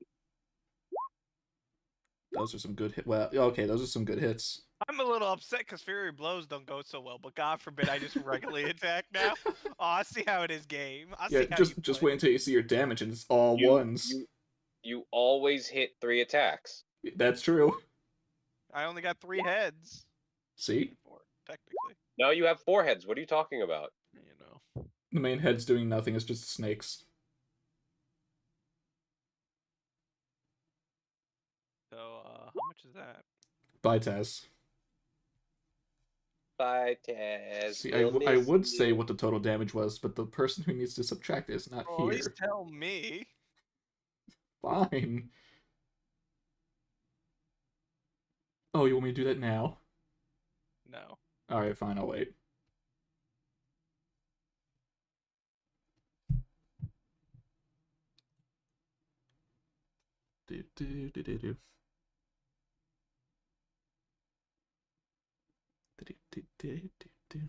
Those are some good hits. Well, okay, those are some good hits. I'm a little upset because fury blows don't go so well, but God forbid I just regularly attack now. Oh, I see how it is, game. I Yeah, see how just wait until you see your damage and it's all ones. You always hit 3 attacks. That's true. I only got 3 heads. See? 4, technically. No, you have 4 heads. What are you talking about? You know. The main head's doing nothing, it's just snakes. So, how much is that? Bye, Taz. Bye, Taz. See, We'll I miss would say you. what the total damage was, but the person who needs to subtract it is not Well, at least here. tell me. Fine. Oh, you want me to do that now? No. Alright, fine, I'll wait. Do, do, do, do, do. Do, do, do, do, do.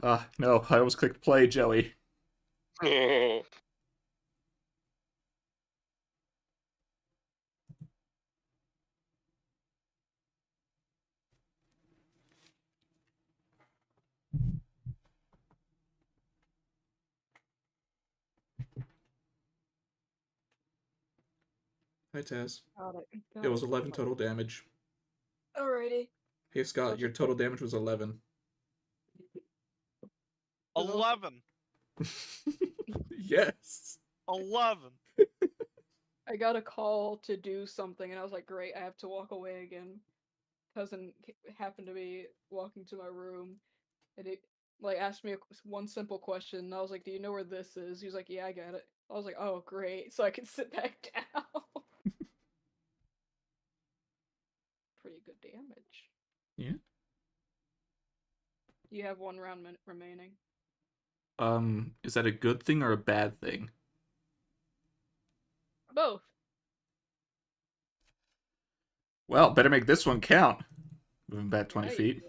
Ah, no, I almost clicked play, Joey. Hi, Taz. Got it. It was 11 total damage. Alrighty. Hey, Scott, Such your a total pleasure. damage was 11. 11. Yes. 11. I got a call to do something, and I was like, great, I have to walk away again. Cousin happened to be walking to my room, and it like asked me one simple question, and I was like, do you know where this is? He was like, yeah, I got it. I was like, oh, great, so I can sit back down. Pretty good damage. Yeah. You have 1 round remaining. Is that a good thing or a bad thing? Both. Well, better make this one count. Moving back 20 Yeah, feet.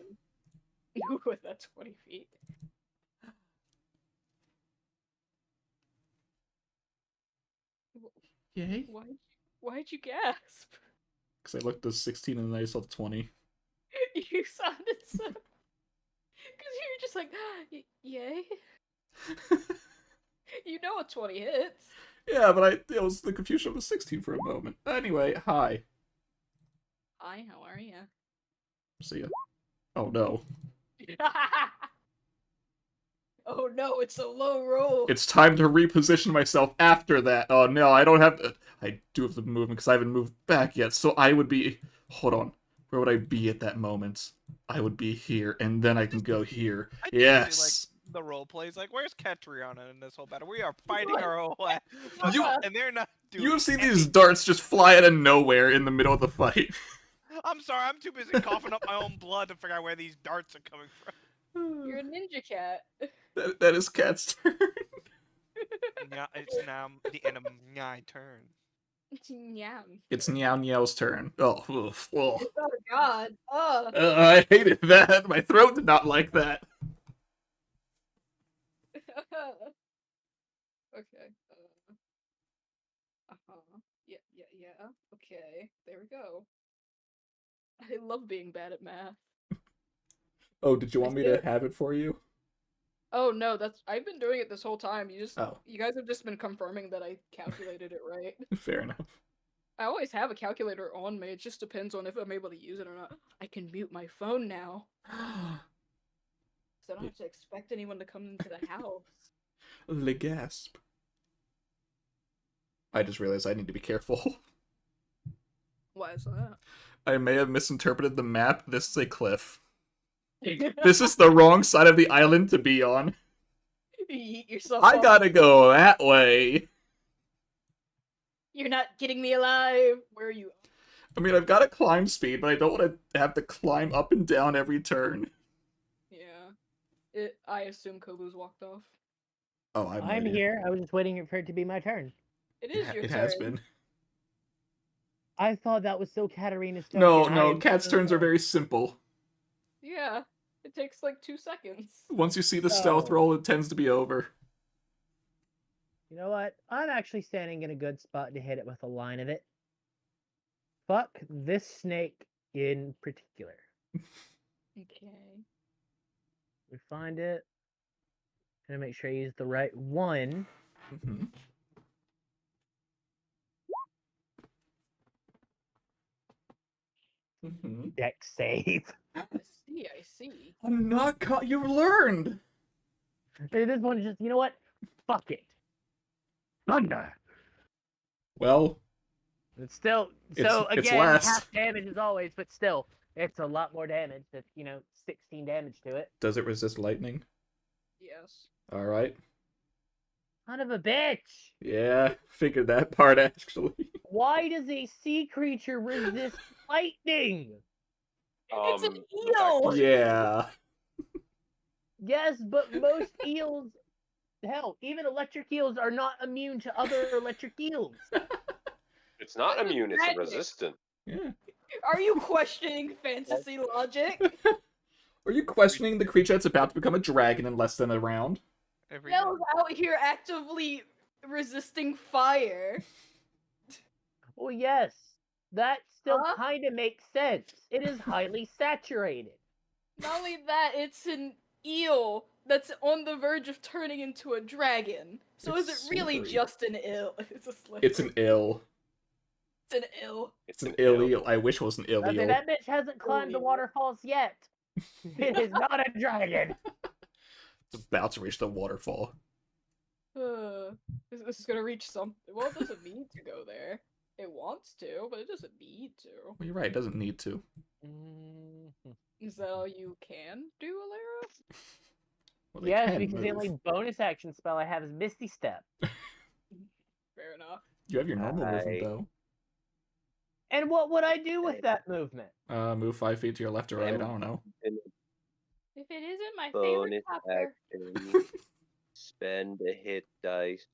you with that 20 feet. Yay. Why'd you gasp? Because I looked at 16 and then I saw the 20. You sounded so... Because you were just like, yay. You know a 20 hits. Yeah, but it was the confusion of a 16 for a moment. Anyway, hi. Hi, how are you? See ya. Oh no. Oh no, it's a low roll. It's time to reposition myself after that. Oh no, I don't have to... I do have the movement because I haven't moved back yet, so I would be... Hold on. Where would I be at that moment? I would be here, and then I can go here. I Yes! The role plays like, where's Katriana in this whole battle? We are fighting What? our whole ass, and they're not doing. You have seen anything. these darts just fly out of nowhere in the middle of the fight. I'm sorry, I'm too busy coughing up my own blood to figure out where these darts are coming from. You're a ninja cat. That is Cat's turn. Yeah, it's now the end of my turn. Yum. It's Meow Meow's turn. Oh, oof, oh. Oh god. I hated that. My throat did not like that. Okay. Yeah. Okay. There we go. I love being bad at math. Oh, did you want me to did. have it for you? Oh no, I've been doing it this whole time. You Oh. guys have just been confirming that I calculated it right. Fair enough. I always have a calculator on me. It just depends on if I'm able to use it or not. I can mute my phone now. So I don't have to expect anyone to come into the house. Le gasp. I just realized I need to be careful. Why is that? I may have misinterpreted the map. This is a cliff. This is the wrong side of the island to be on. You eat yourself I off. gotta go that way. You're not getting me alive. Where are you? I mean, I've got a climb speed, but I don't want to have to climb up and down every turn. Yeah. I assume Kobu's walked off. Oh, I'm here. I was just waiting for it to be my turn. It is your It turn. has been. I thought that was still Katarina's turn. No, Cat's turns are very simple. Yeah. It takes like 2 seconds. Once you see the stealth Oh. roll, it tends to be over. You know what? I'm actually standing in a good spot to hit it with a line of it. Fuck this snake in particular. Okay. We find it. Gonna make sure I use the right one. Mm-hmm. Dex save. I see. I'm not you learned! This one is just, you know what? Fuck it. Thunder. Well, It's still, it's again, less. half damage as always, but still, it's a lot more damage. That's, 16 damage to it. Does it resist lightning? Yes. Alright. Son of a bitch! Yeah, figured that part, actually. Why does a sea creature resist lightning? It's an the fact eel! that- Yeah. Yes, but most eels, hell, even electric eels are not immune to other electric eels. It's not What is immune, it's magic? resistant. Yeah. Are you questioning fantasy logic? Are you questioning the creature that's about to become a dragon in less than a round? Every Nell's out here actively resisting fire. Well, yes, that still Huh? kind of makes sense. It is highly saturated. Not only that, it's an eel that's on the verge of turning into a dragon. So It's is it really slippery. just an eel? It's a slippery. It's an ill. It's an eel. It's an ill eel. I wish it was an ill Okay, eel. that bitch hasn't climbed the Eel. waterfalls yet. It is not a dragon. It's about to reach the waterfall. This is gonna reach some. Well, it doesn't need to go there. It wants to, but it doesn't need to. Well, you're right, it doesn't need to. Is that all you can do, Alera? Well, they Yes, can because the move. only bonus action spell I have is Misty Step. Fair enough. You have your normal movement, I- though. And what would I do with that movement? Move 5 feet to your left or right, I don't know. If it isn't my favorite Bonus chapter. action. Spend a hit dice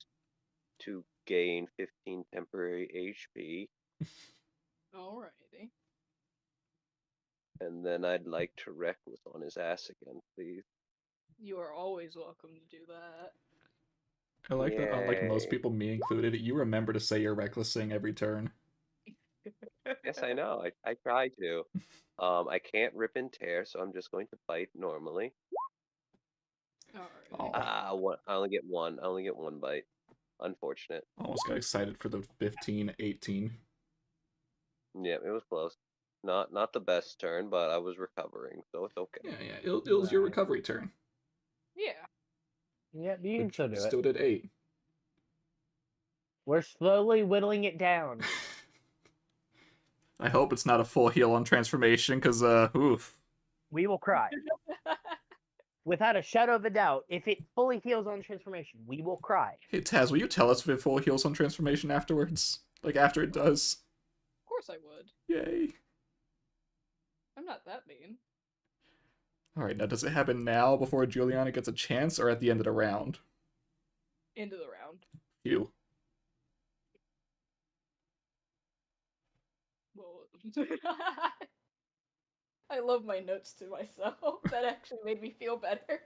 to gain 15 temporary HP. Alrighty. And then I'd like to reckless on his ass again, please. You are always welcome to do that. I like that, unlike most Yay. people, me included, you remember to say your recklessing every turn. Yes, I know. I try to. I can't rip and tear, so I'm just going to bite normally. Alrighty. Oh, I only get one. I only get one bite. Unfortunate. almost got excited for the 15, 18. Yeah, it was close. Not the best turn, but I was recovering, so it's okay. Yeah, it was your Right. recovery turn. Yeah. Yeah, you can Which still do it. still did 8. We're slowly whittling it down. I hope it's not a full heal on transformation, because, oof. We will cry. Without a shadow of a doubt, if it fully heals on transformation, we will cry. Hey, Taz, will you tell us if it full heals on transformation afterwards? Like, after it does? Of course I would. Yay. I'm not that mean. Alright, now does it happen now before Juliana gets a chance, or at the end of the round? End of the round. You. Well, I love my notes to myself. That actually made me feel better.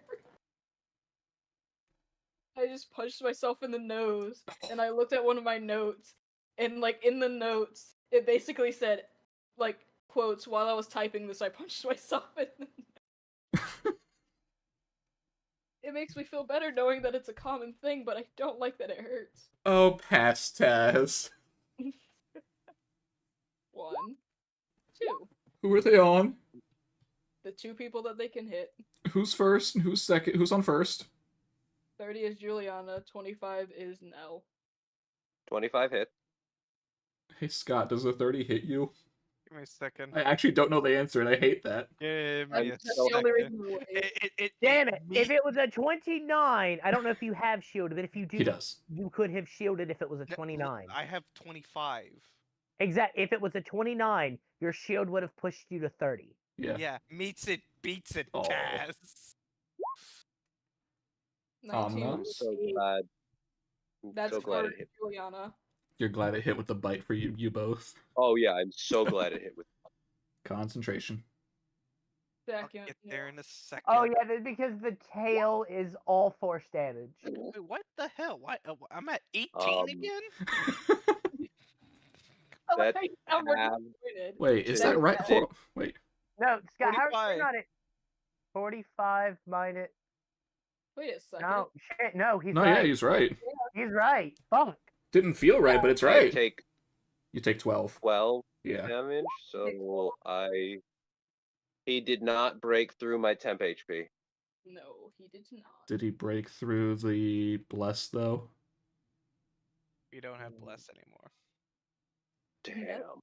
I just punched myself in the nose, and I looked at one of my notes, and like in the notes, it basically said, like, quotes, while I was typing this, I punched myself in the nose. It makes me feel better knowing that it's a common thing, but I don't like that it hurts. Oh, pass, Taz. 1, 2. Who are they on? The 2 people that they can hit. Who's first and who's second? Who's on first? 30 is Juliana, 25 is Nell. 25 hits. Hey, Scott, does a 30 hit you? Give me a second. I actually don't know the answer, and I hate that. Give I'm me a That's so the only second. reason why. Damn it! If it was a 29, I don't know if you have shielded, but if you do, He does. you could have shielded if it was a No, 29. I have 25. Exactly. If it was a 29, your shield would have pushed you to 30. Yeah. Yeah, meets it, beats it, Oh. Taz. 19 I'm I'm was so eight. glad. I'm That's so glad for it hit. Juliana. You're glad it hit with the bite for you both. Oh yeah, I'm so glad it hit with. Concentration. I'll Second. get there in a second. Oh yeah, because the tail is all force damage. Wait, what the hell? Why? I'm at 18 again? I like That how you sound more have- disappointed. Wait, is that That's right? bad. Hold on. Wait. No, Scott, how are 45. you not at 45 minus? Wait a second. No, shit, no, he's No, right. yeah, he's right. He's right. Funk. Didn't feel right, but it's I right. take You take 12. 12 Yeah. damage. Take So he did not break through my temp HP. No, he did not. Did he break through the bless though? We don't have bless anymore. Damn.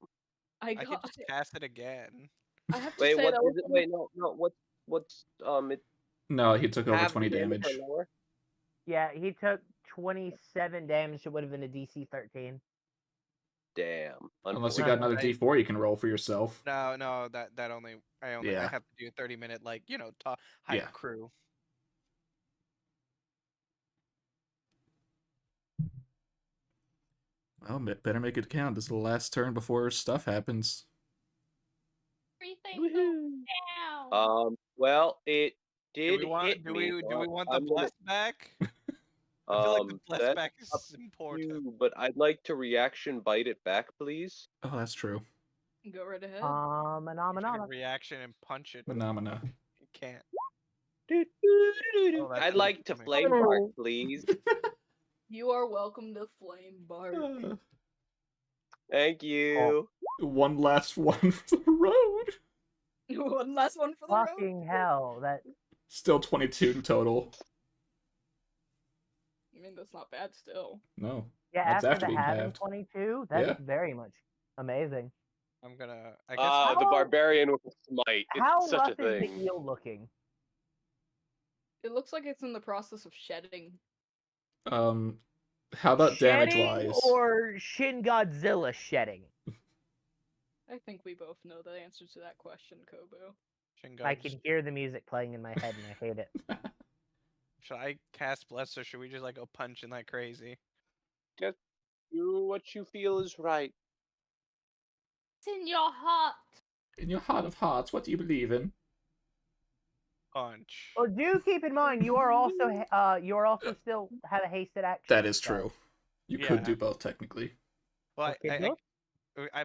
I I could got. just cast it again. I have to Wait, say what that is was it? Wait, no. What's it No, he took over have 20 the damage. or lower? Yeah, he took 27 damage. It would have been a DC 13. Damn. Unless you Right, got another right. D4 you can roll for yourself. No, that only I Yeah. have to do a 30-minute hype Yeah. crew. Well, better make it count. This is the last turn before stuff happens. Everything goes down. Well, it did Do we want hit me. do we want the I'm gonna- bless back? I feel like the bless that's back up is important. you, but I'd like to reaction bite it back, please. Oh, that's true. Go right ahead. You should Phenomena. get reaction and punch it. Phenomena. You can't. I'd that's like to coming. flame bark, please. You are welcome to Flame Bark. Thank you. One last one for the road. One last one for the road. Fucking hell. That Still 22 in total. I mean, that's not bad still. No. yeah, That's after after the being having halved. 22, that's Yeah. very much amazing. I guess The How- barbarian with a smite. How It's such rough a is the thing. eel looking? It looks like it's in the process of shedding. How about damage Shedding wise? or Shin Godzilla shedding? I think we both know the answer to that question, Kobo. I can hear the music playing in my head and I hate it. Should I cast bless or should we just like go punching like crazy? Do what you feel is right. It's in your heart. In your heart of hearts, what do you believe in? Punch. Well, do keep in mind you are also still have a hasted action. That is so- true. You Yeah. could do both technically. Well, Okay, look.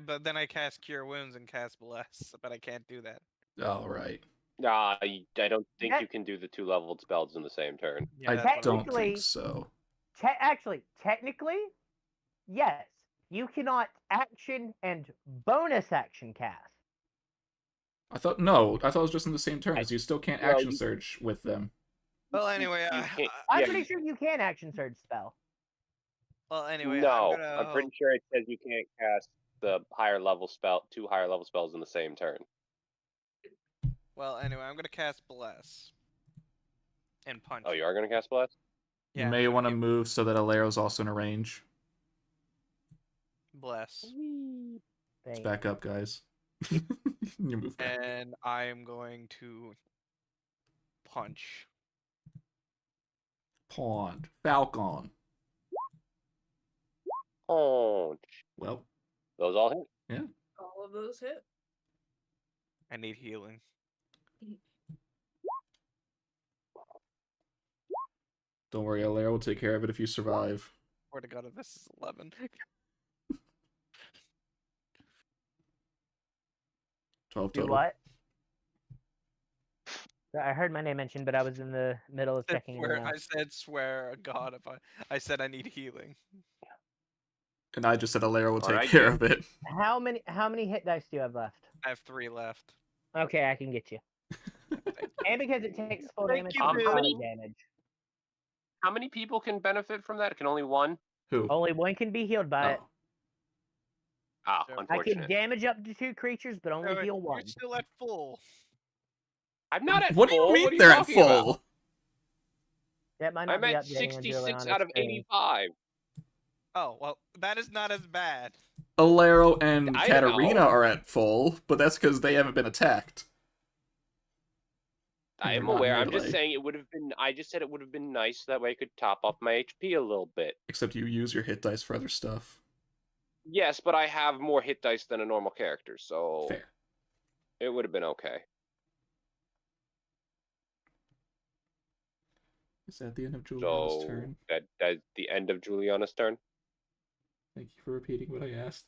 but then I cast Cure Wounds and cast Bless, but I can't do that. All right. Nah, I don't think That- you can do the 2-leveled spells in the same turn. Yeah, I that's what I'm don't Technically- think so. Technically, yes. You cannot action and bonus action cast. I thought it was just in the same turn, because you still can't No, action you- surge with them. Well, anyway, You can't- I'm yeah, pretty sure you can action surge spell. No, I'm pretty sure it says you can't cast the two higher level spells in the same turn. Well, anyway, I'm gonna cast Bless and punch. Oh, you are gonna cast bless? Yeah, You may I'm want to gonna move so that Alero's also in a range. give Bless, Let's Thank back up, guys. You move back. and I am going to punch. Pond. Falcon. Oh, Well, those all hit. All of those hit. I need healing. don't worry, Alero will take care of it if you survive. Swear to God, if this is 11. 12 Do total. what? I heard my name mentioned, but I was in the middle of checking it out. I said, swear to God, if I said I need healing. And I just said Alero will take Alright, care dude. of it. How many hit dice do you have left? I have 3 left. Okay, I can get you. And because it takes full Thank damage, you, I'm dude. out How of damage. How many people can benefit from that? Can only one? Who? Only one can be healed by it. Oh. Ah, Sure. I unfortunate. can damage up to 2 creatures, but only No, heal one. You're still at full. I'm not at What do full. you mean What are they're at talking about? full? That might not I'm be at updating on 66 Juliana's out of screen. 85. Oh, well, that is not as bad. Alero and I Katarina know. are at full, but that's because they haven't been attacked. I am They're not aware. I'm melee. just saying it would have been. I just said it would have been nice that way I could top up my HP a little bit. Except you use your hit dice for other stuff. Yes, but I have more hit dice than a normal character, so Fair. it would have been okay. Is that the end of Juliana's So turn? that's the end of Juliana's turn. Thank you for repeating what I asked.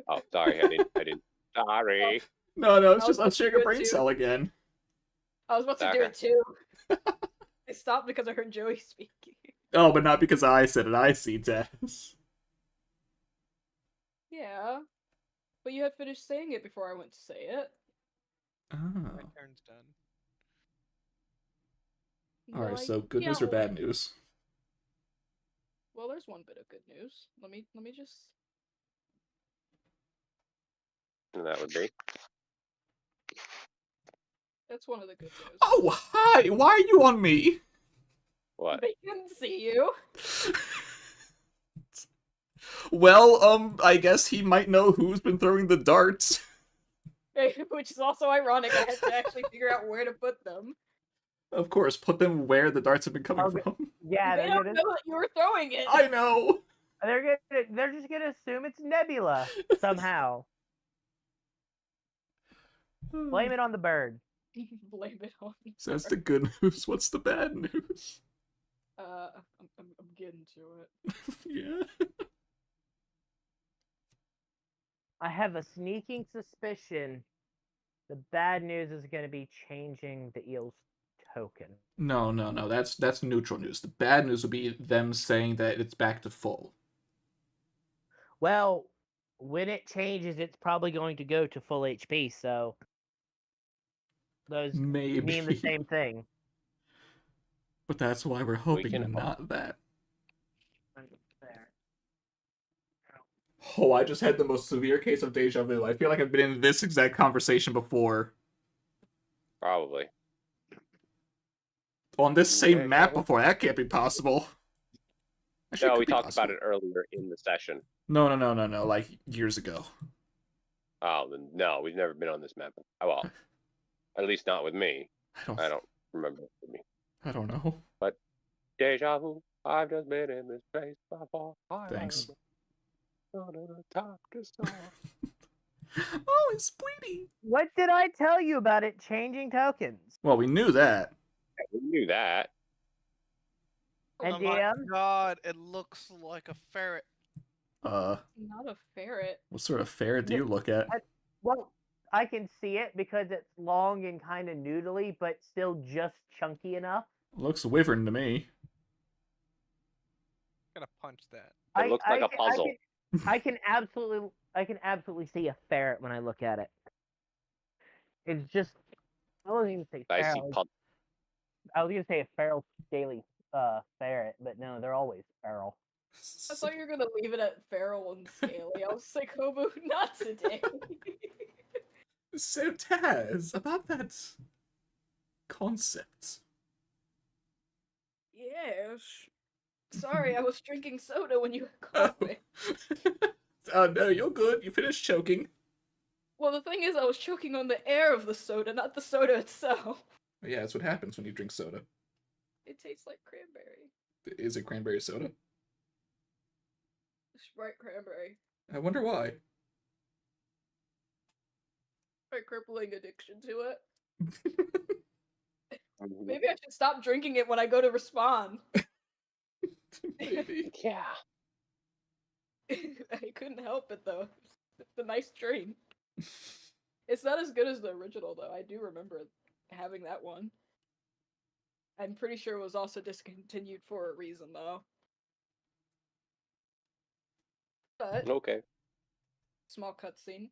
Oh, sorry, I didn't. Sorry. No, it's I just was I'm sharing a good brain too. cell again. I was about to do Okay. it too. I stopped because I heard Joey speaking. Oh, but not because I said it. I see Tess. Yeah, Yeah. But you had finished saying it before I went to say it. Oh. My turn's done. Alright, Like, so good yeah, news or bad news? Well, there's one bit of good news. Let me just. And that would be. That's one of the good news. Oh, hi! Why are you on me? What? They can see you. Well, I guess he might know who's been throwing the darts. Which is also ironic. I had to actually figure out where to put them. Of course, put them where the darts have been coming Okay. from. Yeah, They they're don't gonna. know that you were throwing it. I know! They're just gonna assume it's Nebula somehow. Blame it on the bird. Blame it on. So that's the good news. What's the bad news? I'm getting to it. Yeah. I have a sneaking suspicion the bad news is going to be changing the eel's token. No. That's neutral news. The bad news would be them saying that it's back to full. Well, when it changes, it's probably going to go to full HP, so those Maybe. mean the same thing. But that's why we're hoping can- not that. There. Oh, I just had the most severe case of deja vu. I feel like I've been in this exact conversation before. Probably. On this Okay, same map well. before. That can't be possible. Actually, it No, could we be talked possible. about it earlier in the session. No. Like years ago. Oh, then no, we've never been on this map. Oh, well, at least not with me. I don't remember it with me. I don't know. Deja vu. I've just been in this place before. Thanks. Top to star. Oh, it's bleeding. What did I tell you about it changing tokens? Well, we knew that. We knew that. And Oh my DM? god, it looks like a ferret. Not a ferret. What sort of ferret do you look at? Well, I can see it because it's long and kind of noodly, but still just chunky enough. Looks wyvern to me. I'm gonna punch that. It looks like a puzzle. I can absolutely see a ferret when I look at it. It's just, I wasn't even say I see feral. puzzle. I was gonna say a feral scaly ferret, but no, they're always feral. I thought you were gonna leave it at feral and scaly. I was like, Hobu, not today. So Taz, about that concept. Yes. Sorry, I was drinking soda when you called me. Oh no, you're good. You finished choking. Well, the thing is, I was choking on the air of the soda, not the soda itself. Yeah, that's what happens when you drink soda. It tastes like cranberry. Is it cranberry soda? Sprite cranberry. I wonder why. My crippling addiction to it. Maybe I should stop drinking it when I go to respond. Maybe. Yeah. I couldn't help it though. It's a nice drink. It's not as good as the original though. I do remember having that one. I'm pretty sure it was also discontinued for a reason though. But Okay. small cutscene.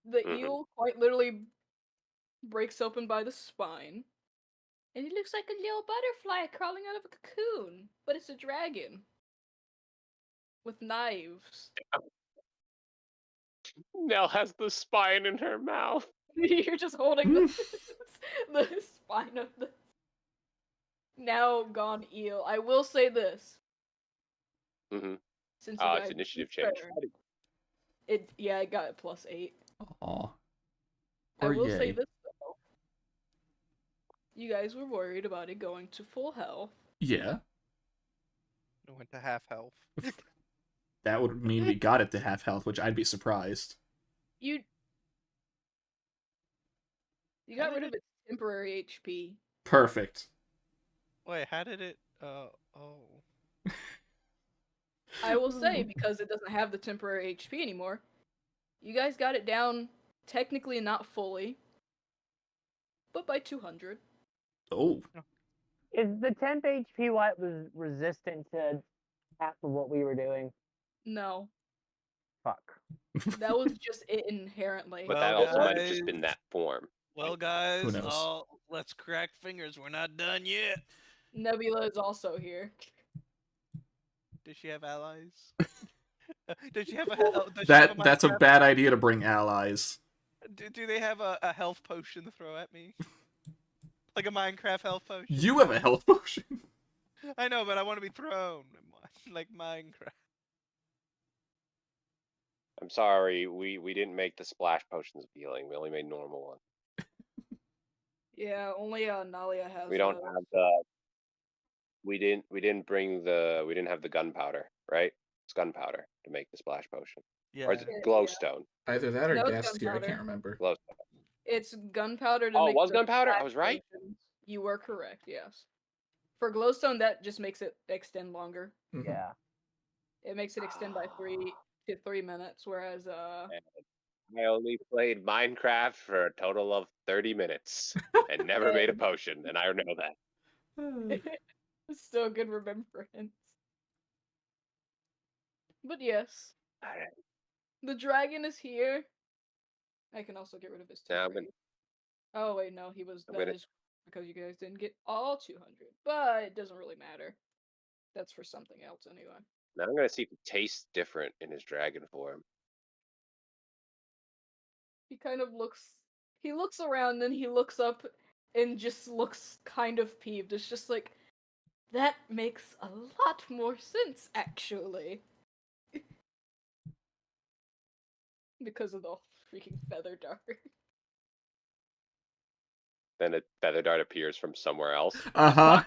The Mhm. eel quite literally breaks open by the spine. And it looks like a little butterfly crawling out of a cocoon. But it's a dragon. With knives. Nell has the spine in her mouth. You're just holding the spine of the now gone eel. I will say this. Mm-hmm. Since you guys It's initiative change. I got it +8. Aw. I Or will say yay. this though. You guys were worried about it going to full health. Yeah. It went to half health. That would mean we got it to half health, which I'd be surprised. You got rid of its temporary HP. Perfect. Wait, how did it? I will say, because it doesn't have the temporary HP anymore, you guys got it down technically not fully, but by 200. Oh. Is the temp HP what was resistant to half of what we were doing? No. Fuck. That was just it inherently. But Well, that also might have guys- just been that form. Well, guys, Who knows? let's crack fingers. We're not done yet. Nebula is also here. Does she have allies? Does she have a? Does she have a That's a Minecraft- bad idea to bring allies. Do they have a health potion to throw at me? Like a Minecraft health potion? You have a health potion. I know, but I want to be thrown like Minecraft. I'm sorry, we didn't make the splash potions of healing. We only made normal ones. Yeah, only Nalia has. We don't have the. We didn't have the gunpowder, right? It's gunpowder to make the splash potion. Yeah. Or is it Yeah. glowstone? Either that or No, it's gas tier. I gunpowder. can't remember. Glowstone. It's gunpowder to Oh, make. it was the gunpowder? I flash was right? potions. You were correct. Yes. For glowstone, that just makes it extend longer. Mhm. Yeah. It makes it extend by 3 to 3 minutes, whereas I only played Minecraft for a total of 30 minutes and never made a potion, and I know that. it's still a good remembrance. But yes, Alright. the dragon is here. I can also get rid of his Now I'm turret. Oh wait, no, he was. I'm That gonna- is because you guys didn't get all 200, but it doesn't really matter. That's for something else anyway. Now I'm gonna see if it tastes different in his dragon form. He kind of looks. He looks around, then he looks up, and just looks kind of peeved. It's just like, that makes a lot more sense, actually. Because of the freaking feather dart. Then a feather dart appears from somewhere else. Uh-huh.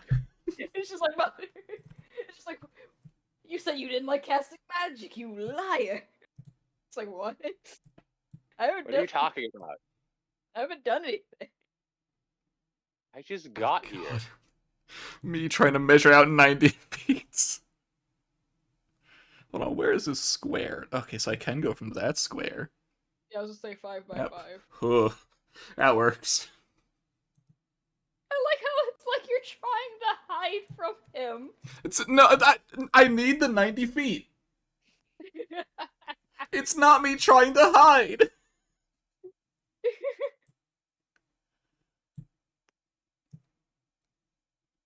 It's just like, it's just like, you said you didn't like casting magic, you liar. It's like, what? I haven't What are you done- talking about? I haven't done anything. I just got here. God. Me trying to measure out 90 feet. Hold on, where is this square? Okay, so I can go from that square. Yeah, I was gonna say 5 by Yep. 5. Ugh, that works. I like how it's like you're trying to hide from him. It's no, I need the 90 feet. It's not me trying to hide.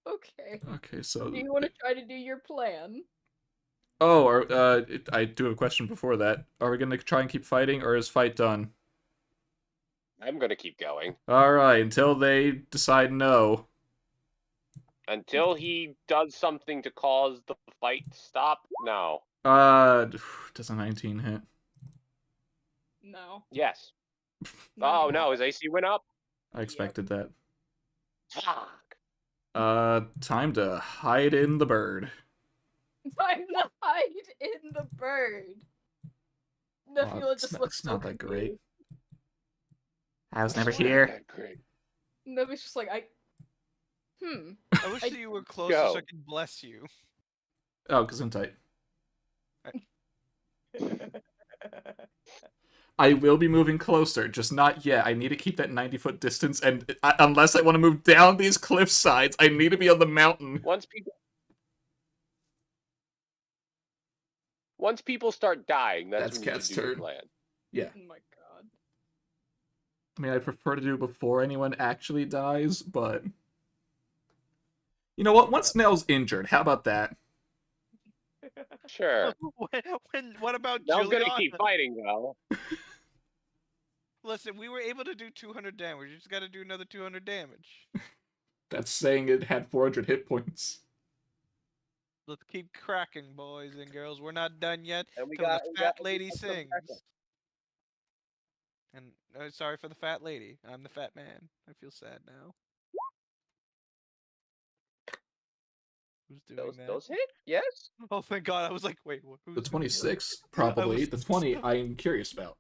Okay. Okay, so Do you want to try to do your plan? I do have a question before that. Are we gonna try and keep fighting, or is fight done? I'm gonna keep going. All right, until they decide no. Until he does something to cause the fight to stop? No. Does a 19 hit? No. Yes. Not Oh anymore. no, his AC went up? I expected that. Fuck. Time to hide in the bird. Time to hide in the bird. Nebula it's just not- looks it's not so that great. confused. I was never It's not here. that great. Nebula's just like, I wish I- that you were closer Go. so I could bless you. Oh, Gesundheit. I will be moving closer, just not yet. I need to keep that 90-foot distance, and unless I want to move down these cliff sides, I need to be on the mountain. Once people start dying, that's That's when you Cat's do your turn. plan. Yeah. oh my god. I mean, I'd prefer to do it before anyone actually dies, but... You know what? Once Nell's injured, how about that? Sure. What about Nell's gonna Juliana? keep fighting though. Listen, we were able to do 200 damage. You just got to do another 200 damage. That's saying it had 400 hit points. Let's keep cracking, boys and girls. We're not done yet. And we Till got the fat lady some sings. backup. And sorry for the fat lady. I'm the fat man. I feel sad now. Who's doing that? Those hit? Yes. Oh, thank God! I was like, wait, who's The doing 26, that? probably. was- The 20, I'm curious about.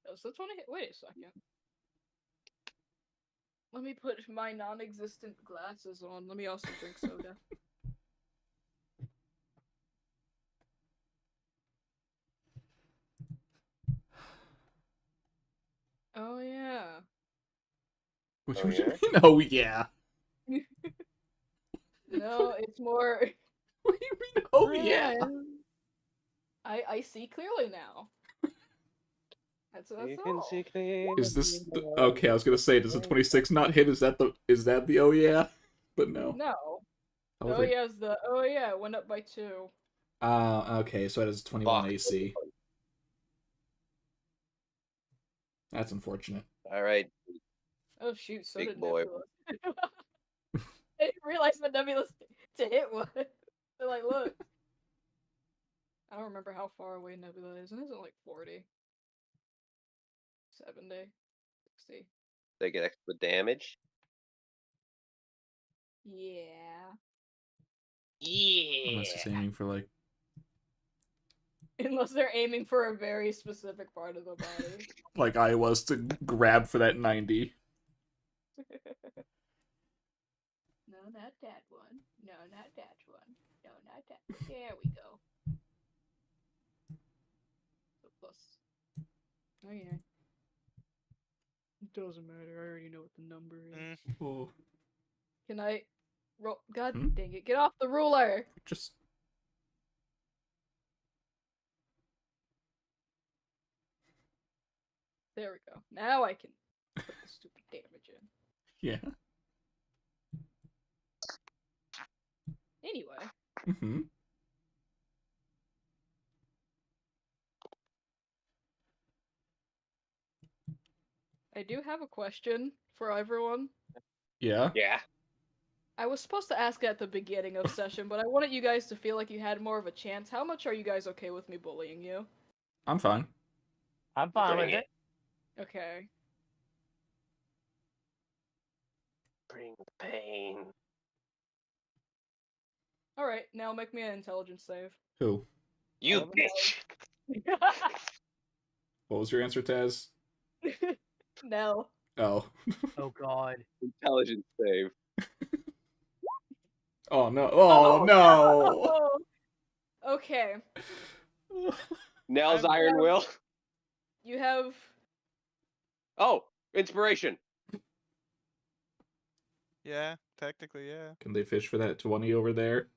Oh, so 20 hit. Wait a second. Let me put my non-existent glasses on. Let me also drink soda. Oh yeah. Which Oh, would you yeah? mean? Oh, yeah. No, it's more. What do you mean? Oh, yeah. I see clearly now. That's You can all. see clearly. Is this okay? I was gonna say, does the 26 not hit? Is that the oh yeah? But no. No. I Oh think. yeah, it went up by 2. Okay, so it has 21 Fuck. AC. That's unfortunate. All right. Oh shoot, so Big did boy. Nebula. I didn't realize what Nebula's to hit was. So like, look. I don't remember how far away Nebula is. Isn't it like 40? 70? 60? They get extra damage. Yeah. Unless it's aiming for like. Unless they're aiming for a very specific part of the body. Like I was to grab for that 90. No, not that one. No, not that one. No, not that. There we go. So plus. Oh yeah. It doesn't matter. I already know what the number is. Oh, Can I roll? God Hmm? dang it! Get off the ruler. just There we go. Now I can put the stupid damage in. yeah. Anyway, Mm-hmm. I do have a question for everyone. Yeah. Yeah. I was supposed to ask at the beginning of session, but I wanted you guys to feel like you had more of a chance. How much are you guys okay with me bullying you? I'm fine. I'm fine Bring with it. it. Okay. Bring the pain. Alright, now make me an intelligence save. Who? You Oh, bitch. What was your answer, Taz? No. Oh. Oh god. Intelligence save. Oh no. Oh no. No! Okay. Nell's I'm- Iron Will. You have Oh, inspiration. Yeah, technically, yeah. Can they fish for that 20 over there?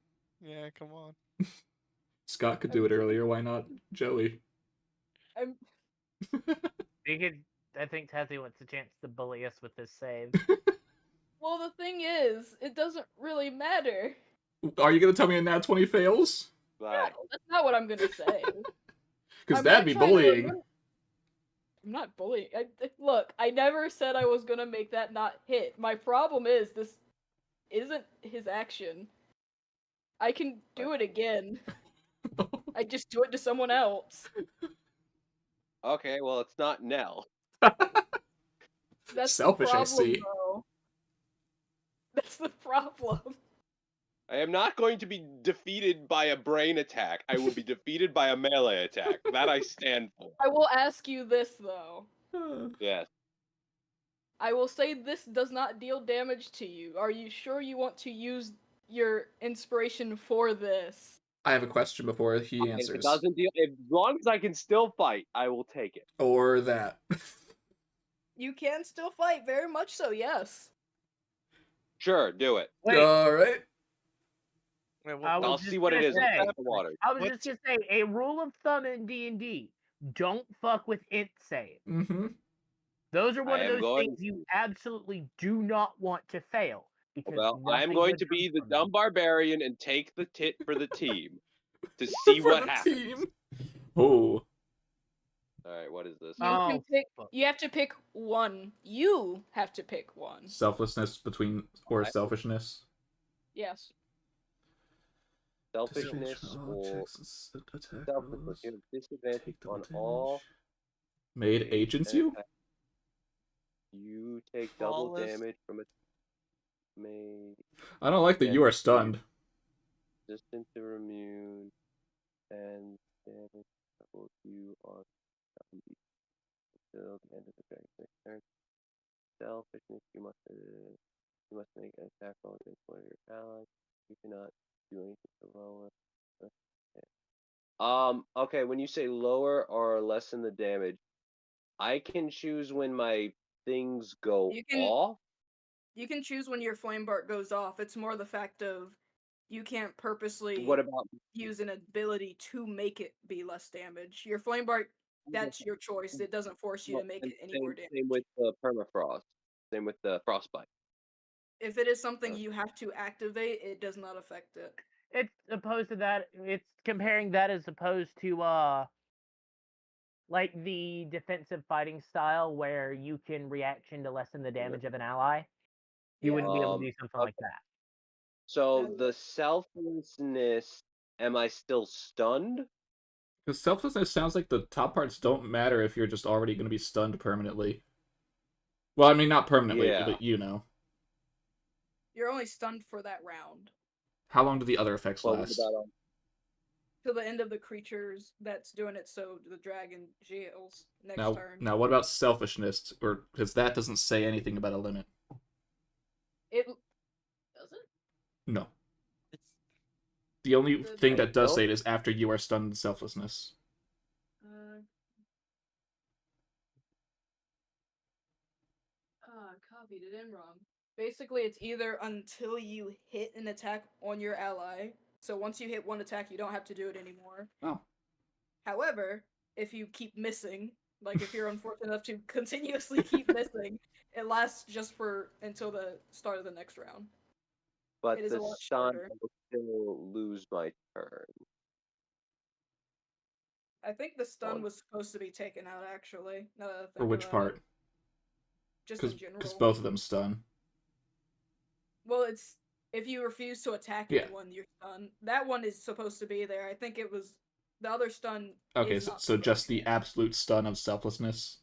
Yeah, come on. Scott could do it earlier. Why not Joey? I'm I think Tazzy wants a chance to bully us with this save. well the thing is, it doesn't really matter. Are you gonna tell me a nat 20 fails? No, Bye. that's not what I'm gonna say. Because I'm that'd not be trying to- bullying. I'm not bullying. Look, I never said I was gonna make that not hit. My problem is this isn't his action. I can do it again. I just do it to someone else. Okay, well, it's not Nell. That's Selfish, the I problem, see. though. That's the problem. I am not going to be defeated by a brain attack. I will be defeated by a melee attack. That I stand for. I will ask you this, though. Yes. I will say this does not deal damage to you. Are you sure you want to use your inspiration for this? I have a question before he If it answers. doesn't deal, as long as I can still fight, I will take it. Or that. You can still fight, very much so, yes. Sure, do it. Wait, Alright. Wait, I was I'll just see what it gonna is. say- With the water. I was What? just gonna say, a rule of thumb in D&D, don't fuck with int save. Mm-hmm. Those are one I of am those going things you absolutely do not want to fail. Because Well, I'm nothing going good to be comes the from dumb them. barbarian and take the tit for the team to see For what the happens. team. Oh. All right, what is this? You Oh, can pick. fuck. You have to pick one. You have to pick one. Selflessness between or Okay. selfishness. Yes. Selfishness or selflessness. You have disadvantage on all. Made agents you? You take double Flawless. damage from a made I don't like that you are stunned. resistant to immune and damage double you on until the end of the dragon's next turn. Selfishness, you must make an attack roll against one of your allies. You cannot do anything to lower. Okay, when you say lower or lessen the damage, I can choose when my things go You can- off. You can choose when your flame bark goes off. It's more the fact of you can't purposely What about use an ability to make it be less damage. Your flame bark, that's your choice. It doesn't force you to make it any more damage. same with the permafrost? Same with the frostbite. If it is something you have to activate, it does not affect it. It's opposed to that. It's comparing that as opposed to like the defensive fighting style where you can reaction to lessen the damage of an ally. You wouldn't be able to do something like that. So the selflessness, am I still stunned? Because selflessness sounds like the top parts don't matter if you're just already going to be stunned permanently. Well, I mean, not permanently, Yeah. but you know. You're only stunned for that round. How long do the other effects Well, what last? about Till the end of the creatures that's doing it, so the dragon jails next turn. Now, what about selfishness? Or because that doesn't say anything about a limit. It does it? No. It's The only thing that does don't- say it is after you are stunned in selflessness. Copied it in wrong. Basically, it's either until you hit an attack on your ally. So once you hit one attack, you don't have to do it anymore. Oh. However, if you keep missing, like if you're unfortunate enough to continuously keep missing, it lasts just for until the start of the next round. But It is the a lot stun shorter. will still lose my turn. I think the stun On- was supposed to be taken out actually. Now that I think For which about part? it. Just in general. Because both of them stun. Well, it's if you refuse to attack Yeah. anyone, you're stunned. That one is supposed to be there. I think it was the other stun. Okay, is so, not so supposed just to be the there. absolute stun of selflessness?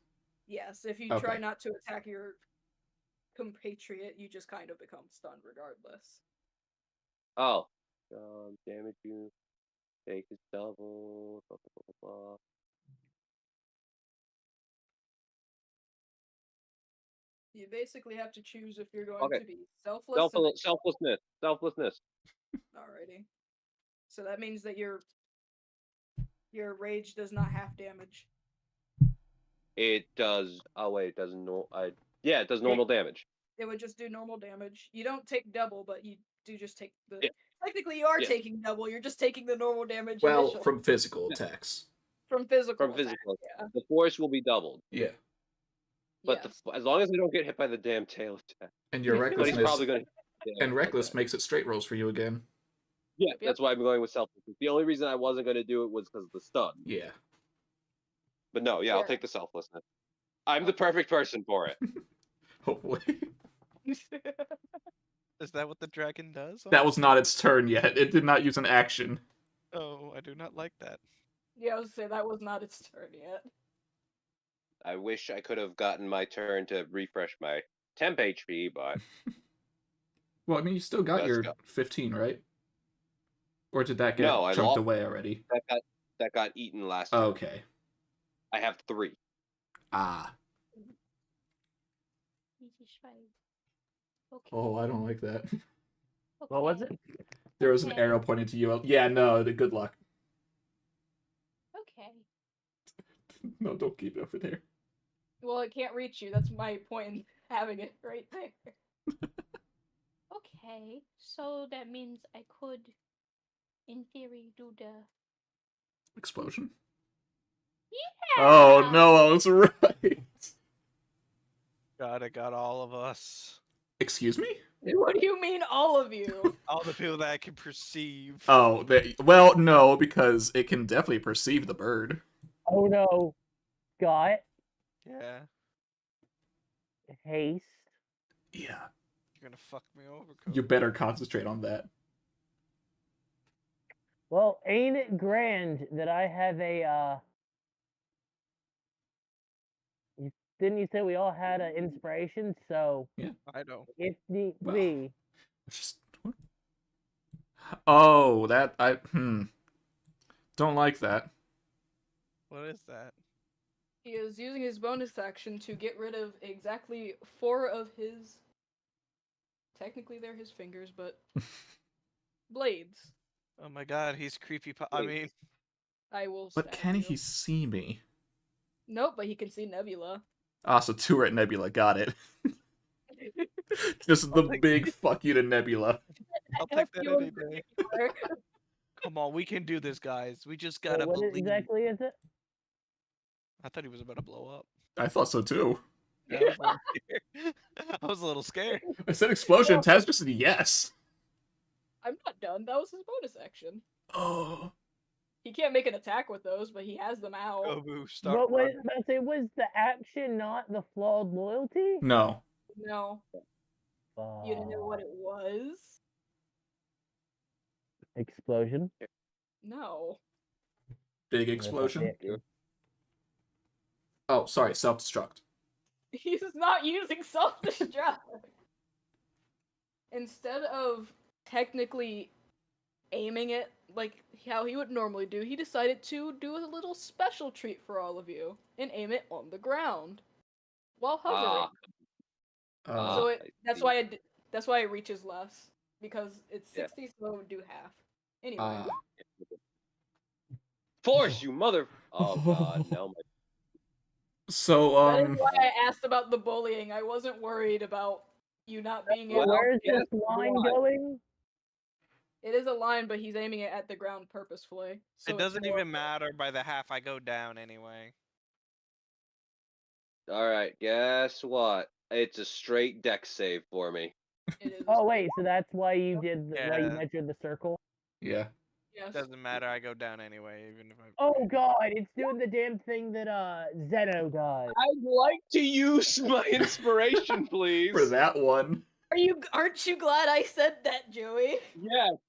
Yes, if you Okay. try not to attack your compatriot, you just kind of become stunned regardless. Oh. Damage you take is double. Blah, blah, blah, blah. You basically have to choose if you're going Okay. to be selfless. Selflessness. Alrighty. So that means that your rage does not half damage. It does. Oh wait, it doesn't. Yeah, it does normal damage. It would just do normal damage. You don't take double, but you do just take the. Yeah. Technically, you are Yeah. taking double. You're just taking the normal damage Well, initially. from physical attacks. From physical. From physical. attack, yeah. The force will be doubled. Yeah. But Yes. as long as we don't get hit by the damn tail attack. And your But he's recklessness probably going to. and reckless makes it straight rolls for you again. Yeah, Yep. that's why I'm going with selflessness. The only reason I wasn't going to do it was because of the stun. Yeah. But no, yeah, I'll Yeah. take the selflessness. I'm the perfect person for it. Hopefully. Is that what the dragon does? That was not its turn yet. It did not use an action. Oh, I do not like that. Yeah, I was saying that was not its turn yet. I wish I could have gotten my turn to refresh my temp HP, but Well, I mean, you still got Let's your go. 15, right? Or did that get No, I chunked lost. away already? that got eaten last turn. Okay. I have 3. Ah. Okay. Oh, I don't like that. What was it? There was an Okay. arrow pointing to you. Yeah, no, good luck. Okay. No, don't keep it over there. Well, it can't reach you. That's my point in having it right there. Okay. So that means I could, in theory, do the. Explosion? Yeah! Oh, no, I was right. God, it got all of us. Excuse me? What do you mean, all of you? All the people that I can perceive. Oh, well, no, because it can definitely perceive the bird. Oh no. Got Yeah, haste. Yeah. you're gonna fuck me over, Cody. You better concentrate on that. Well, ain't it grand that I have a didn't you say we all had an inspiration? So I don't. if need Well. be, Just... Oh, don't like that. What is that? He is using his bonus action to get rid of exactly 4 of his. Technically, they're his fingers, but blades. Oh my God, he's creepy. I Wait. mean, I will. But stab can you. he see me? Nope, but he can see Nebula. Ah, so 2 are at Nebula, got it. Just the big fuck you to Nebula. I'll F take that you any in day. particular. Come on, we can do this, guys. We just So gotta what believe. exactly is it? I thought he was about to blow up. I thought so too. Yeah, I was a little scared. I was a little scared. I said explosion. Taz just said yes. I'm not done. That was his bonus action. Oh. He can't make an attack with those, but he has them out. Gobu, start But running. was the action not the flawed loyalty? No. No, you didn't know what it was. Explosion. No. Big What about the explosion. action? Oh, sorry. Self-destruct. He's not using self-destruct. Instead of technically aiming it like how he would normally do, he decided to do a little special treat for all of you and aim it on the ground while hovering. So that's why it reaches less, because it's 60, so it would do half. Anyway. Force, you mother! Oh god, now my. So That is why I asked about the bullying. I wasn't worried about you not being able. Where's guess this line what? going? It is a line, but he's aiming it at the ground purposefully. So It doesn't even matter. By the half, I go down anyway. Alright, guess what? It's a straight deck save for me. It is. Oh wait, so that's why you did why you Yeah. measured the circle? yeah. Yes. Doesn't matter. I go down anyway, even if I. Oh god, it's doing the damn thing that Zeno does. I'd like to use my inspiration, please. For that one. Aren't you glad I said that, Joey?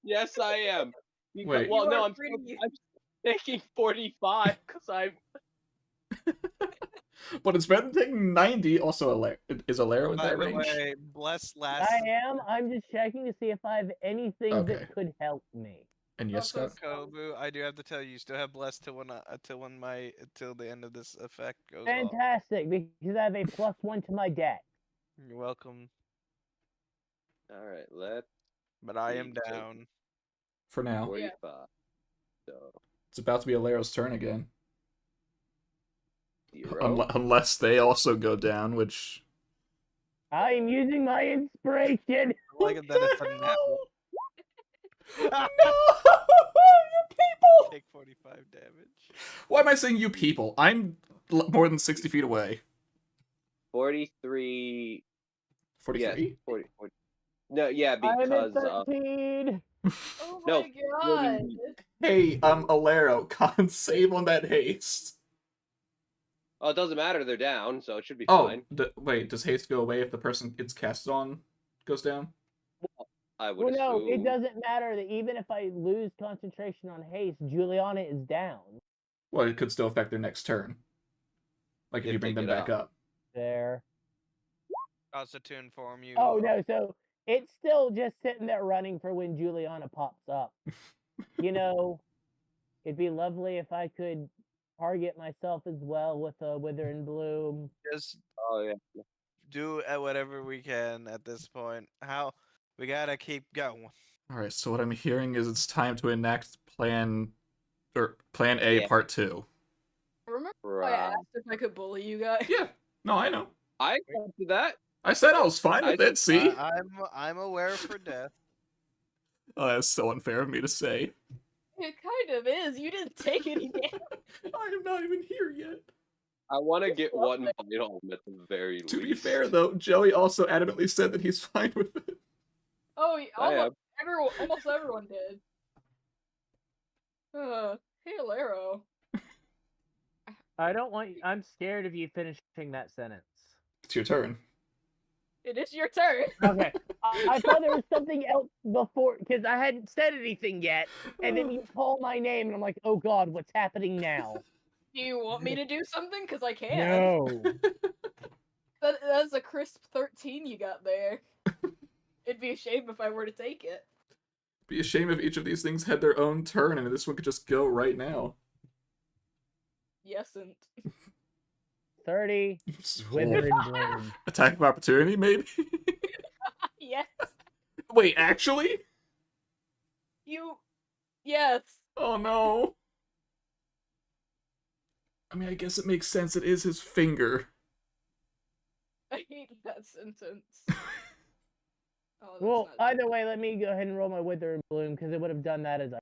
Yes, I am. Wait. Well, You no, are I'm pretty- taking 45 because I'm. But it's better than taking 90. Also, is Alero in By that the range? way, bless last. I am. I'm just checking to see if I have anything Okay. that could help me. And yes, Also, Scott. Kobu, I do have to tell you, you still have blessed till the end of this effect goes off. Fantastic, because I have a +1 to my deck. You're welcome, Alright, let's but I am See, so- down. For now. 45. So, It's about to be Alero's turn again. 0. Unless they also go down, which... I'm using my inspiration. I like it that it's a nat one. No! You people! Take 45 damage. Why am I saying you people? I'm more than 60 feet away. 43. 43? Yes, 40. No, yeah, I'm because. at 13. Oh No, my god. Hey, Alero, con save on that haste. Oh, it doesn't matter. They're down, so it should be Oh, fine. wait, does haste go away if the person it's cast on goes down? I would Well, no, assume. it doesn't matter that even if I lose concentration on haste, Juliana is down. Well, it could still affect their next turn. Like if If you bring they them get back up. up. There. Also to inform you. Oh no, so it's still just sitting there running for when Juliana pops up. You know, it'd be lovely if I could target myself as well with a Wither and Bloom. Just Oh, yeah. do whatever we can at this point. We gotta keep going. Alright, so what I'm hearing is it's time to enact Plan A Yeah. Part 2. Remember why I Right. asked if I could bully you guys? Yeah, no, I know. I accepted that. I said I was fine with it, see? I'm aware for death. Oh, that's so unfair of me to say. It kind of is. You didn't take any damage. I am not even here yet. I want to It's get lovely. one fight home at the very least. To be fair, though, Joey also adamantly said that he's fine with it. Oh, I am. almost everyone did. Hey, Alero. I don't want. I'm scared of you finishing that sentence. It's your turn. It is your turn. Okay, I thought there was something else before because I hadn't said anything yet, and then you call my name, and I'm like, oh god, what's happening now? Do you want me to do something? Because I can. No. That's a crisp 13 you got there. It'd be a shame if I were to take it. Be a shame if each of these things had their own turn and this one could just go right now. Yesn't. 30. Wither and Bloom. Attack of opportunity, maybe? Yes. Wait, actually? Yes. Oh no. I mean, I guess it makes sense. It is his finger. I hate that sentence. Oh, that's Well, not either way, let me go ahead and roll my Wither and Bloom because it would have done that as I.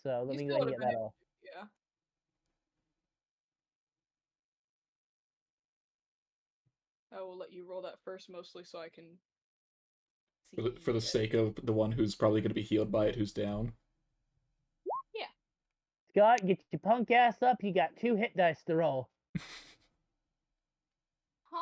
So let You me still go ahead and would've get been that off. Yeah. I will let you roll that first, mostly so I can see. For the sake of the one who's probably going to be healed by it, who's down. Scott, get your punk ass up. You got 2 hit dice to roll. Con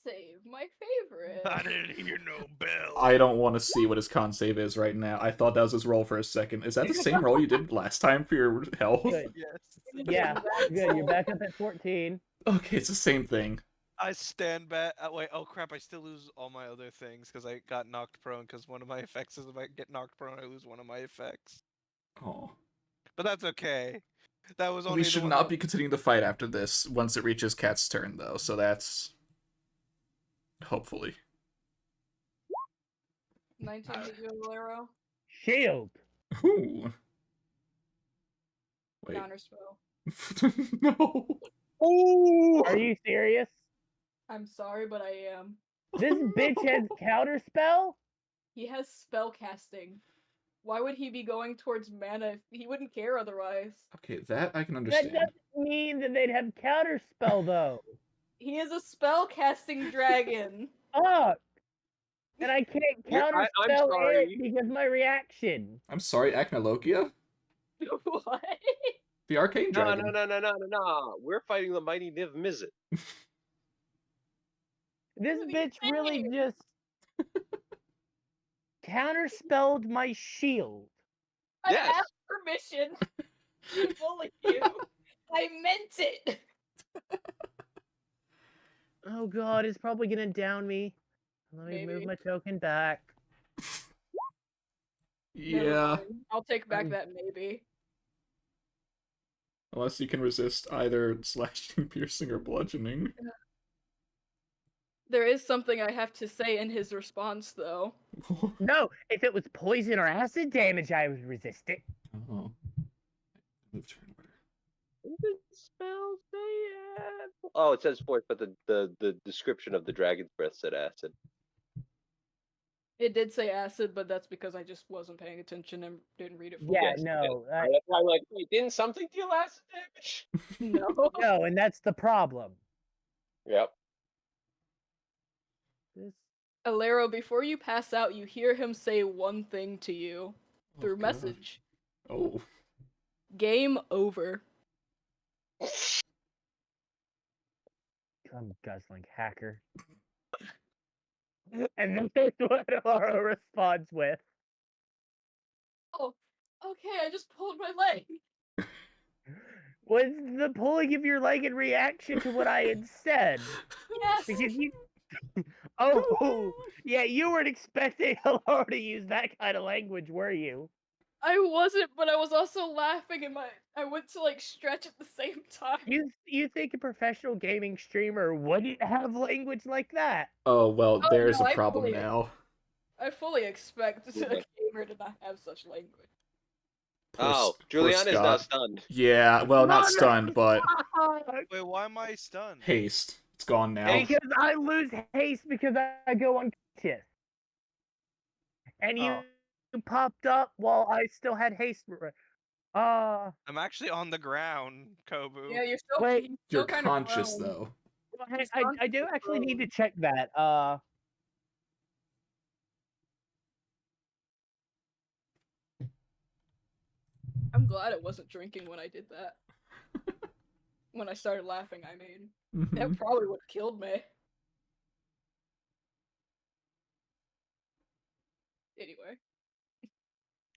save, my favorite. I didn't hear no bell. I don't want to see what his con save is right now. I thought that was his roll for a second. Is that the same roll you did last time for your health? Good. Yes. Yeah, good. You're back up at 14. Okay, it's the same thing. I stand back. Wait, oh crap! I still lose all my other things because I got knocked prone. Because one of my effects is if I get knocked prone, I lose one of my effects. Oh. But that's okay. That was only We the should one not that- be continuing the fight after this once it reaches Cat's turn, though. So that's hopefully. 19 to you, Valero. Shield. Ooh. Wait. Counterspell. No. Ooh! Are you serious? I'm sorry, but I am. This bitch has counterspell? He has spell casting. Why would he be going towards mana? He wouldn't care otherwise. Okay, that I can That understand. doesn't mean that they'd have counterspell, though. He is a spell casting dragon. Fuck. And I can't I'm counterspell sorry. it because my reaction. I'm sorry, Acnologia? What? The arcane No, dragon. no. We're fighting the mighty Niv Mizzet. This What are you bitch really saying? just counterspelled my shield. I Yes. asked permission to bully you. I meant it. Oh god, it's probably gonna down me. Let me move Maybe. my token back. Never Yeah. mind. I'll take back I'm- that maybe. Unless you can resist either slashing, piercing, or bludgeoning. There is something I have to say in his response, though. No, if it was poison or acid damage, I would resist it. Oh. Move turn order. What did the spell say? Oh, it says fourth, but the description of the dragon's breath said acid. It did say acid, but that's because I just wasn't paying attention and didn't read it fully. Yeah, Yes, no, That's why I'm like, wait, didn't something deal acid damage? No. no, and that's the problem. Yep. This Alero, before you pass out, you hear him say one thing to you through God. message. Oh. Game over. I'm guzzling hacker. And that's what Laura responds with. Oh, okay, I just pulled my leg. Was the pulling of your leg in reaction to what I had said? Yes. Because you. Oh, yeah, you weren't expecting Laura to use that kind of language, were you? I wasn't, but I was also laughing and I went to like stretch at the same time. You think a professional gaming streamer wouldn't have language like that? Oh, well, Oh, there's no, a I problem fully- now. I fully expect a gamer to not have such language. Oh, Poor Juliana's now Scott. stunned. Yeah, well, not stunned, but Wait, why am I stunned? haste. It's gone now. Because I lose haste because I go unconscious. And you popped up while I still had haste. I'm actually on the ground, Kobu. Yeah, you're still. Wait, he's still You're kind of conscious, prone. though. Hey, I do actually need to check that. I'm glad it wasn't drinking when I did that. When I started laughing, I mean. Mhm. That probably would have killed me. Anyway.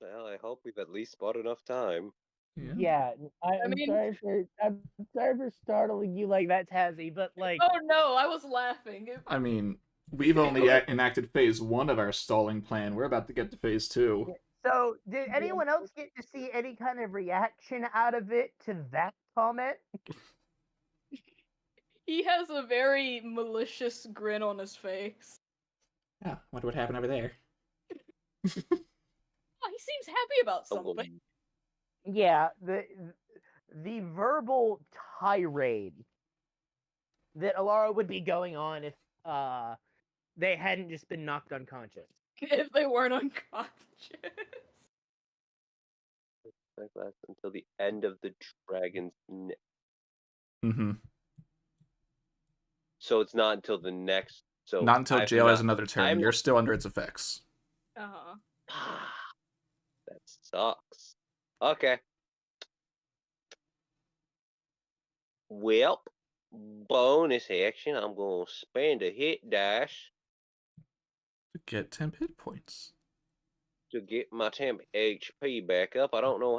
Well, I hope we've at least bought enough time. Yeah, I'm mean- sorry for startling you like that, Tazzy, but like, Oh no, I was laughing. I mean, we've only enacted phase 1 of our stalling plan. We're about to get to phase 2. so did anyone else get to see any kind of reaction out of it to that comment? He has a very malicious grin on his face. Yeah, wonder what happened over there. Oh, he seems happy about something. Yeah, the verbal tirade that Alara would be going on if they hadn't just been knocked unconscious. If they weren't unconscious. That lasts until the end of the dragon's neck. Mm-hmm. So it's not until the next. So Not until I'm jail has not- another turn. I'm You're not- still under its effects. Uh-huh. That sucks. Okay. Well, bonus action. I'm gonna spend a hit dash To get 10 hit points. to get my temp HP back up. I don't know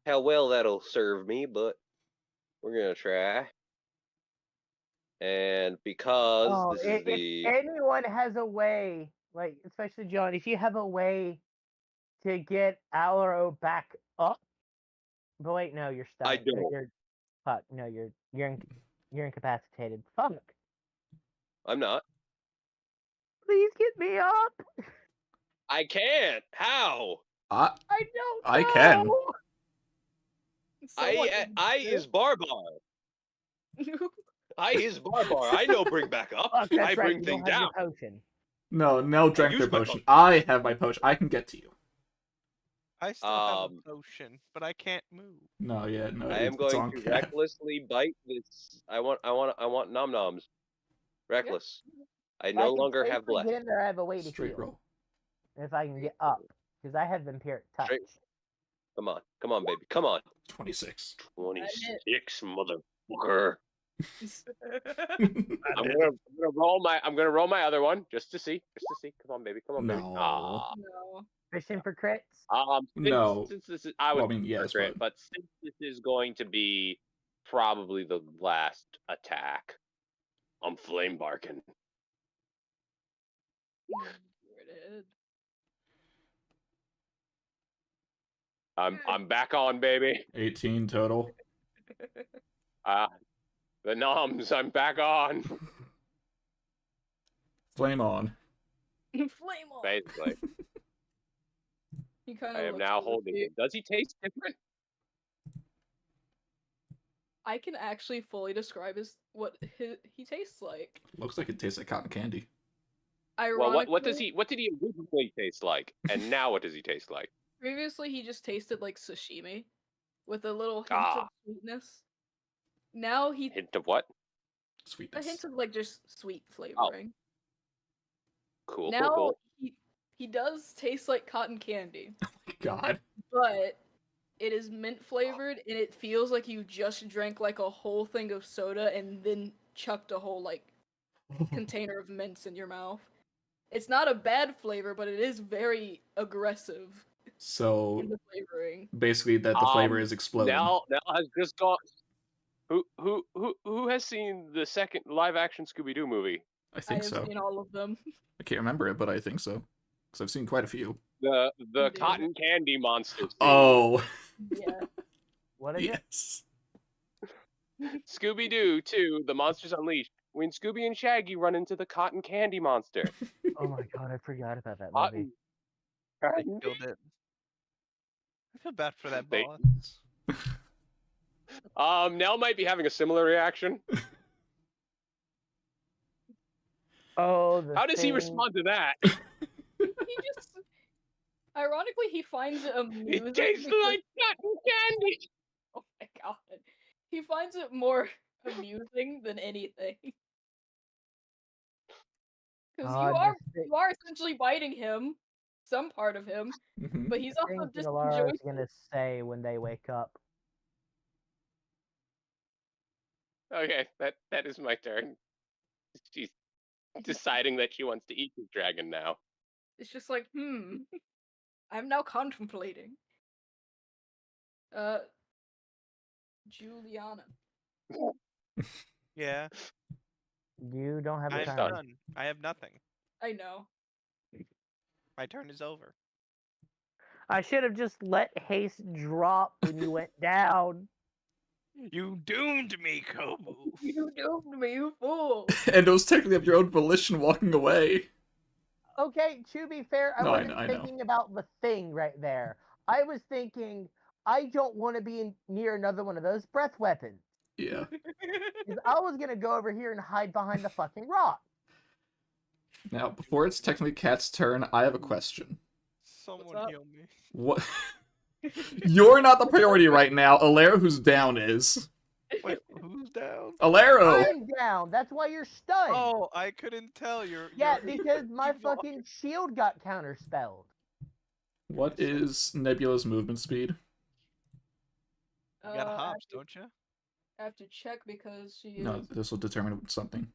how well that'll serve me, but we're gonna try. And because Oh, this is the if anyone has a way, like especially John, if you have a way to get Alaro back up, but wait, no, you're stuck. I don't. You're fuck. No, you're incapacitated. Fuck. I'm not. Please get me up. I can't. How? I I don't. I can. know. Someone I is Barbar. I is Barbar. I know bring back up. Fuck, that's I right. bring You things don't have down. your potion. No, Nell drank use their my potion. potion. I have my potion. I can get to you. I still have a Um, potion, but I can't move. No, yeah, no. I am it's going on to Cat. recklessly bite this. I want nom noms. Reckless. I If no can longer have safely blood. Get in there. I have a way to Straight heal. roll. If I can get up, because I have vampiric touch. Straight- Come on, baby, come on. 26. 26, motherfucker. hit. I'm gonna roll my other one just to see. Come on, baby, come on, baby. No. Ah. No. Fishing for crits. No. Since this is, I would Well, I mean, yes, crit, but since this is going to be probably the last attack, I'm flame barking. Weird. I'm back on, baby. 18 total. The noms, I'm back on. Flame on. Flame on. Basically, He kind I of am now holding him. Does he taste different? I can actually fully describe what he tastes like. Looks like it tastes like cotton candy. Ironically, Well, what did he originally taste like, and now what does he taste like? previously he just tasted like sashimi, with a little hint of sweetness. Now he Hint of what? a Sweetness. hint of like just sweet flavoring. Cool. Now Cool. he does taste like cotton candy, Oh my god. but it is mint flavored and it feels like you just drank like a whole thing of soda and then chucked a whole like container of mints in your mouth. It's not a bad flavor, but it is very aggressive So in the flavoring. basically, that the flavor is exploding. Now has just gone. Who has seen the second live action Scooby Doo movie? I I think have so. seen all of them. I can't remember it, but I think so. Because I've seen quite a few. The Indeed. cotton candy monster. Scene. Oh. Yeah. What is Yes. Scooby Doo 2: The Monsters Unleashed. When Scooby and Shaggy run into the cotton candy monster. it? Oh my god, I forgot about that movie. Cotton. They killed it. I feel bad for that They- boss. Nell might be having a similar reaction. Oh, the How does he thing- respond to that? He just ironically he finds it amusing. It tastes because- like cotton candy. Oh my god. He finds it more amusing than anything. Because God, you are essentially biting him, some part of him, Mhm. but he's also things just Alara's enjoying gonna say when they wake up. Okay, that is my turn. She's deciding that she wants to eat the dragon now. It's just like, I'm now contemplating. Juliana. Yeah, You don't have a I turn. have none. I have nothing. I know. My turn is over. I should have just let haste drop when you went down. You doomed me, Kobu. You doomed me, you fool. And it was technically of your own volition walking away. Okay, to be fair, I No, I wasn't know. thinking about the thing right there. I was thinking, I don't want to be near another one of those breath weapons. Yeah. 'Cause I was gonna go over here and hide behind the fucking rock. Now, before it's technically Cat's turn, I have a question. Someone up? heal me. What? You're not the priority right now. Alero, who's down, is. Wait, who's down? Alero! I'm down. That's why you're stunned. Oh, I couldn't tell. yeah, You're because my you are- fucking shield got counterspelled. What is Nebula's movement speed? You got I hops, don't you? have to check because she No, is this will determine something.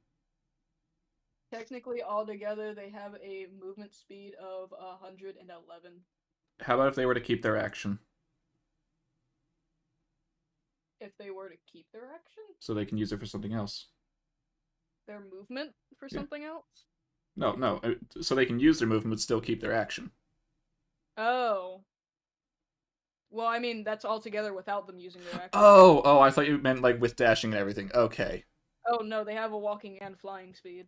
technically altogether they have a movement speed of 111. How about if they were to keep their action? If they were to keep their action, So they can use it for something else. their movement for Yeah. something else. No. So they can use their movement but still keep their action. Oh. Well, I mean that's altogether without them using their action. Oh, I thought you meant like with dashing and everything. Okay. Oh no, they have a walking and flying speed.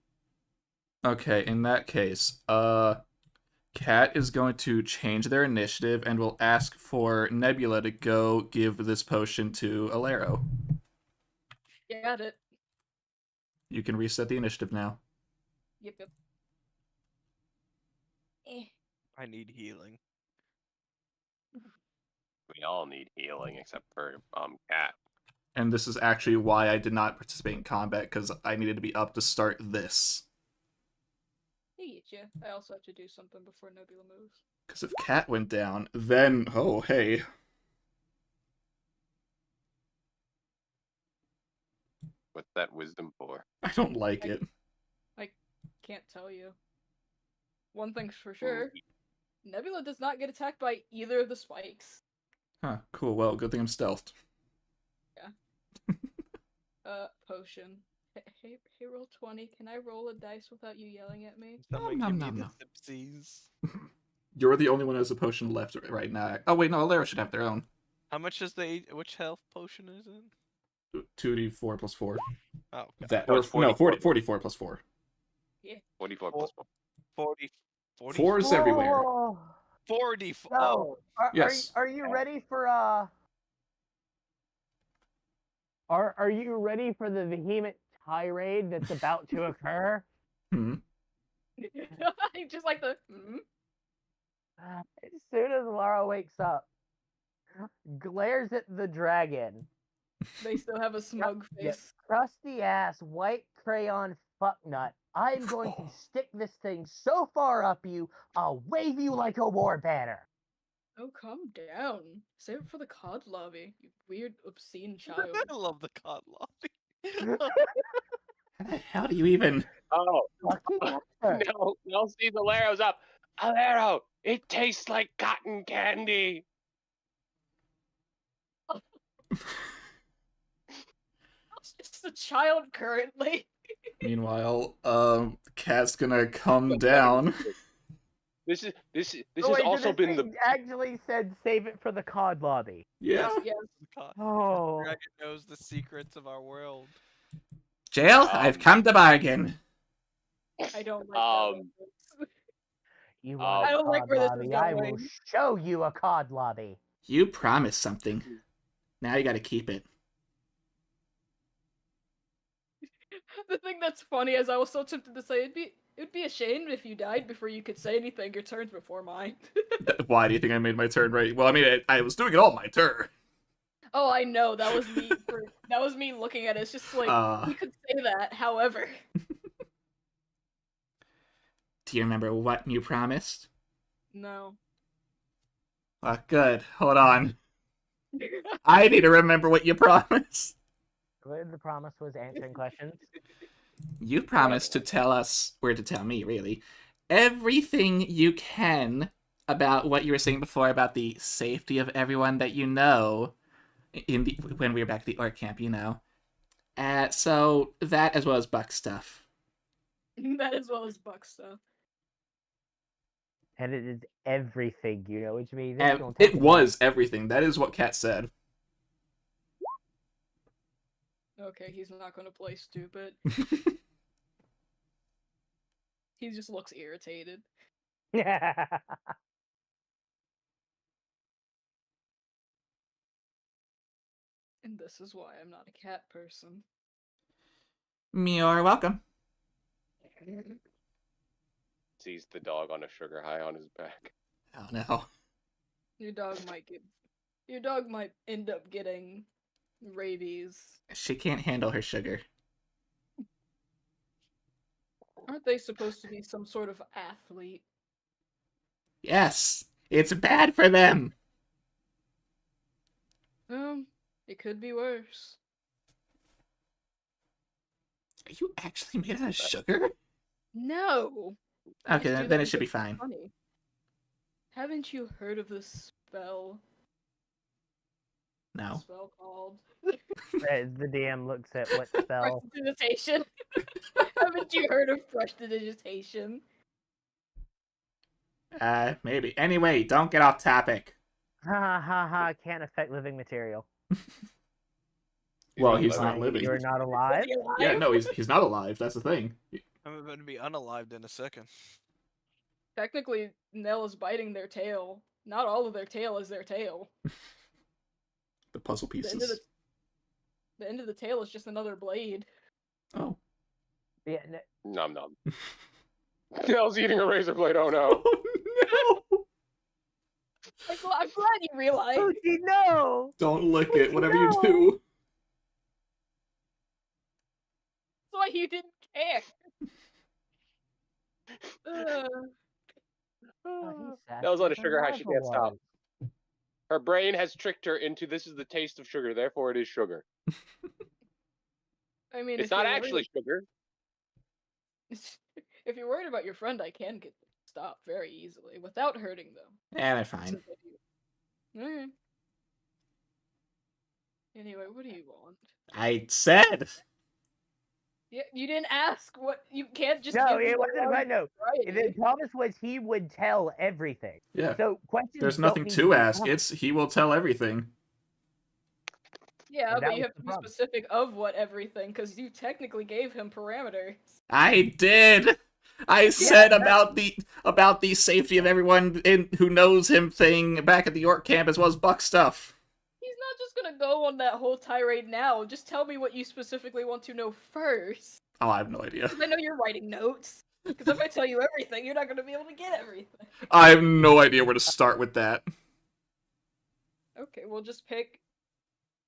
Okay, in that case, Cat is going to change their initiative and will ask for Nebula to go give this potion to Alero. Got it. You can reset the initiative now. Yep. Eh. I need healing. We all need healing except for Cat. And this is actually why I did not participate in combat, because I needed to be up to start this. I get you. I also have to do something before Nebula moves. Because if Cat went down, then, oh, hey. What's that wisdom for? I don't like it. Can't tell you. One thing's for sure. Nebula does not get attacked by either of the spikes. Huh, cool. Well, good thing I'm stealthed. Potion. Hey, roll 20. Can I roll a dice without you yelling at me? Someone nom, give nom, me nom. the sipsies. You're the only one who has a potion left right now. Oh, wait, no, Alero should have their own. How much is which health potion is it? 2d4 plus 4. Oh, okay. That, No, or, it's no, 44. 44 plus 4. 44 plus 4. 40. 4 is everywhere. Oh, 40. no. Yes. Are you ready for Are you ready for the vehement tirade that's about to occur? Hmm. Just like the. As soon as Lara wakes up, glares at the dragon. They still have a smug Yeah, face. crusty ass white crayon fucknut. I'm going to stick this thing so far up you, I'll wave you like a war banner. Oh, calm down. Save it for the COD lobby, you weird, obscene child. I love the cod lobby. How do you even... Oh, Fucking answer. no, see, Alero's up. Alero, it tastes like cotton candy. It's just a child currently. Meanwhile, Cat's gonna come down. This Oh, has wait, also this been the thing actually said save it for the COD lobby. Yeah. Yes. The cod. Oh. Dragon knows the secrets of our world. Jail, I've come to bargain. I don't like that reference. You want I a don't like COD where this is lobby? I will going. show you a COD lobby. You promised something. Now you gotta keep it. The thing that's funny is I was so tempted to say it'd be a shame if you died before you could say anything. Your turn's before mine. Why do you think I made my turn right? Well, I mean, I was doing it all my turn. Oh, I know. That was me. That was me looking at it. It's just like you could say that. However, Do you remember what you promised? no. Good. Hold on. I need to remember what you promised. The promise was answering questions. You promised to tell us, or to tell me, really, everything you can about what you were saying before about the safety of everyone that you know when we were back at the orc camp, you know. So that as well as Buck stuff. That as well as Buck stuff. And it is everything, you know, which means It was everything. That is what Kat said. Okay, he's not gonna play stupid. He just looks irritated. Yeah. And this is why I'm not a cat person. You're welcome. sees the dog on a sugar high on his back. Oh no. Your dog might end up getting rabies. She can't handle her sugar. Aren't they supposed to be some sort of athlete? Yes, it's bad for them. It could be worse. Are you actually made out of sugar? No. Okay, Just do then that it should be because fine. it's funny. Haven't you heard of this spell? No. Spell called The DM looks at what spell. prestidigitation. Haven't you heard of prestidigitation? Maybe. Anyway, don't get off topic. Ha ha ha ha! Can't affect living material. Well, he's Why, not living. You're not alive. Is he alive? Yeah, no, he's not alive. That's the thing. I'm going to be unalived in a second. Technically, Nell is biting their tail. Not all of their tail is their tail. The puzzle The pieces. end of the tail is just another blade. Oh. Yeah. Nom nom. Nell's eating a razor blade. Oh no. Oh no! I'm glad you realized. Poochie, no! Don't lick it. Whatever No! you do. That's why you didn't care. Nell's on a sugar high. She can't stop. Her brain has tricked her into this is the taste of sugar, therefore it is sugar. I mean, It's not actually sugar. If you're worried about your friend, I can get them to stop very easily without hurting them. Yeah, they're fine. Since I do. Alright. Anyway, what do you want? I said. Yeah, you didn't ask. What you can't just. No, give me it wasn't one about no. variety. The promise was he would tell everything. Yeah. So questions. There's don't nothing need to be ask. asked. He will tell everything. Yeah, And that but you was have the to be problem. specific of what everything, because you technically gave him parameters. I did. I said about the safety of everyone who knows him thing back at the York camp as well as Buck stuff. He's not just gonna go on that whole tirade now. Just tell me what you specifically want to know first. Oh, I have no idea. 'Cause I know you're writing notes. Because if I tell you everything, you're not gonna be able to get everything. I have no idea where to start with that. Okay, we'll just pick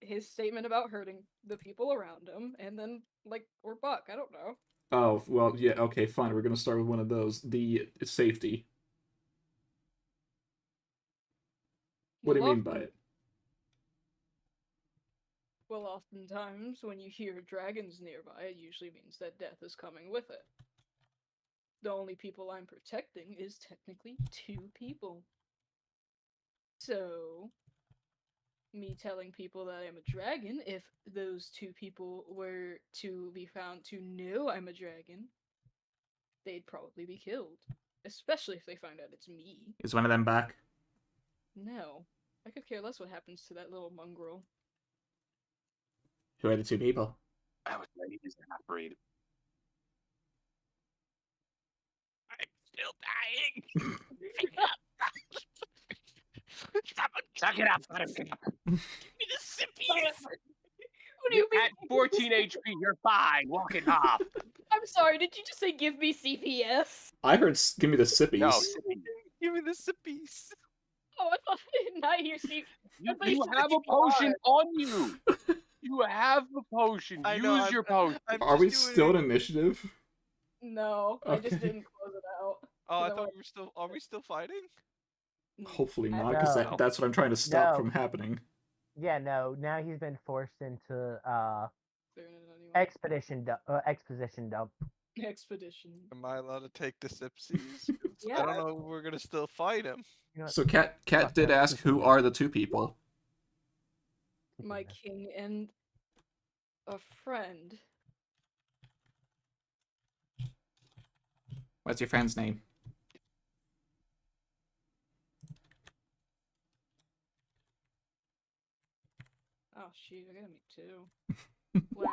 his statement about hurting the people around him, and then, or Buck, I don't know. Oh, well, yeah, okay, fine. We're going to start with one of those. The safety. What do you mean by it? Well, oftentimes, when you hear dragons nearby, it usually means that death is coming with it. The only people I'm protecting is technically 2 people. So, me telling people that I'm a dragon, if those 2 people were to be found to know I'm a dragon, they'd probably be killed. Especially if they find out it's me. Is one of them back? No. I could care less what happens to that little mongrel. Who are the 2 people? I was ready to half-breed. I'm still dying. Pick it up. Suck it up, let him get up. Give me the sippies. What do you mean? At 14 HP, you're fine. Walk it off. I'm sorry, did you just say give me CPS? I heard give me the sippies. No, Give me the sippies. Oh, I thought I did not hear CPS. you have a potion on you. You have the potion. I know, Use your potion. Are we still in initiative? No, I just Okay. didn't close it out. Oh, I No. thought we were still. Are we still fighting? Hopefully I not, because No. that's what I'm trying to stop No. from happening. Yeah, no. Now he's been forced into Fair enough, anyway. exposition dump. Expedition. Am I allowed to take the sipsies? Yeah. I don't know if we're gonna still fight him. You know what? So Kat Fuck did that. ask who are the 2 people. My king and a friend. What's your friend's name? Oh shoot, I gotta make 2. 1.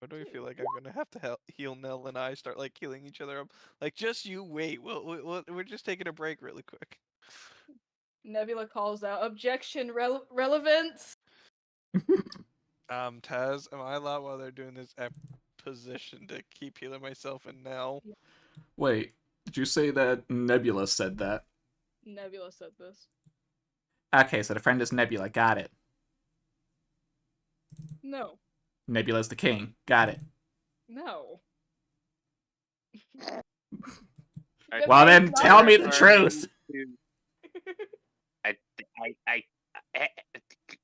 Why do I feel like I'm gonna have to heal Nell and I start like healing each other up? Like, just you wait. We're just taking a break really quick. Nebula calls out objection relevance. Taz, am I allowed while they're doing this? position to keep healing myself, and now Wait, did you say that Nebula said that? Nebula said this. Okay, so the friend is Nebula. Got it. No. Nebula's the king. Got it. No. Well, then tell me the truth. I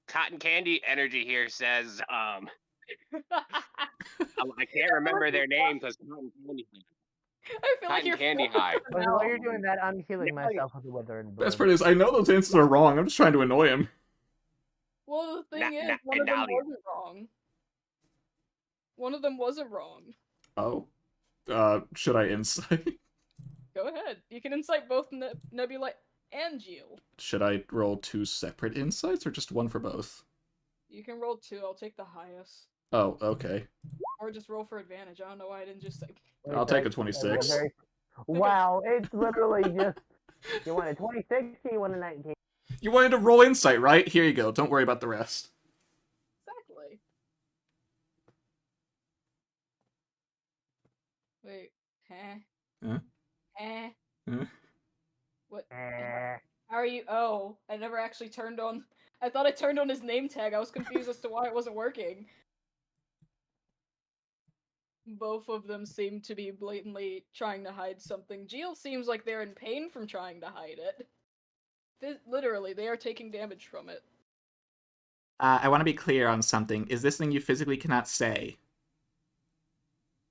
cotton candy energy here says I can't remember their name because cotton candy. I feel like Cotton you're candy full high. While you're doing that, I'm healing Yeah. myself with the wither and Best blood. part is, I know those answers are wrong. I'm just trying to annoy him. Well, the thing is, Nah, one of them nah, wasn't wrong. One of them wasn't wrong. Oh. Should I insight? Go ahead. You can incite both Nebula and Geo. Should I roll 2 separate insights or just one for both? You can roll 2. I'll take the highest. Oh, okay. Or just roll for advantage. I don't know why I didn't just say. I'll take a 26. Wow, it's literally just. You want a 26 or you want a 19? You wanted to roll insight, right? Here you go. Don't worry about the rest. Exactly. Wait. Huh? Huh? What? How are you? Oh, I never actually turned on. I thought I turned on his name tag. I was confused as to why it wasn't working. Both of them seem to be blatantly trying to hide something. Jill seems like they're in pain from trying to hide it. Literally, they are taking damage from it. I want to be clear on something. Is this thing you physically cannot say?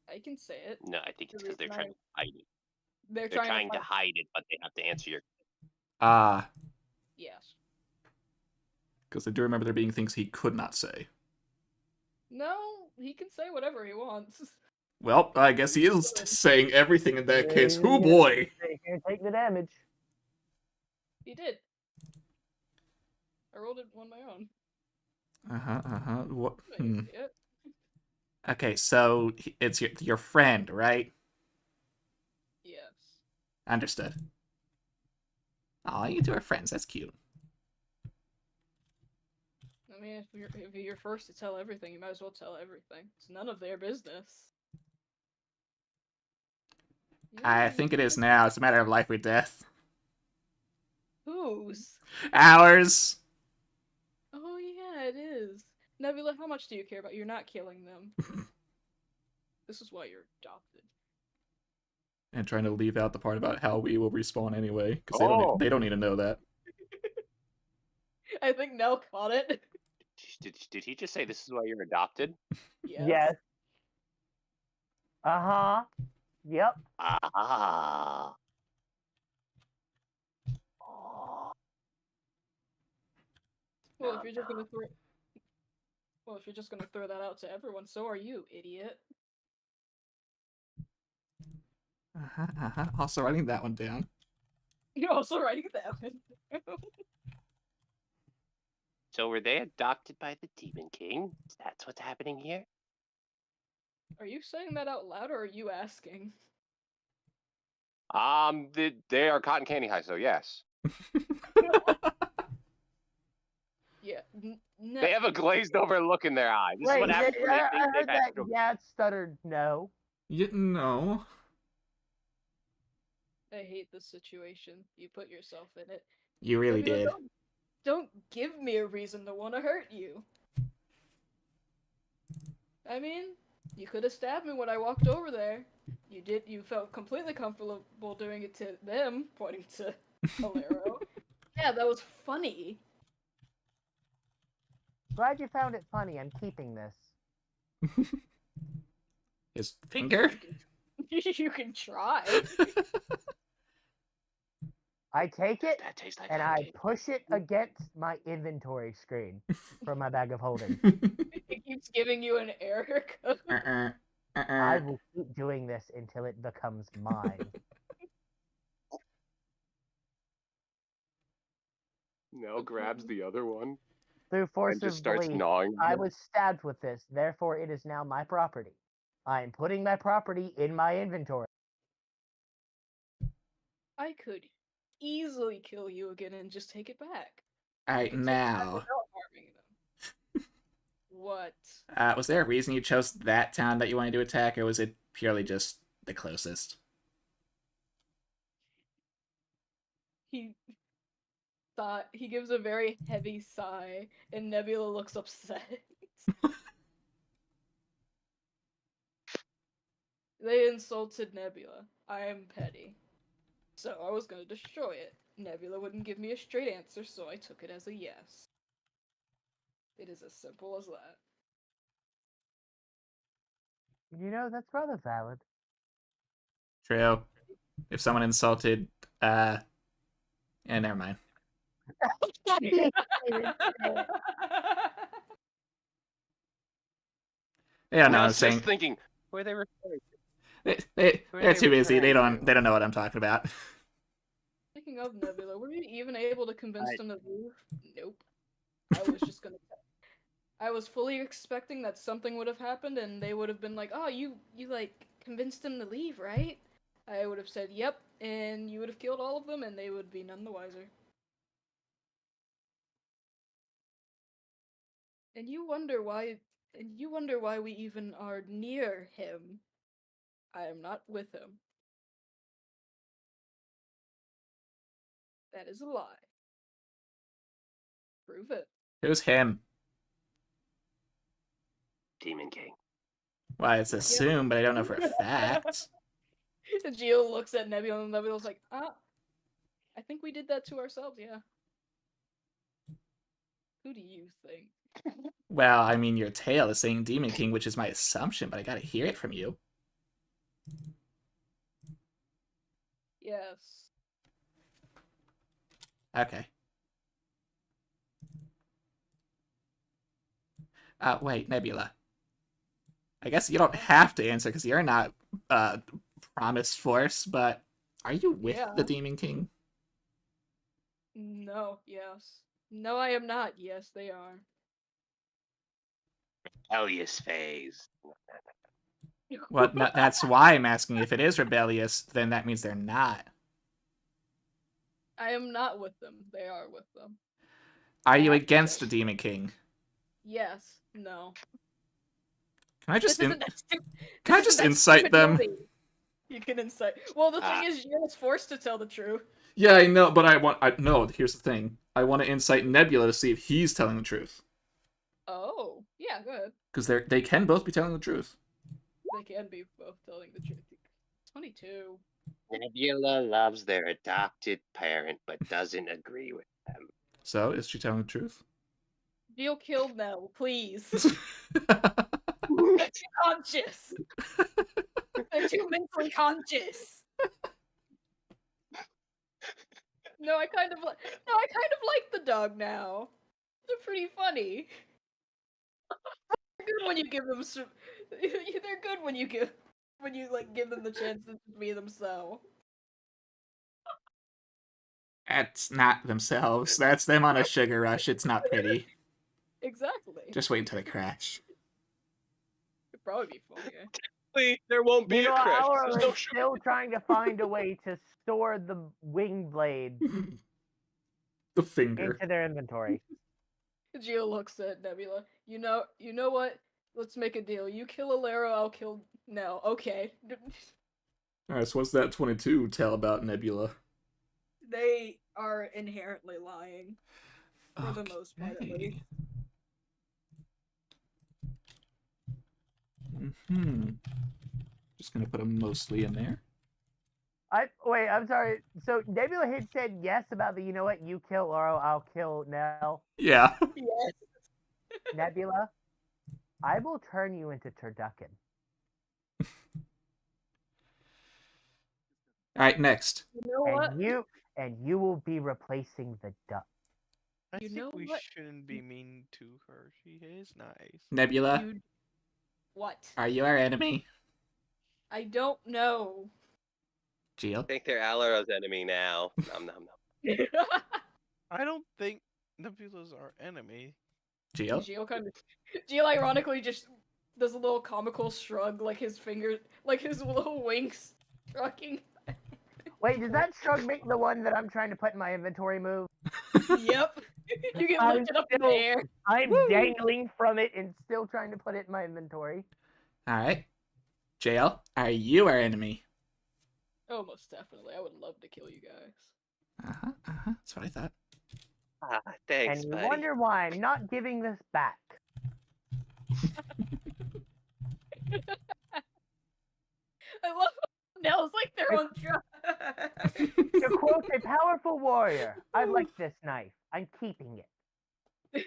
I can say it. No, I think it's because they're trying to hide it. They're They're trying to hide it, but they have to answer your. Ah. Yes. Because I do remember there being things he could not say. No, he can say whatever he wants. Well, I guess he is saying everything in that case. Oh boy! They can't take the damage. He did. I rolled it on my own. What? I didn't see it. Okay, so it's your friend, right? Yes. Understood. Aw, you two are friends. That's cute. I mean, if you're first to tell everything, you might as well tell everything. It's none of their business. I think it is now. It's a matter of life or death. Whose? Ours! Oh yeah, it is. Nebula, how much do you care about? You're not killing them. This is why you're adopted. And trying to leave out the part about how we will respawn anyway, because they don't need to know that. I think Nell caught it. Did he just say this is why you're adopted? Yes. Uh-huh. Yep. Ah. Well, if you're just gonna throw. Well, if you're just gonna throw that out to everyone, so are you, idiot. Also writing that one down. You're also writing that one. So were they adopted by the Demon King? That's what's happening here? Are you saying that out loud, or are you asking? They are cotton candy high, so yes. Yeah. No. They have a glazed over look in their eye. This is what happens when they I think heard they've that. had children. Yeah, it stuttered. No. No. I hate this situation. You put yourself in it. You really did. Don't give me a reason to want to hurt you. I mean, you could have stabbed me when I walked over there. You felt completely comfortable doing it to them, pointing to Alero. Yeah, that was funny. Glad you found it funny. I'm keeping this. His finger? You can try. I take it That tastes like and cotton I candy. push it against my inventory screen from my bag of holding. It keeps giving you an error code. I will keep doing this until it becomes mine. Nell grabs the other one Through force and just of starts belief, gnawing. I was stabbed with this. Therefore, it is now my property. I am putting my property in my inventory. I could easily kill you again and just take it back. Alright, You can take it back now. without harming them. What? Was there a reason you chose that town that you wanted to attack, or was it purely just the closest? He thought he gives a very heavy sigh, and Nebula looks upset. They insulted Nebula. I am petty. So I was gonna destroy it. Nebula wouldn't give me a straight answer, so I took it as a yes. It is as simple as that. You know, that's rather valid. True. If someone insulted, yeah, never mind. Yeah, no, I I'm was saying just thinking, who are they referring to? they're too busy. They referring don't to? know what I'm talking about. Speaking of Nebula, were you even able to convince I- them to leave? Nope. I was just gonna. I was fully expecting that something would have happened, and they would have been like, "Oh, you like convinced him to leave, right?" I would have said, "Yep," and you would have killed all of them, and they would be none the wiser. And you wonder why. And you wonder why we even are near him. I am not with him. That is a lie. Prove it. Who's him? Demon King. Well, it's assumed, but I don't know for a fact. Geo looks at Nebula, and Nebula's like, I think we did that to ourselves, yeah. Who do you think? Well, I mean, your tail is saying Demon King, which is my assumption, but I gotta hear it from you. Yes. Okay. Wait, Nebula. I guess you don't have to answer because you're not Promised Force, but are you with Yeah. the Demon King? No, yes. No, I am not. Yes, they are. Rebellious phase. Well, no, that's why I'm asking. If it is rebellious, then that means they're not. I am not with them. They are with them. Are you against the Demon King? Yes. No. Can I just This isn't that can I this just isn't that incite stupid them? movie. You can incite. Well, the thing Ah. is, you're forced to tell the truth. Yeah, I know, but no. Here's the thing. I want to incite Nebula to see if he's telling the truth, Oh, yeah, good. because they can both be telling the truth. They can be both telling the truth. 22. Nebula loves their adopted parent, but doesn't agree with them. So, is she telling the truth? Feel killed now, please. They're too conscious. They're too mentally conscious. No, I kind of like the dog now. They're pretty funny. They're good when you give them they're good when you give them the chance to be themselves. That's not themselves. That's them on a sugar rush. It's not pretty. Exactly. Just wait until they crash. It'd probably be funny. There won't be You know, a crash. Aura There's no is still trying to find a way to store the wing blade The finger. into their inventory. Geo looks at Nebula. You know what? Let's make a deal. You kill Alero, I'll kill Nell. Okay. Alright, so what's that 22 tell about Nebula? They are inherently lying. For the most part, at least. Just gonna put them mostly in there. Wait, I'm sorry. So Nebula had said yes about the, you know what, you kill Oro, I'll kill Nell. Yeah. Yes. Nebula, I will turn you into turducken. Alright, next. You know what? And you will be replacing the duck. I You think know we what? shouldn't be mean to her. She is nice. Nebula, What? are you our enemy? I don't know. Geo? I think they're Alaro's enemy now. Nom nom nom. I don't think Nebula's our enemy. Geo? Geo ironically just does a little comical shrug, like his finger, like his little wings shrugging. Wait, does that shrug make the one that I'm trying to put in my inventory move? Yep. You can I'm lift it up in the still- air. I'm Woo! dangling from it and still trying to put it in my inventory. Alright. JL, are you our enemy? Oh, most definitely. I would love to kill you guys. That's what I thought. Ah, thanks, And you buddy. wonder why I'm not giving this back. I love nails like they're on track. To quote a powerful warrior, I like this knife. I'm keeping it.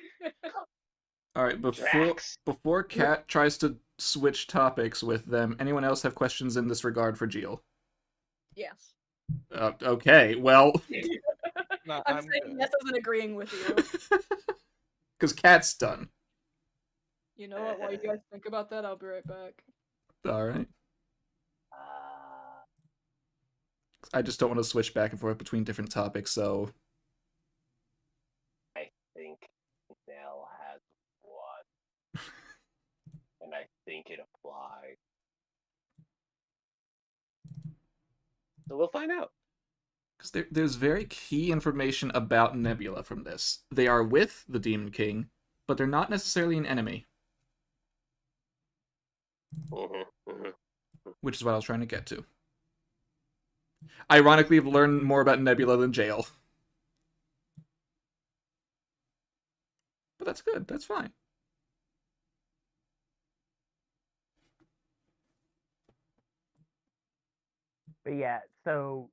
Alright, Drax. before Kat tries to switch topics with them, anyone else have questions in this regard for Jill? Yes. Okay, well... No, I'm saying good. yes as in agreeing with you. Because Kat's done. You know what? While you guys think about that, I'll be right back. Alright. I just don't want to switch back and forth between different topics, so... I think Nell has one. And I think it applies. So we'll find out. Because there's very key information about Nebula from this. They are with the Demon King, but they're not necessarily an enemy. Which is what I was trying to get to. Ironically, I've learned more about Nebula than Jail. But that's good. That's fine. But yeah, so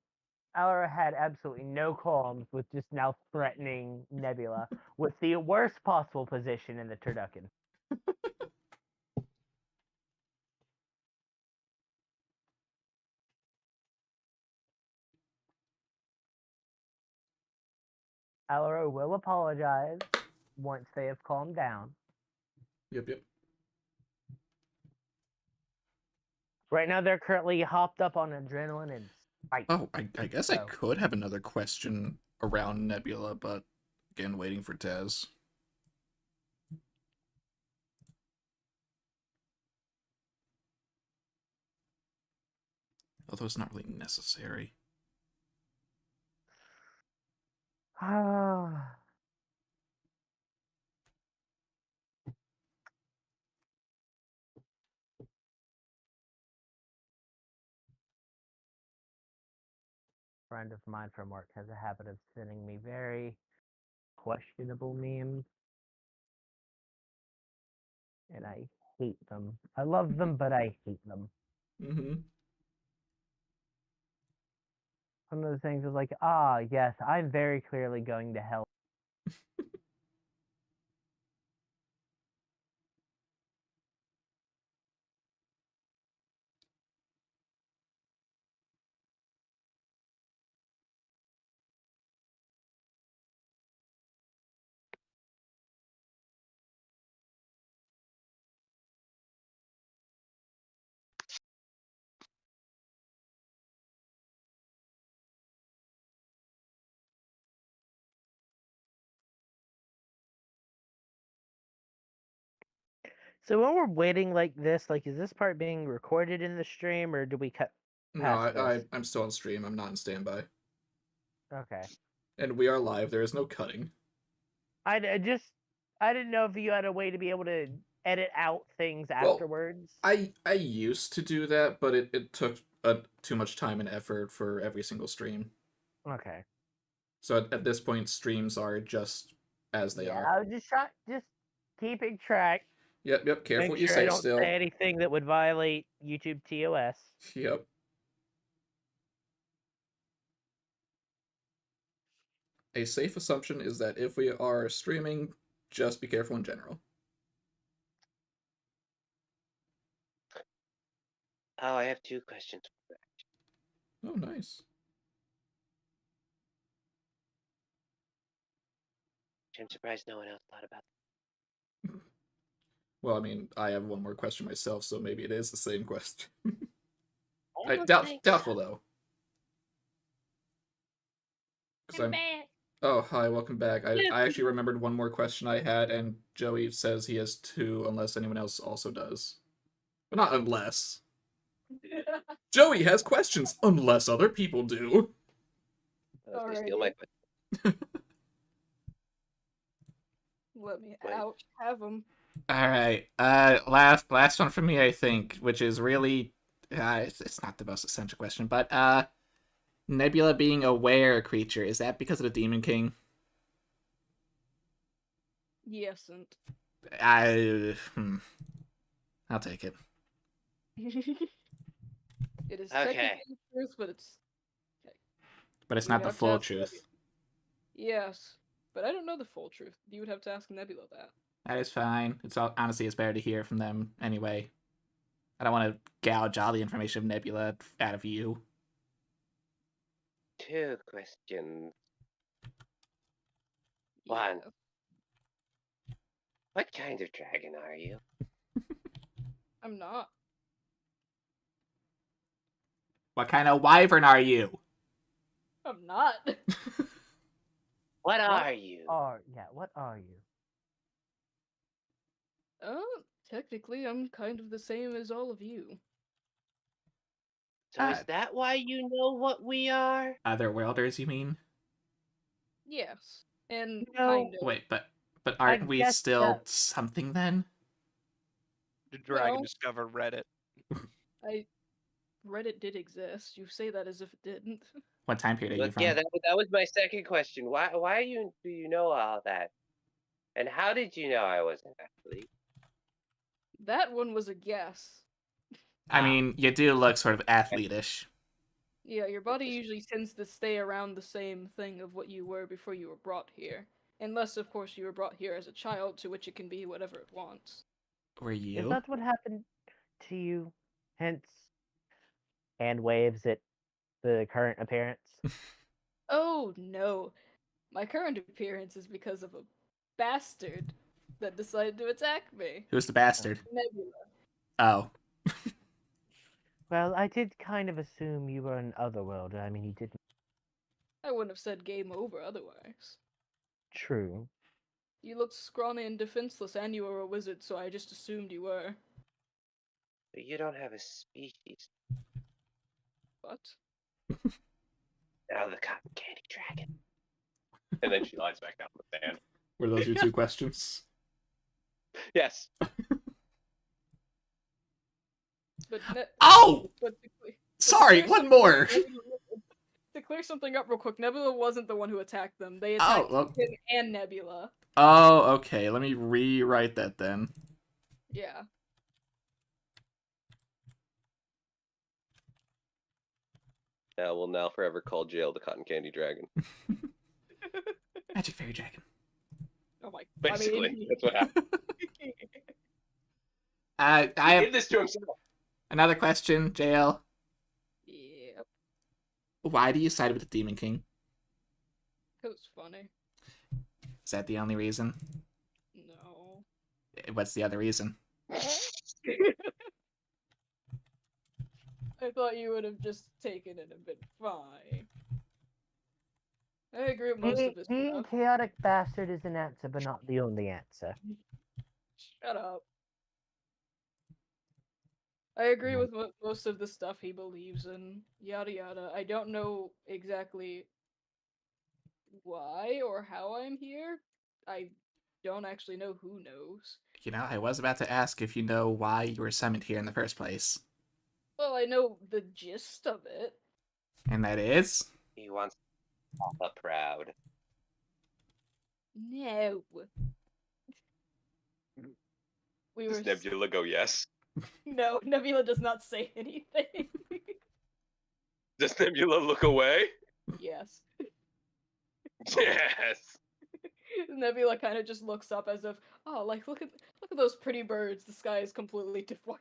Alara had absolutely no qualms with just now threatening Nebula with the worst possible position in the turducken. Alara will apologize once they have calmed down. Yep. Right now, they're currently hopped up on adrenaline and spite. Oh, I guess I So- could have another question around Nebula, but again, waiting for Tez. Although it's not really necessary. Ah. Friend of mine from work has a habit of sending me very questionable memes. And I hate them. I love them, but I hate them. Mm-hmm. One of the things is like, yes, I'm very clearly going to hell. So when we're waiting like this, like, is this part being recorded in the stream, or do we cut No, past this? I'm still on stream. I'm not on standby. Okay. And we are live. There is no cutting. I didn't know if you had a way to be able to edit out things Well, afterwards. I used to do that, but it took too much time and effort for every single stream. Okay. So at this point, streams are just as they are. I was just keeping track. Yep. Careful Make what you sure I say don't still. say anything that would violate YouTube TOS. Yep. A safe assumption is that if we are streaming, just be careful in general. Oh, I have 2 questions. Oh, nice. I'm surprised no one else thought about. Well, I mean, I have one more question myself, so maybe it is the same question. I don't think Doubtful, so. though. 'Cause I'm back. Oh, hi, welcome back. I actually remembered one more question I had, and Joey says he has 2, unless anyone else also does. But not unless. Joey has questions, unless other people do. They steal my Alrighty. Let me Wait. out. Have them. All right. Last one for me, I think, which is really, it's not the most essential question, but Nebula being a were creature, is that because of the Demon King? Yes, and I'll take it. it is Okay. technically the truth, but it's But it's You would not the have to full ask truth. Nebula. Yes, but I don't know the full truth. You would have to ask Nebula that. That is fine. Honestly, it's better to hear from them anyway. I don't want to gouge all the information of Nebula out of you. 2 questions. One. Yeah. What kind of dragon are you? I'm not. What kind of wyvern are you? I'm not. What are you? What are you? Technically, I'm kind of the same as all of you. So is that why you know what we are? Otherworlders, you mean? Yes, and No. kind of. Wait, but aren't we guess still that- something then? The dragon Well- discovered Reddit. Reddit did exist. You say that as if it didn't. What time period are you Look, from? yeah, that was my second question. Why do you know all that? And how did you know I wasn't actually? That one was a guess. I mean, you do look sort of athlete-ish. Yeah, your body usually tends to stay around the same thing of what you were before you were brought here. Unless, of course, you were brought here as a child, to which it can be whatever it wants. Were Is you? that what happened to you? Hence, and waves at the current appearance. Oh, no. My current appearance is because of a bastard that decided to attack me. Who's the bastard? Nebula. Oh. Well, I did kind of assume you were an otherworlder. I mean, you didn't. I wouldn't have said game over otherwise. True. You looked scrawny and defenseless, and you were a wizard, so I just assumed you were. But you don't have a species. What? Now the cotton candy dragon. And then she lies back down in the sand. Were those your 2 questions? Yes. But Oh! but Sorry, clear one something more! up- To clear something up real quick, Nebula wasn't the one who attacked them. They Oh, attacked well. him and Nebula. Oh, okay. Let me rewrite that then. Yeah. Now we'll now forever call Jail the cotton candy dragon. Magic Fairy Dragon. Oh my. Basically, I mean, that's what happened. I He have did this to himself. another question, JL. Yep. Why do you side with the Demon King? It was funny. Is that the only reason? No. What's the other reason? I thought you would have just taken it a bit fine. I agree with most of this Being stuff. chaotic bastard is an answer, but not the only answer. Shut up. I agree with most of the stuff he believes in. Yada yada. I don't know exactly why or how I'm here. I don't actually know who knows. You know, I was about to ask if you know why you were summoned here in the first place. Well, I know the gist of it. And that is? He wants Papa proud. No. We were Does Nebula go yes? No, Nebula does not say anything. Does Nebula look away? Yes. Yes. Nebula kind of just looks up as if, oh, like look at those pretty birds. The sky is completely deformed.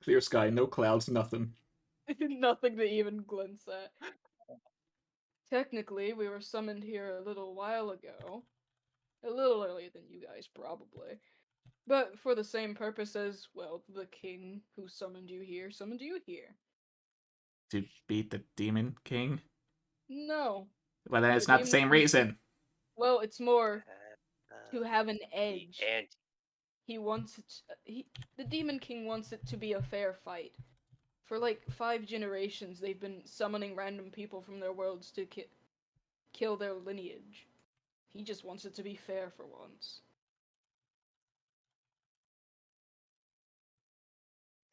Clear sky, no clouds, nothing. Nothing to even glance at. Technically, we were summoned here a little while ago. A little earlier than you guys, probably. But for the same purpose as, well, the king who summoned you here. To beat the Demon King? No. Well, then it's The not the Demon same King- reason. Well, it's more to have an The edge. ant. He wants it. The Demon King wants it to be a fair fight. For like 5 generations, they've been summoning random people from their worlds to kill their lineage. He just wants it to be fair for once.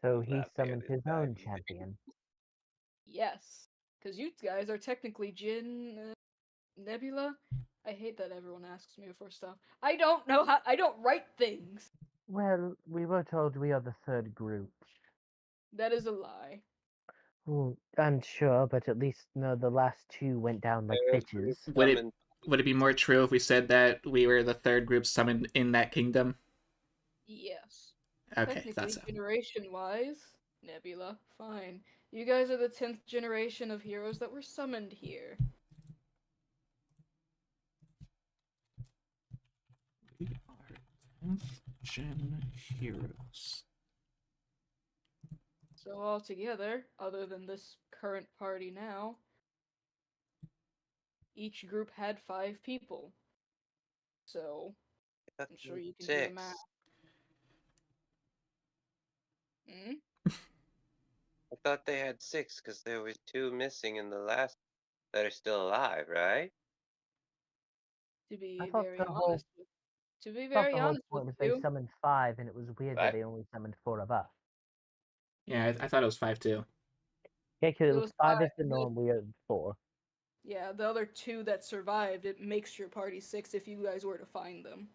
So he That man summoned is his own back. champion. Yes, because you guys are technically Jin, Nebula. I hate that everyone asks me for stuff. I don't know how. I don't write things. Well, we were told we are the third group. That is a lie. Well, I'm sure, but at least no, the last two went down like Third bitches. group Would it summoned- would it be more true if we said that we were the third group summoned in that kingdom? Yes. Okay, Technically, thought so. generation-wise, Nebula, fine. You guys are the 10th generation of heroes that were summoned here. We are 10th gen heroes. So altogether, other than this current party now, each group had 5 people. So, I'm sure you can do the Six. math. Hmm? I thought they had 6 because there was 2 missing in the last that are still alive, right? To be I thought very the whole- honest with, to be I thought very the whole honest point with was they you, summoned 5, and it was weird that What? they only summoned 4 of us. Yeah, I thought it was 5 too. Yeah, because It it was was 5 is five, the but- norm, we are 4. yeah, the other 2 that survived, it makes your party 6 if you guys were to find them.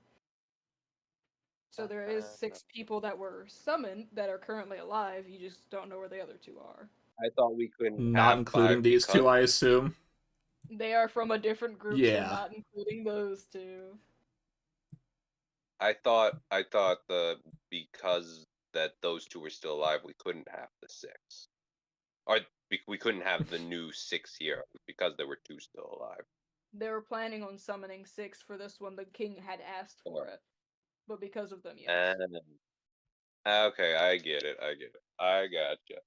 So there is 6 people that were summoned that are currently alive. You just don't know where the other 2 are. I thought we couldn't Not have including 5 these two, because- I assume. They are from a different group, Yeah. so not including those 2. I thought because that those 2 were still alive, we couldn't have the 6, or we couldn't have the new 6 heroes because there were 2 still alive. They were planning on summoning 6 for this one. The king had asked for it, but because of them, yes. Okay, I get it. I gotcha.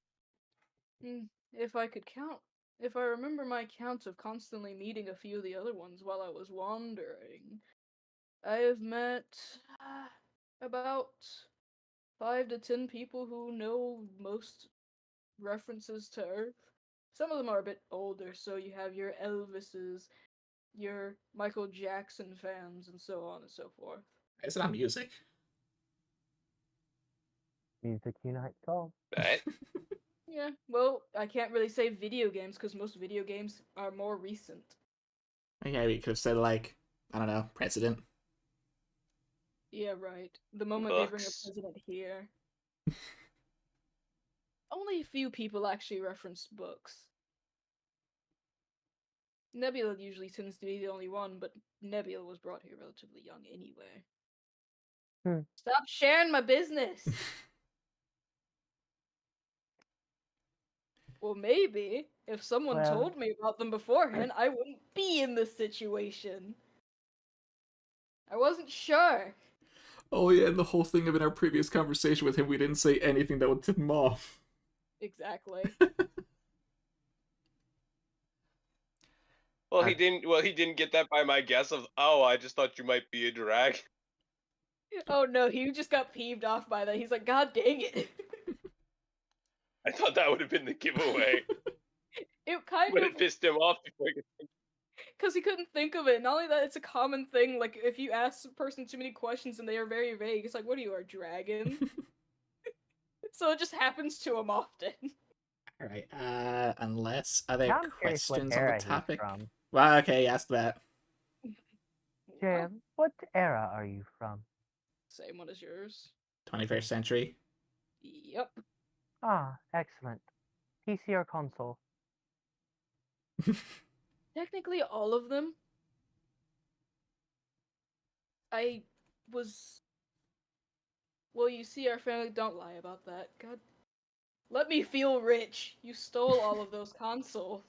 If I could count, if I remember my counts of constantly meeting a few of the other ones while I was wandering, I have met about 5 to 10 people who know most references to Earth. Some of them are a bit older, so you have your Elvises, your Michael Jackson fans, and so on and so forth. It's not music. Music unites all. Right? Yeah, well, I can't really say video games because most video games are more recent. Yeah, we could have said, like, I don't know, president. Yeah, right. The moment they bring a Books. president here. Only a few people actually reference books. Nebula usually tends to be the only one, but Nebula was brought here relatively young anyway. Stop sharing my business! Well, maybe. If someone Well- told me about them beforehand, I wouldn't be in this situation. I wasn't sure. Oh yeah, and the whole thing of in our previous conversation with him, we didn't say anything that would tip him off. Exactly. Well, he didn't get that by my guess of, oh, I just thought you might be a drag. Oh no, he just got peeved off by that. He's like, God dang it. I thought that would have been the giveaway. It kind Would of, have pissed him off before he could think. because he couldn't think of it. Not only that, it's a common thing. Like, if you ask a person too many questions and they are very vague, it's like, what are you, a dragon? So it just happens to him often. Alright, unless other Now I'm curious what questions on era the he's topic. from. Well, okay, ask that. Jim, what era are you from? Same one as yours. 21st century. Yep. Ah, excellent. PC or console? Technically, all of them. I was. Well, you see, our family don't lie about that. God. Let me feel rich. You stole all of those consoles.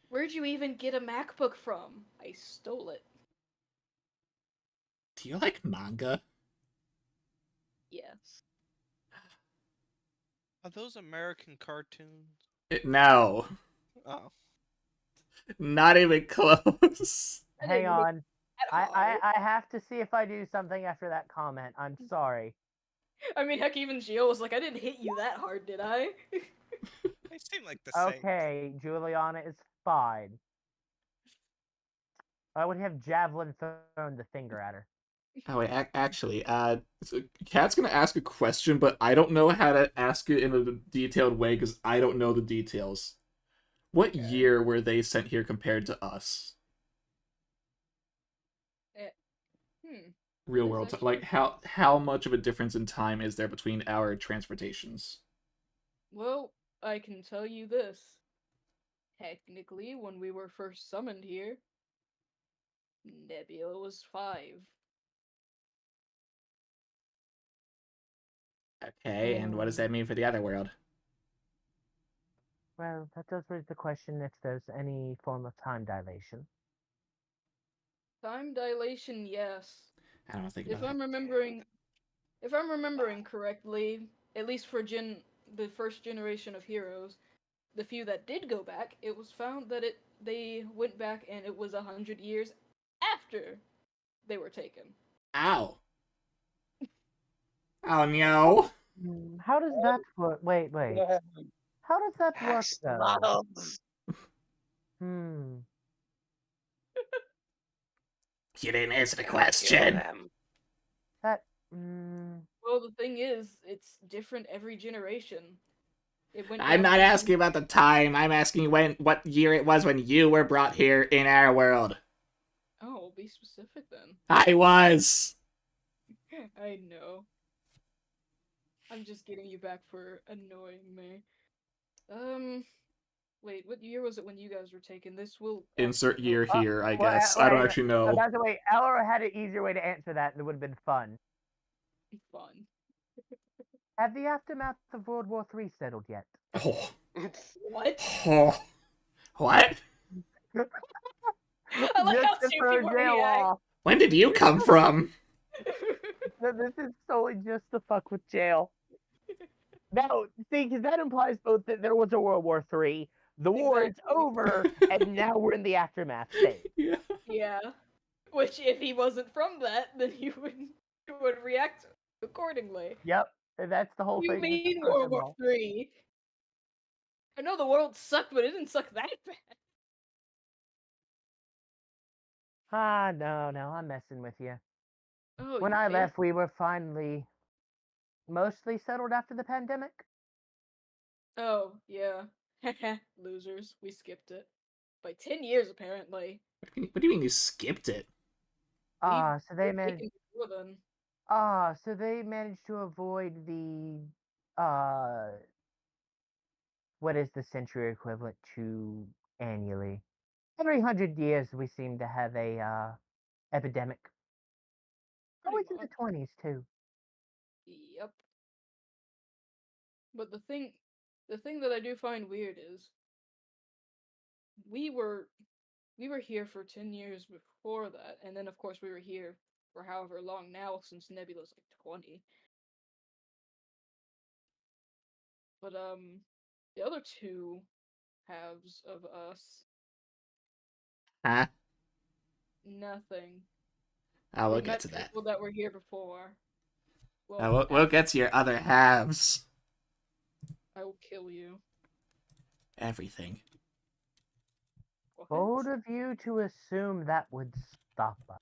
Where'd you even get a MacBook from? I stole it. Do you like manga? Yes. Are those American cartoons? No. Oh. Not even close. I Hang didn't look on. at all. I have to see if I do something after that comment. I'm sorry. I mean, heck, even Gio was like, I didn't hit you that hard, did I? They seem like the same. Okay, Juliana is fine. I would have javelin thrown the finger at her. Oh, wait, actually, so Kat's gonna ask a question, but I don't know how to ask it in a detailed way because I don't know the details. What Okay. year were they sent here compared to us? Real That's world, actually like how much of a difference in time is there between our transportations? Well, I can tell you this. Technically, when we were first summoned here, Nebula was 5. Okay, and what does that mean for the other world? Well, that does raise the question if there's any form of time dilation. Time dilation, yes. I don't think If about I'm remembering correctly, at least for the first generation of heroes, the few that did go back, it was found that they went back and it was 100 years after they were taken. Ow. Oh no. How does that work? Wait. How does that work, Hash though? models. Hmm. You didn't answer the Kill question. them. That. Well, the thing is, it's different every generation. It went I'm down not from asking about the time. I'm asking what year it was when you were brought here in our world. Oh, be specific then. I was. I know. I'm just getting you back for annoying me. Wait, what year was it when you guys were taken? This will Insert year help. here, I Well, guess. I don't wait, actually know. By the way, Elora had an easier way to answer that, and it would have been fun. Fun. Have the aftermath of World War III settled yet? Oh. What? Oh. What? I like how Just to two throw people jail react. off. When did you come from? This is solely just to fuck with jail. No, see, because that implies both that there was a World War III, the war is Exactly. over, and now we're in the aftermath stage. Yeah. Yeah. Which, if he wasn't from that, then he would react accordingly. Yep, that's the whole You thing. mean World War III? I know the world sucked, but it didn't suck that bad. No, I'm messing with you. Oh, When you I think? left, we were finally mostly settled after the pandemic. Oh, yeah. Losers. We skipped it. By 10 years, apparently. What do you mean you skipped it? So they were managed. taken before then. So they managed to avoid the what is the century equivalent to annually? Every 100 years, we seem to have a epidemic. Always in the 20s too. Yep. But the thing that I do find weird is we were here for 10 years before that, and then of course we were here for however long now since Nebula's like 20. But the other two halves of us, Huh? nothing. Oh, we'll They get met to that. people that were here before. Well, We'll after get to your other halves. I will kill you. Everything. What? Bold of you to assume that would stop us.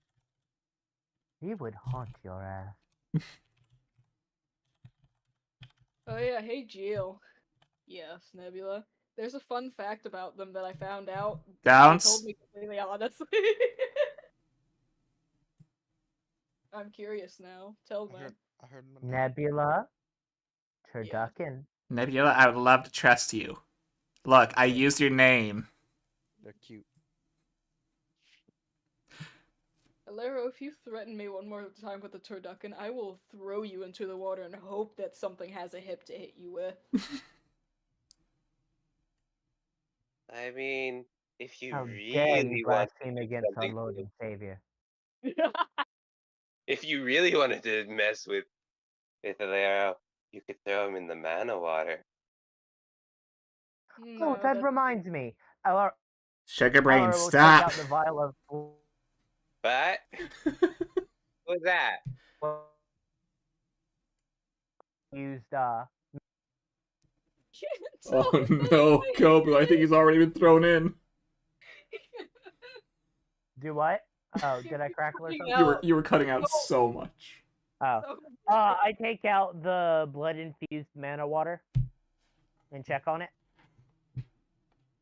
He would haunt your ass. Oh yeah, hey Jill. Yes, Nebula. There's a fun fact about them that I found out. They Don't. told me completely honestly. I'm curious now. Tell me. I heard Nebula, turducken. Nebula, I would love to trust you. Look, I used your name. They're cute. Alero, if you threaten me one more time with the turducken, I will throw you into the water and hope that something has a hip to hit you with. I mean, if you How dare you really want to blaspheme do against our something, Lord and Savior? if you really wanted to mess with Alero, you could throw him in the mana water. No, that reminds me. Our Sugar Brain, will stop. take out the vial of But what was that? used Oh no, Kobe, I think he's already been thrown in. Do what? Oh, did I crackle or Cutting something? out. You were cutting out No. so much. Oh. So- I take out the blood infused mana water and check on it.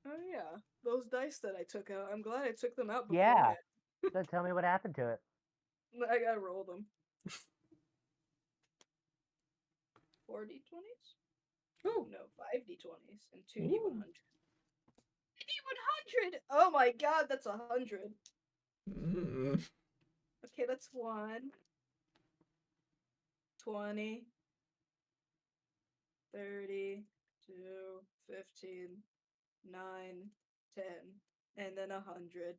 Oh yeah, those dice that I took out. I'm glad I took them out Yeah. beforehand. So tell me what happened to it. I gotta roll them. 4 d20s? Oh. No, 5 d20s and 2 d100. D100! Oh my god, that's 100. Mm. Okay, that's 1. 20. 30. 2. 15. 9. 10. And then 100.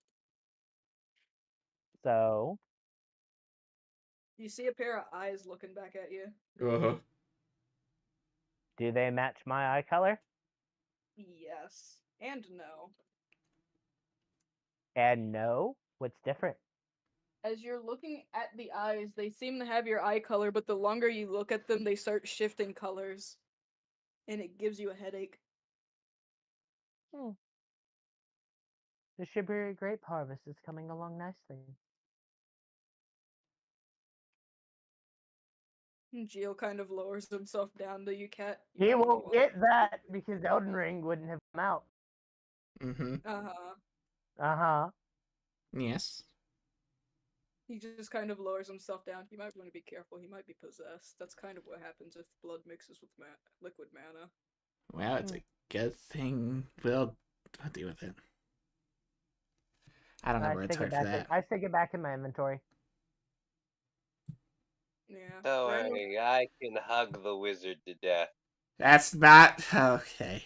So, You see a pair of eyes looking back at you? Uh-huh. do they match my eye color? Yes. And no. And no? What's different? As you're looking at the eyes, they seem to have your eye color, but the longer you look at them, they start shifting colors. And it gives you a headache. The Shibiri grape harvest is coming along nicely. Geo kind of lowers himself down to you, cat. He won't get that because Elden Ring wouldn't have come out. Mm-hmm. Uh-huh. Uh-huh. Yes. He just kind of lowers himself down. You might want to be careful. He might be possessed. That's kind of what happens if blood mixes with liquid mana. Well, it's a good thing. We'll deal with it. I don't know where it's hard for that. I stick it back in my inventory. Yeah. Don't Random- worry, I can hug the wizard to death. That's not okay.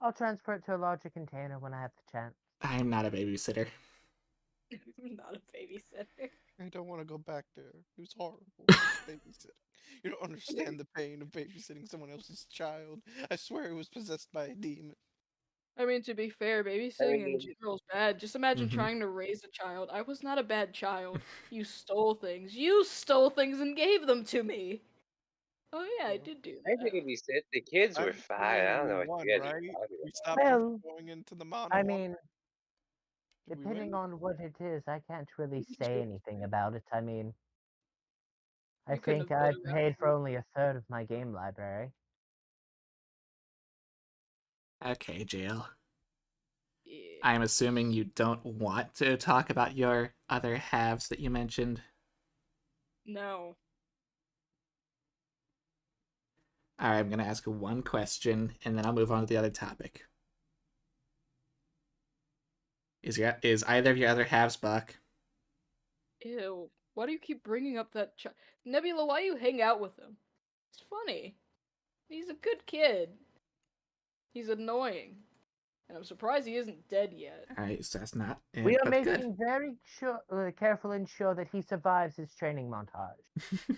I'll transfer it to a larger container when I have the chance. I'm not a babysitter. Not a babysitter. I don't want to go back there. It was horrible. Babysitting. You don't understand the pain of babysitting someone else's child. I swear it was possessed by a demon. I mean, to be fair, babysitting in mean- general is bad. Just imagine Mhm. trying to raise a child. I was not a bad child. You stole things. You stole things and gave them to me. Oh yeah, I did do I that. think he said the kids I'm were just fine. saying I don't know we what won, you guys are right? talking We about. stopped them Well, from going into the mono. I mean, Did we depending win? on what it is, I can't really say anything about it. I mean, I You couldn't think have I been around paid for for- only a third of my game library. Okay, Jail. Yeah. I'm assuming you don't want to talk about your other halves that you mentioned. No. Alright, I'm gonna ask one question, and then I'll move on to the other topic. Is either of your other halves Buck? Ew. Why do you keep bringing up that Nebula, why you hang out with him? It's funny. He's a good kid. He's annoying. And I'm surprised he isn't dead yet. Alright, so that's not it, We are but making very careful and sure that he survives his training montage. good.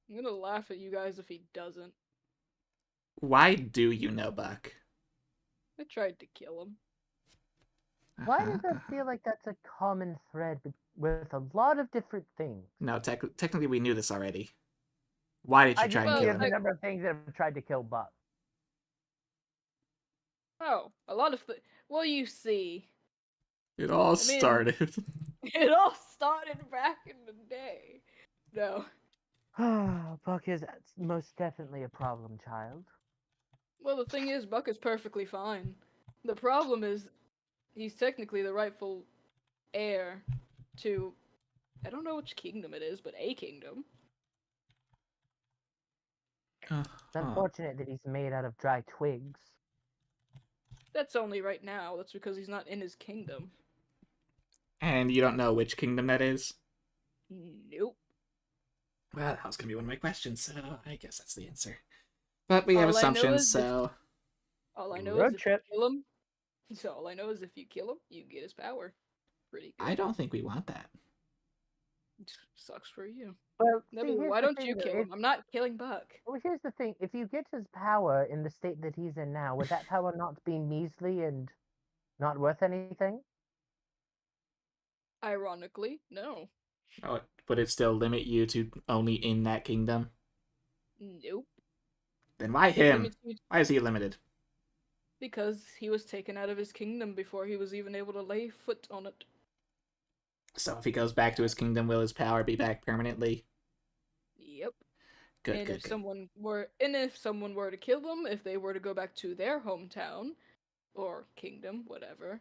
I'm gonna laugh at you guys if he doesn't. Why do you know Buck? I tried to kill him. Why Uh-huh, does that feel like that's a common thread with a lot of different things? No, technically we knew this already. Why did you I try just and well, kill give the him? number of things that have tried to kill Buck. Oh, a lot of well, you see. It all mean- started. It all started back in the day. No. Buck is most definitely a problem child. Well, the thing is, Buck is perfectly fine. The problem is, he's technically the rightful heir to, I don't know which kingdom it is, but a kingdom. It's unfortunate that he's made out of dry twigs. That's only right now. That's because he's not in his kingdom. And you don't know which kingdom that is? Nope. Well, that was gonna be one of my questions, so I guess that's the answer. But we have All I know assumptions, is that- so All I know Road is if trip. you kill him. So all I know is if you kill him, you get his power. Pretty good. I don't think we want that. Sucks for you. Well, Nebula, here's why the don't thing, you though, kill him? I'm not killing Buck. Well, here's the thing. If you get his power in the state that he's in now, would that power not be measly and not worth anything? Ironically, no. Oh, would it still limit you to only in that kingdom? Nope. Then why It him? limits you- Why is he limited? Because he was taken out of his kingdom before he was even able to lay foot on it. So if he goes back to his kingdom, will his power be back permanently? Yep. Good, And good, if good. someone were to kill them, if they were to go back to their hometown or kingdom, whatever,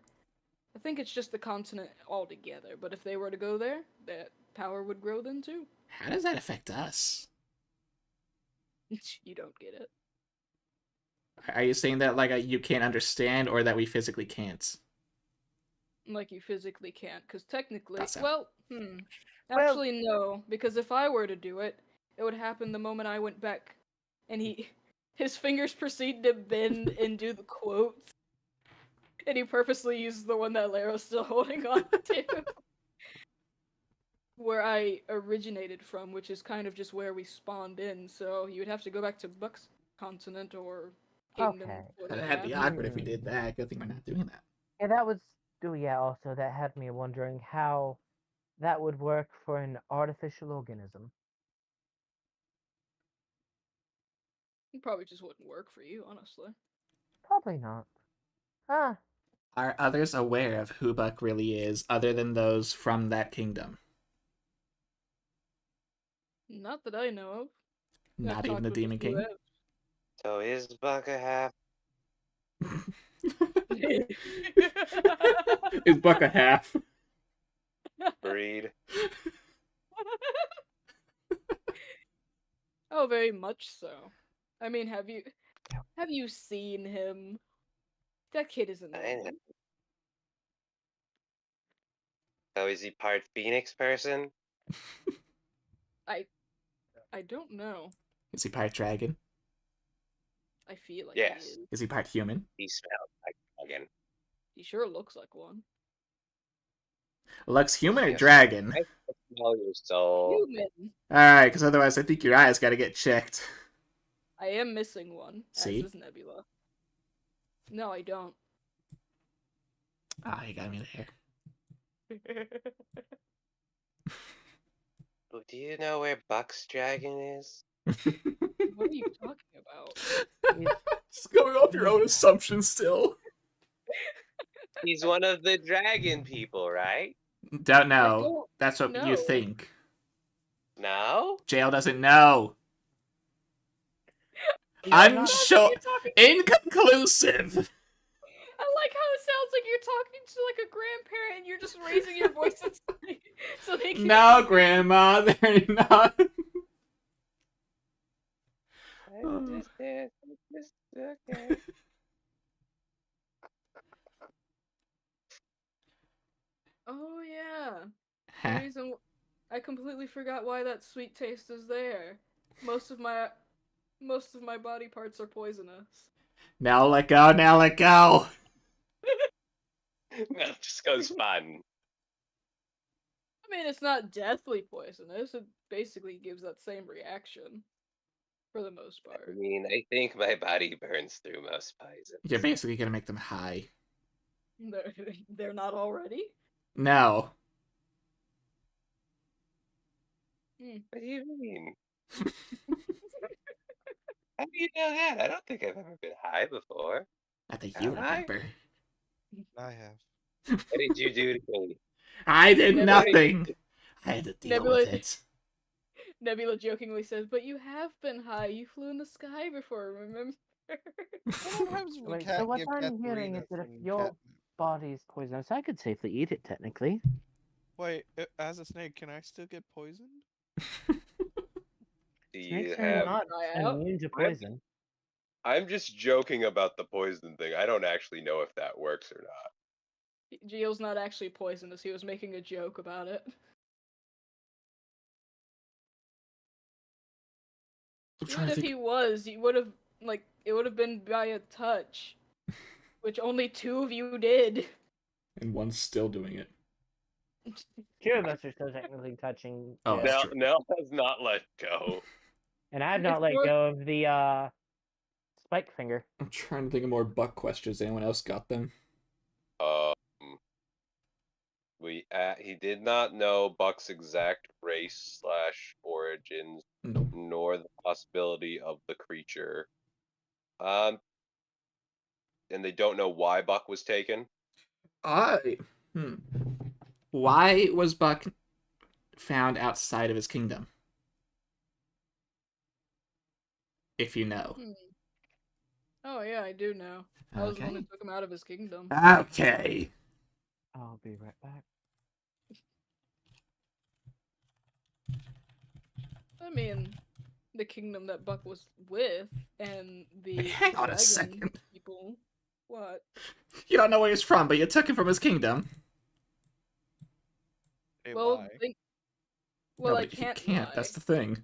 I think it's just the continent altogether. But if they were to go there, that power would grow then too. How does that affect us? You don't get it. Are you saying that like you can't understand, or that we physically can't? Like you physically can't, because technically, That's it. actually no, because if I were to do it, it would happen the moment I went back, and his fingers proceed to bend and do the quotes, and he purposely uses the one that Laro's still holding on to, where I originated from, which is kind of just where we spawned in. So you would have to go back to Buck's continent or kingdom. Okay. That'd be awkward if we did that. Good thing we're not doing that. Yeah, that was. Oh yeah. Also, that had me wondering how that would work for an artificial organism. It probably just wouldn't work for you, honestly. Probably not. Ah, Are others aware of who Buck really is, other than those from that kingdom? Not that I know of. Not I've even talked the with a Demon few King? So is Buck a half? Is Buck a half? Breed? Oh, very much so. I mean, have you seen him? That kid isn't I know. normal. So is he part Phoenix person? I don't know. Is he part dragon? I feel like Yes. he is. Is he part human? He smells like dragon. He sure looks like one. Looks human or Yes. dragon? I smell your soul. Human. Alright, because otherwise I think your eyes gotta get checked. I am missing one. See? As is Nebula. No, I don't. Ah, you got me there. Oh, do you know where Buck's dragon is? What are you talking about? Just going off your own assumptions still. He's one of the dragon people, right? Don't know. don't That's what you know. think. No? Jail doesn't know. I'm Unsure. Inconclusive. I like how it sounds like you're talking to like a grandparent and you're just raising your voice so they can. No, Grandma, they're not. Okay. Oh yeah. The Huh? reason I completely forgot why that sweet taste is there. Most of my body parts are poisonous. Now let go, now let go. No, it just goes fun. I mean, it's not deathly poisonous. It basically gives that same reaction, for the most I part. mean, I think my body burns through most poisons. You're basically gonna make them high. They're not already. No. What do you mean? How do you know that? I don't think I've ever been high before. Not that you Have I? remember. I have. What did you do to me? I did Nebula- nothing. I had to deal with it. Nebula jokingly says, "But you have been high. You flew in the sky before, remember?" What happens when Wait, cat so what give I'm hearing Katarina is that if from your catnip? body's poisonous, I could safely eat it technically. Wait, as a snake, can I still get poisoned? Do you Snakes are have? not Try out. immune to poison. I'm just joking about the poison thing. I don't actually know if that works or not. Geo's not actually poisonous. He was making a joke about it. I'm Even trying to if think. he was, he would have it would have been by a touch, which only 2 of you did. And one's still doing it. 2 of us are still technically touching. Oh, Jill. that's Nell, true. Nell has not let go. And I've not let It's go of the spike finger. I'm trying to think of more Buck questions. Anyone else got them? He did not know Buck's exact race / origins, Nope. nor the possibility of the creature. they don't know why Buck was taken. Why was Buck found outside of his kingdom? If you know. Oh yeah, I do know. I was the one who Okay. took him out of his kingdom. Okay. I'll be right back. I mean, the kingdom that Buck was with and the Hang on a dragon second. people. What? You don't know where he's from, but you took him from his kingdom. Hey, Well, lie. well, No, I but he can't can't. lie. That's the thing.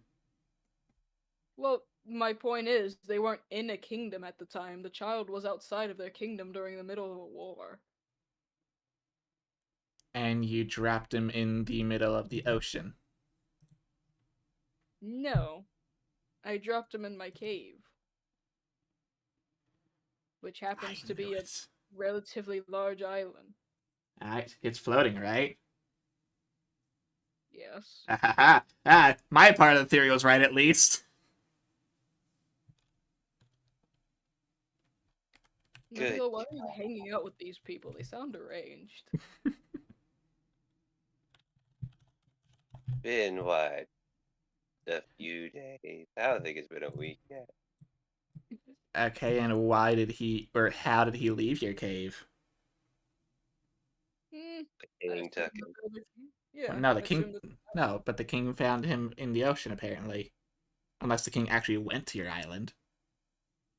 Well, my point is, they weren't in a kingdom at the time. The child was outside of their kingdom during the middle of a war. And you dropped him in the middle of the ocean. No. I dropped him in my cave. Which happens to be a relatively large island. Alright, it's floating, right? Yes. My part of the theory was right, at least. Good. Nebula, why are you hanging out with these people? They sound deranged. Been what? A few days. I don't think it's been a week yet. Okay, and why did he, or how did he leave your cave? I King assume took that him. the other king- Yeah. No, I the assume king. that- No, but the king found him in the ocean, apparently. Unless the king actually went to your island.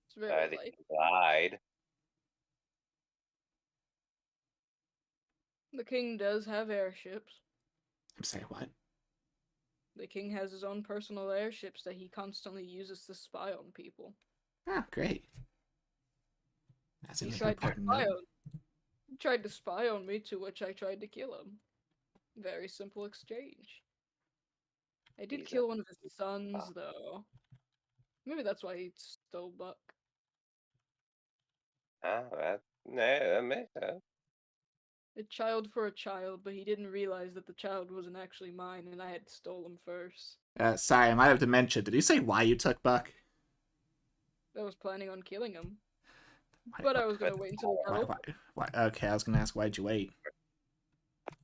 It's very The likely. king lied. The king does have airships. I'm sorry, what? The king has his own personal airships that he constantly uses to spy on people. Ah, great. That's He an tried to important spy note. on. He tried to spy on me, to which I tried to kill him. Very simple exchange. I did He's kill one of his sons, though. Maybe that's why he stole Buck. That makes sense. A child for a child, but he didn't realize that the child wasn't actually mine, and I had stole him first. Sorry, I might have dementia. Did you say why you took Buck? I was planning on killing him, but I was gonna wait until he got older. Why? Okay, I was gonna ask why'd you wait?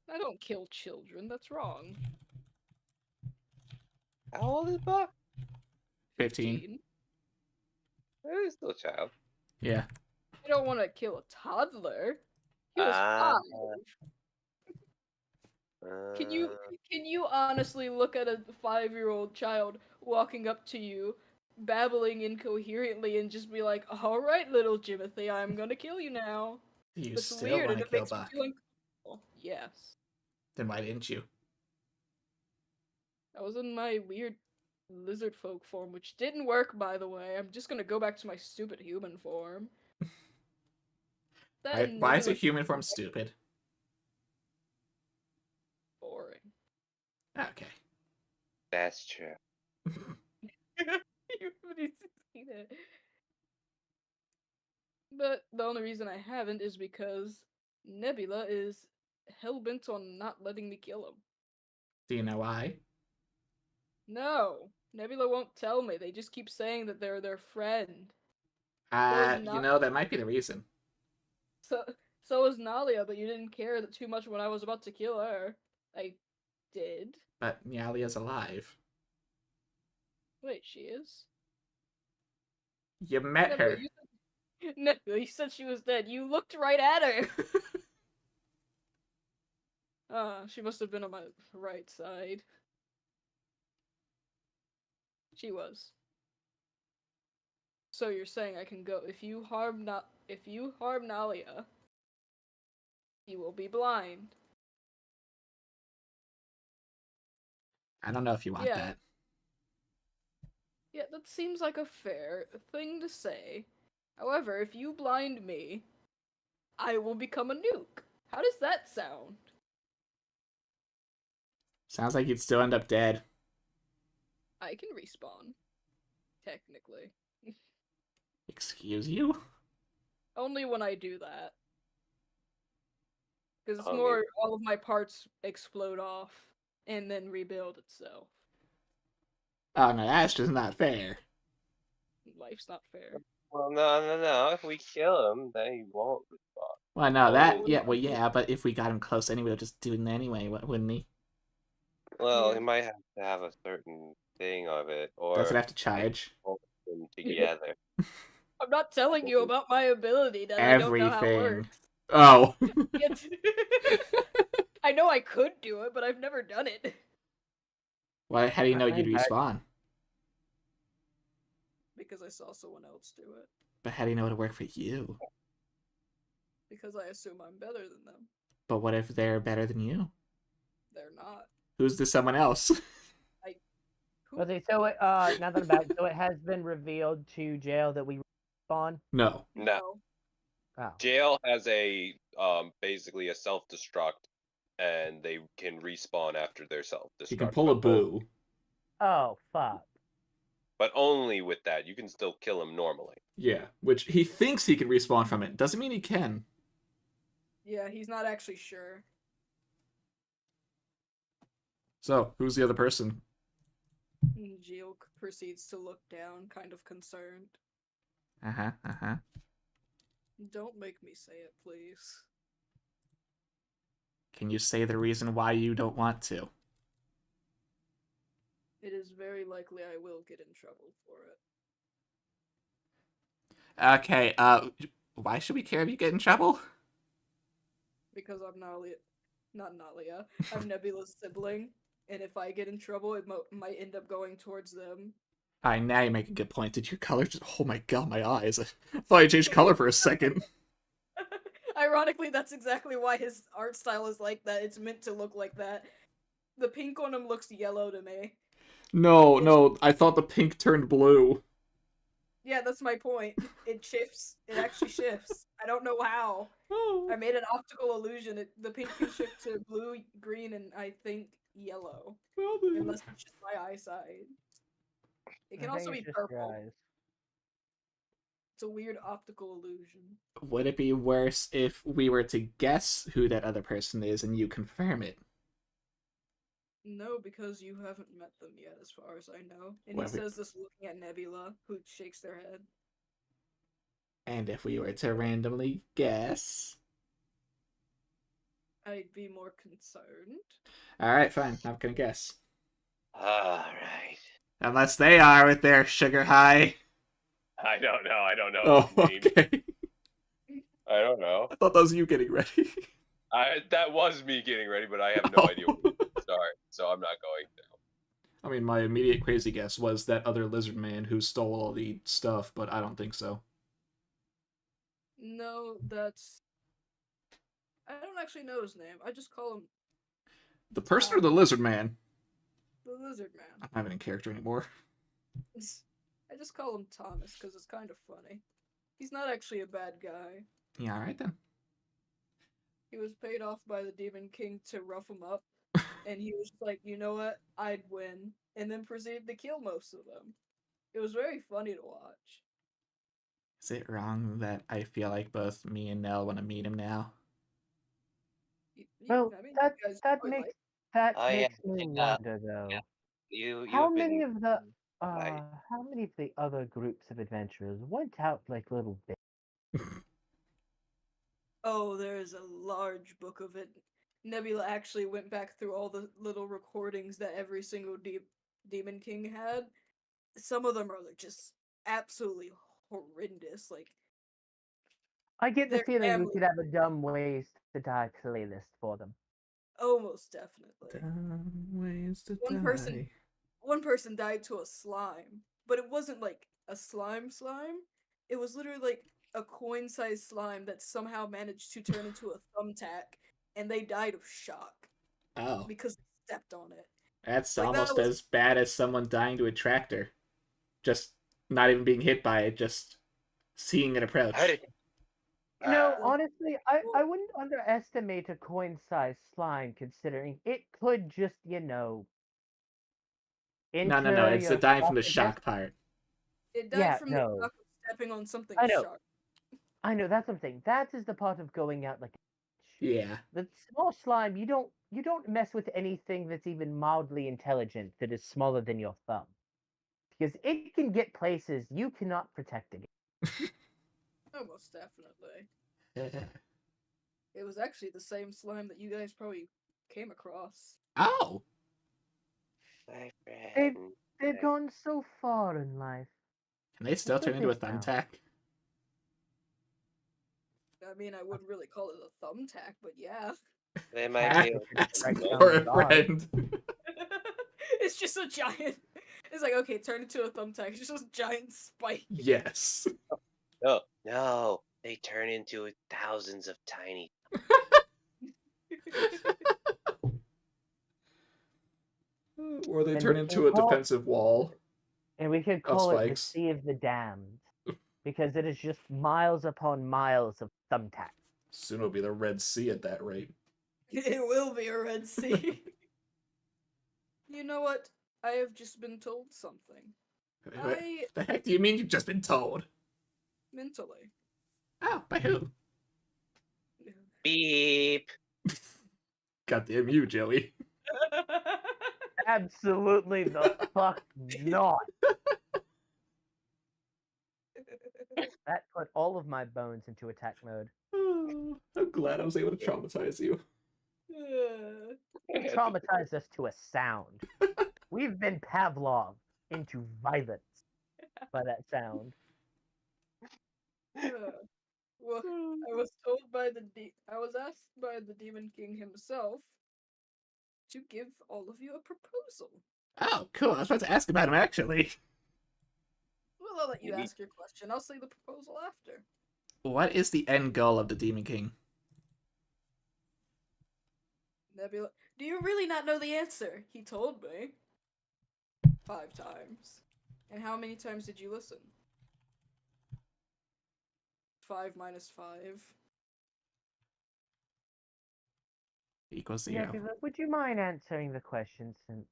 I don't kill children. That's wrong. How old is Buck? 15. He's still a child. Yeah. I don't want to kill a toddler. He was Ah. 5. Can you honestly look at a 5-year-old child walking up to you, babbling incoherently, and just be like, "All right, little Jimothy, I'm gonna kill you now." You It's still weird, want and to it kill makes me Buck? feel uncomfortable. Yes. Then why didn't you? I was in my weird lizard folk form, which didn't work, by the way. I'm just gonna go back to my stupid human form. Why is a human form stupid? Boring. Okay. That's true. Everybody see that. But the only reason I haven't is because Nebula is hell-bent on not letting me kill him. Do you know why? No, Nebula won't tell me. They just keep saying that they're their friend. You know, that might be the reason. So is Nalia, but you didn't care too much when I was about to kill her. I did. But Nyalia's alive. Wait, she is? You met her. Nebula, you said she was dead. You looked right at her. She must have been on my right side. She was. So you're saying I can go if you harm Nalia, you will be blind. I don't know if you want that. Yeah, that seems like a fair thing to say. However, if you blind me, I will become a nuke. How does that sound? Sounds like you'd still end up dead. I can respawn. Technically. Excuse you? Only when I do that. Because it's more all of my parts explode off and then rebuild itself. Oh no, that's just not fair. Life's not fair. Well, no. If we kill him, then he won't respawn. Well, no, that Only- well, yeah, but if we got him close anyway, we'll just do it anyway, wouldn't he? Well, Yeah. he might have to have a certain thing of it, or Does it have to I charge? hold them together. I'm not telling you about my ability that I don't know how it Everything. works. Oh. It's- I know I could do it, but I've never done it. Well, how do you know you'd I- respawn? Because I saw someone else do it. But how do you know it'll work for you? Because I assume I'm better than them. But what if they're better than you? They're not. Who's the someone else? Who? Okay, so now that I'm back, so it has been revealed to jail that we spawn. No. No. Oh. Jail has a basically a self-destruct, and they can respawn after their self-destruct. You can pull a boo. Oh fuck. But only with that. You can still kill him normally. Yeah, which he thinks he can respawn from it. Doesn't mean he can. Yeah, he's not actually sure. So, who's the other person? And Jill proceeds to look down, kind of concerned. Uh-huh. Don't make me say it, please. Can you say the reason why you don't want to? It is very likely I will get in trouble for it. Okay, why should we care if you get in trouble? Because I'm not Nalia. I'm Nebula's sibling, and if I get in trouble, it might end up going towards them. Alright, now you make a good point. Did your color just... Oh my god, my eyes. I thought I changed color for a second. Ironically, that's exactly why his art style is like that. It's meant to look like that. The pink on him looks yellow to me. No, I thought the pink turned blue. Yeah, that's my point. It shifts. It actually shifts. I don't know how. I made an optical illusion. The pink can shift to blue, green, and I think yellow. Unless it's just my eyesight. It can also be purple. It's a weird optical illusion. Would it be worse if we were to guess who that other person is and you confirm it? No, because you haven't met them yet, as far as I know. And Well, he says this looking at Nebula, who shakes their head. And if we were to randomly guess... I'd be more concerned. Alright, fine. I'm gonna guess. Alright. Unless they are with their sugar high. I don't know. Oh, his name. okay. I don't know. I thought that was you getting ready. That was me getting ready, but I have no idea what it is. Sorry, so I'm not going to. I mean, my immediate crazy guess was that other lizard man who stole all the stuff, but I don't think so. No, that's... I don't actually know his name. I just call him The person or the lizard man? the Lizard Man. I'm not even in character anymore. I just call him Thomas because it's kind of funny. He's not actually a bad guy. Yeah, alright then. He was paid off by the Demon King to rough him up, and he was like, you know what, I'd win, and then proceeded to kill most of them. It was very funny to watch. Is it wrong that I feel like both me and Nell want to meet him now? Well, I mean, that you guys that probably makes like- that Oh, yeah, makes me and, wonder though. yeah. You've How been many of the right. how many of the other groups of adventurers went out like little bits? Oh, there is a large book of it. Nebula actually went back through all the little recordings that every single Demon King had. Some of them are like just absolutely horrendous. Like, I get the their feeling we family- could have a dumb ways to die playlist for them. almost definitely. Dumb ways to One die. person- One person died to a slime, but it wasn't like a slime. It was literally like a coin-sized slime that somehow managed to turn into a thumbtack, and they died of shock Oh, because they stepped on it. that's Like, that almost was- as bad as someone dying to a tractor. Just not even being hit by it, just seeing it approach. How did- No, Ah, honestly, I wouldn't underestimate a coin-sized slime, considering it could just, No, enter it's the your dying from the socket. shock part. It died Yeah, from no. the shock of stepping on something I know. sharp. I know, that's what I'm saying. That is the part of going out like Yeah. the small slime. You don't mess with anything that's even mildly intelligent that is smaller than your thumb, because it can get places you cannot protect against. Oh, most definitely. It was actually the same slime that you guys probably came across. Oh! My They've, friend. they've gone so far in life. Can they still Look turn at into a this now. thumbtack? I mean, I wouldn't really call it a thumbtack, but yeah. They might be. That's Right able to down for the a guard. friend. It's just a giant. It's like, okay, turn into a thumbtack. It's just a giant spike. Yes. No, no. They turn into thousands of tiny. Or they And turn we into can a call- defensive wall. And we could Of call it the spikes. Sea of the Damned. Because it is just miles upon miles of thumbtack. Soon it'll be the Red Sea at that rate. It will be a Red Sea. You know what? I have just been told something. What I the heck do you mean you've just been told? mentally. Oh, by who? Beep. Goddamn you, Joey. Absolutely the fuck not. That put all of my bones into attack mode. Oh, I'm glad I was able to traumatize you. You traumatized us to a sound. We've been Pavlov into violence by that sound. Well, I was told by I was asked by the Demon King himself to give all of you a proposal. Oh, cool. I was about to ask about him, actually. Well, I'll let you Maybe- ask your question. I'll say the proposal after. What is the end goal of the Demon King? Nebula, do you really not know the answer? He told me. 5 times. And how many times did you listen? 5 minus 5. Equals 0. Nebula, would you mind answering the question since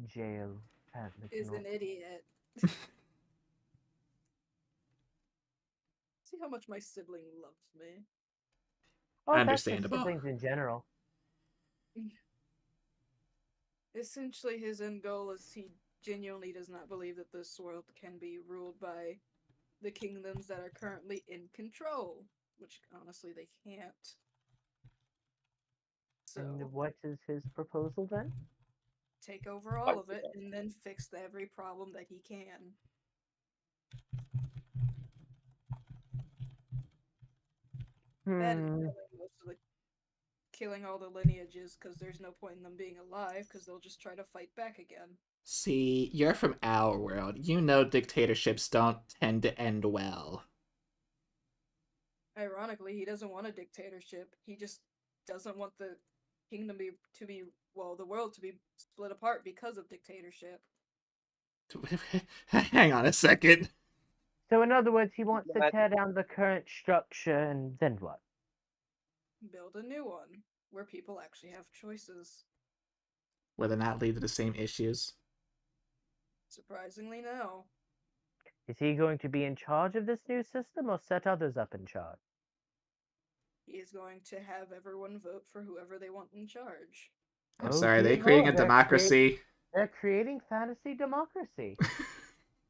jail apparently Is cannot- an idiot. See how much my sibling loves me. Oh, that's just Understandable. siblings in general. Essentially, his end goal is he genuinely does not believe that this world can be ruled by the kingdoms that are currently in control, which honestly they can't. So, And what is his proposal then? take over all of it and then fix every problem that he can. And killing all the lineages because there's no point in them being alive because they'll just try to fight back again. See, you're from our world. You know dictatorships don't tend to end well. Ironically, he doesn't want a dictatorship. He just doesn't want the kingdom to be the world to be split apart because of dictatorship. Hang on a second. So in other words, he wants to tear down the current structure and then what? Build a new one where people actually have choices. Will they not lead to the same issues? Surprisingly, no. Is he going to be in charge of this new system or set others up in charge? He is going to have everyone vote for whoever they want in charge. I'm Oh, sorry, are they dear creating Lord, a democracy? They're creating fantasy democracy.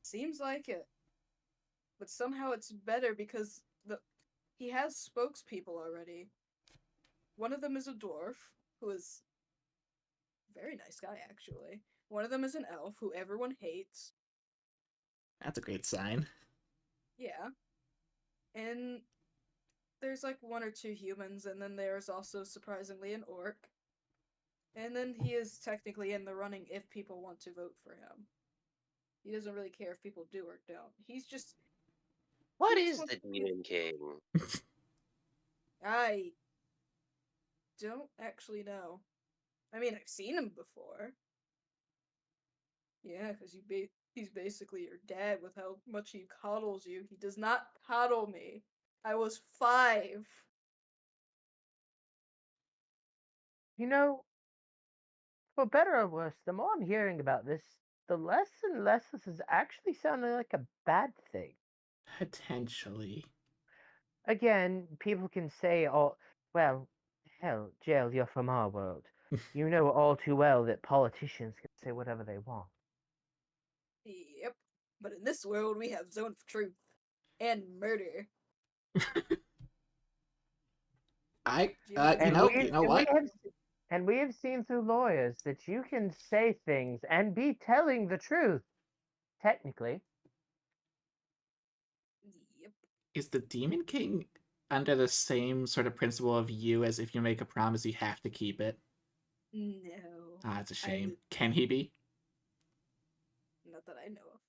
Seems like it. But somehow it's better because he has spokespeople already. One of them is a dwarf, who is a very nice guy, actually. One of them is an elf, who everyone hates. That's a great sign. Yeah. And there's like 1 or 2 humans, and then there's also, surprisingly, an orc. And then he is technically in the running if people want to vote for him. He doesn't really care if people do or don't. He's just... What he is just the wants to be- Demon King? I don't actually know. I mean, I've seen him before. Yeah, because he's basically your dad with how much he coddles you. He does not coddle me. I was 5. You know, for better or worse, the more I'm hearing about this, the less and less this is actually sounding like a bad thing. Potentially. Again, people can say, oh, well, hell, Jail, you're from our world. You know all too well that politicians can say whatever they want. Yep. But in this world, we have Zone of Truth. and murder. You know what? And we have seen through lawyers that you can say things and be telling the truth, technically. Yep. Is the Demon King under the same sort of principle of you as if you make a promise, you have to keep it? No. Ah, it's a shame. Can he be? Not that I know of.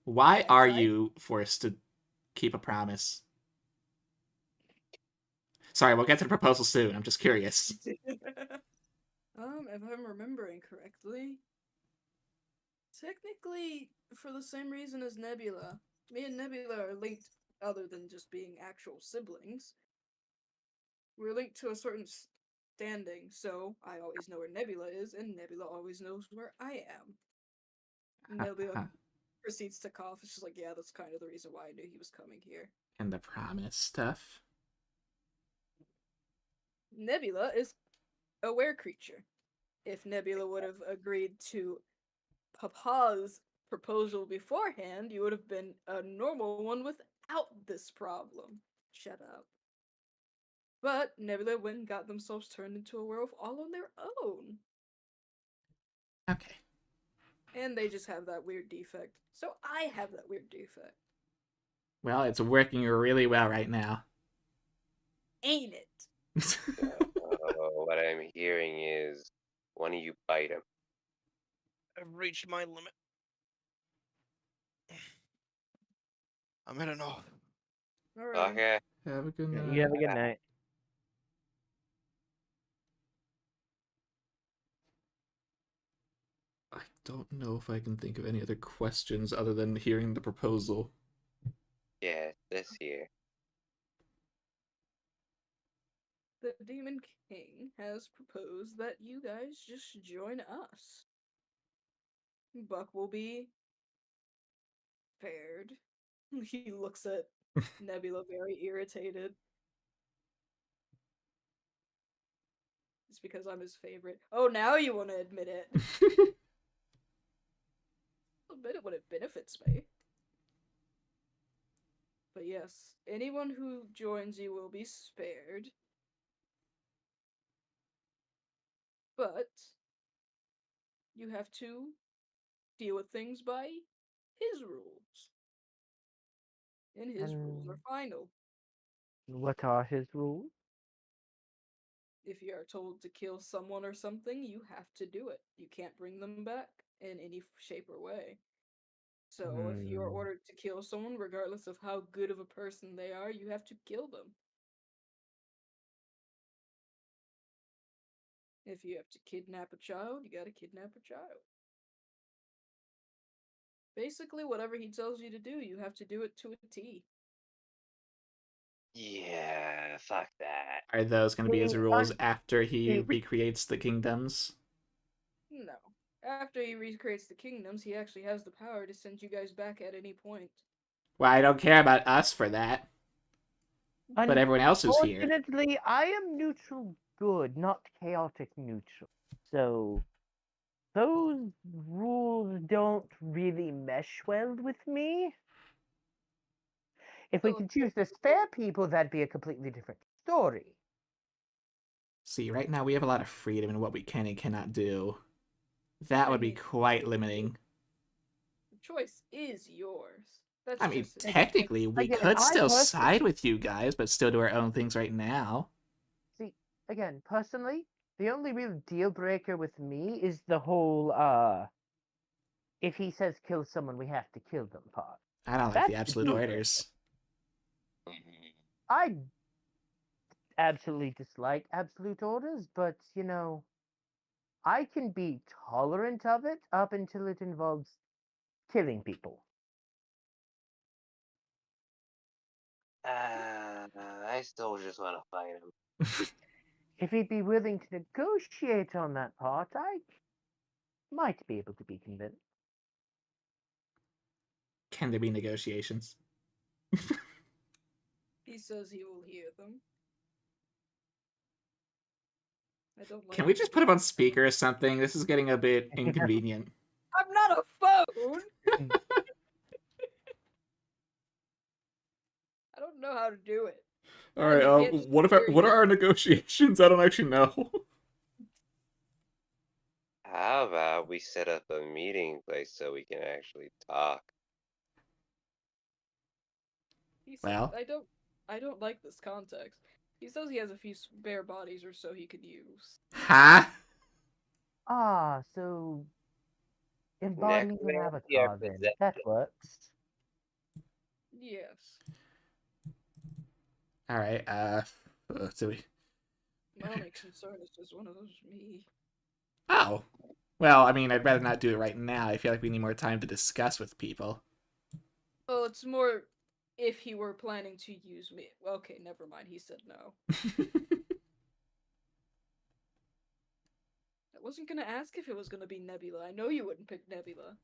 Why are you forced to keep a promise? Sorry, we'll get to the proposal soon. I'm just curious. If I'm remembering correctly, technically, for the same reason as Nebula, me and Nebula are linked other than just being actual siblings. We're linked to a certain standing, so I always know where Nebula is, and Nebula always knows where I am. Nebula proceeds to cough. It's just like, yeah, that's kind of the reason why I knew he was coming here. And the promise stuff? Nebula is a were creature. If Nebula would have agreed to Papa's proposal beforehand, you would have been a normal one without this problem. Shut up. But Nebula went and got themselves turned into a werewolf all on their own. Okay. And they just have that weird defect. So I have that weird defect. Well, it's working really well right now. Ain't it? What I'm hearing is one of you bite him. I've reached my limit. I'm heading off. Alright. Okay. Have a good night. You have a good night. I don't know if I can think of any other questions other than hearing the proposal. Yeah, this here. The Demon King has proposed that you guys just join us. Buck will be spared. He looks at Nebula very irritated. It's because I'm his favorite. Oh, now you want to admit it. I'll admit it when it benefits me. But yes, anyone who joins you will be spared. But you have to deal with things by his rules. And his rules are final. What are his rules? If you are told to kill someone or something, you have to do it. You can't bring them back in any shape or way. So if you are ordered to kill someone, regardless of how good of a person they are, you have to kill them. If you have to kidnap a child, you gotta kidnap a child. Basically, whatever he tells you to do, you have to do it to a T. Yeah, fuck that. Are those going to be his rules after he recreates the kingdoms? No. After he recreates the kingdoms, he actually has the power to send you guys back at any point. Well, I don't care about us for that. But everyone else who's here. Unfortunately, I am neutral good, not chaotic neutral. So those rules don't really mesh well with me. If we could choose to spare people, that'd be a completely different story. See, right now we have a lot of freedom in what we can and cannot do. That would be quite limiting. The choice is yours. That's I mean, technically, we could still side with you guys, but still do our own things right now. See, again, personally, the only real deal breaker with me is the whole, if he says kill someone, we have to kill them part. I don't like the absolute orders. I absolutely dislike absolute orders, but, you know, I can be tolerant of it up until it involves killing people. I still just want to fight him. If he'd be willing to negotiate on that part, I might be able to be convinced. Can there be negotiations? He says he will hear them. I don't like Can we just put him on speaker or something? This is getting a bit inconvenient. I'm not a phone! know how to do it. All right. You can't just What hear are our negotiations? I don't actually know. How about we set up a meeting place so we can actually talk? He said, Well. I don't like this context. He says he has a few spare bodies or so he could use. Huh? Ah, so embodying an Necromancy or avatar then. That possession? works. Yes. All right. So we. My only concern is just one of those me. Oh. Well, I mean, I'd rather not do it right now. I feel like we need more time to discuss with people. Well, it's more if he were planning to use me. Well, okay, never mind. He said no. I wasn't gonna ask if it was gonna be Nebula. I know you wouldn't pick Nebula.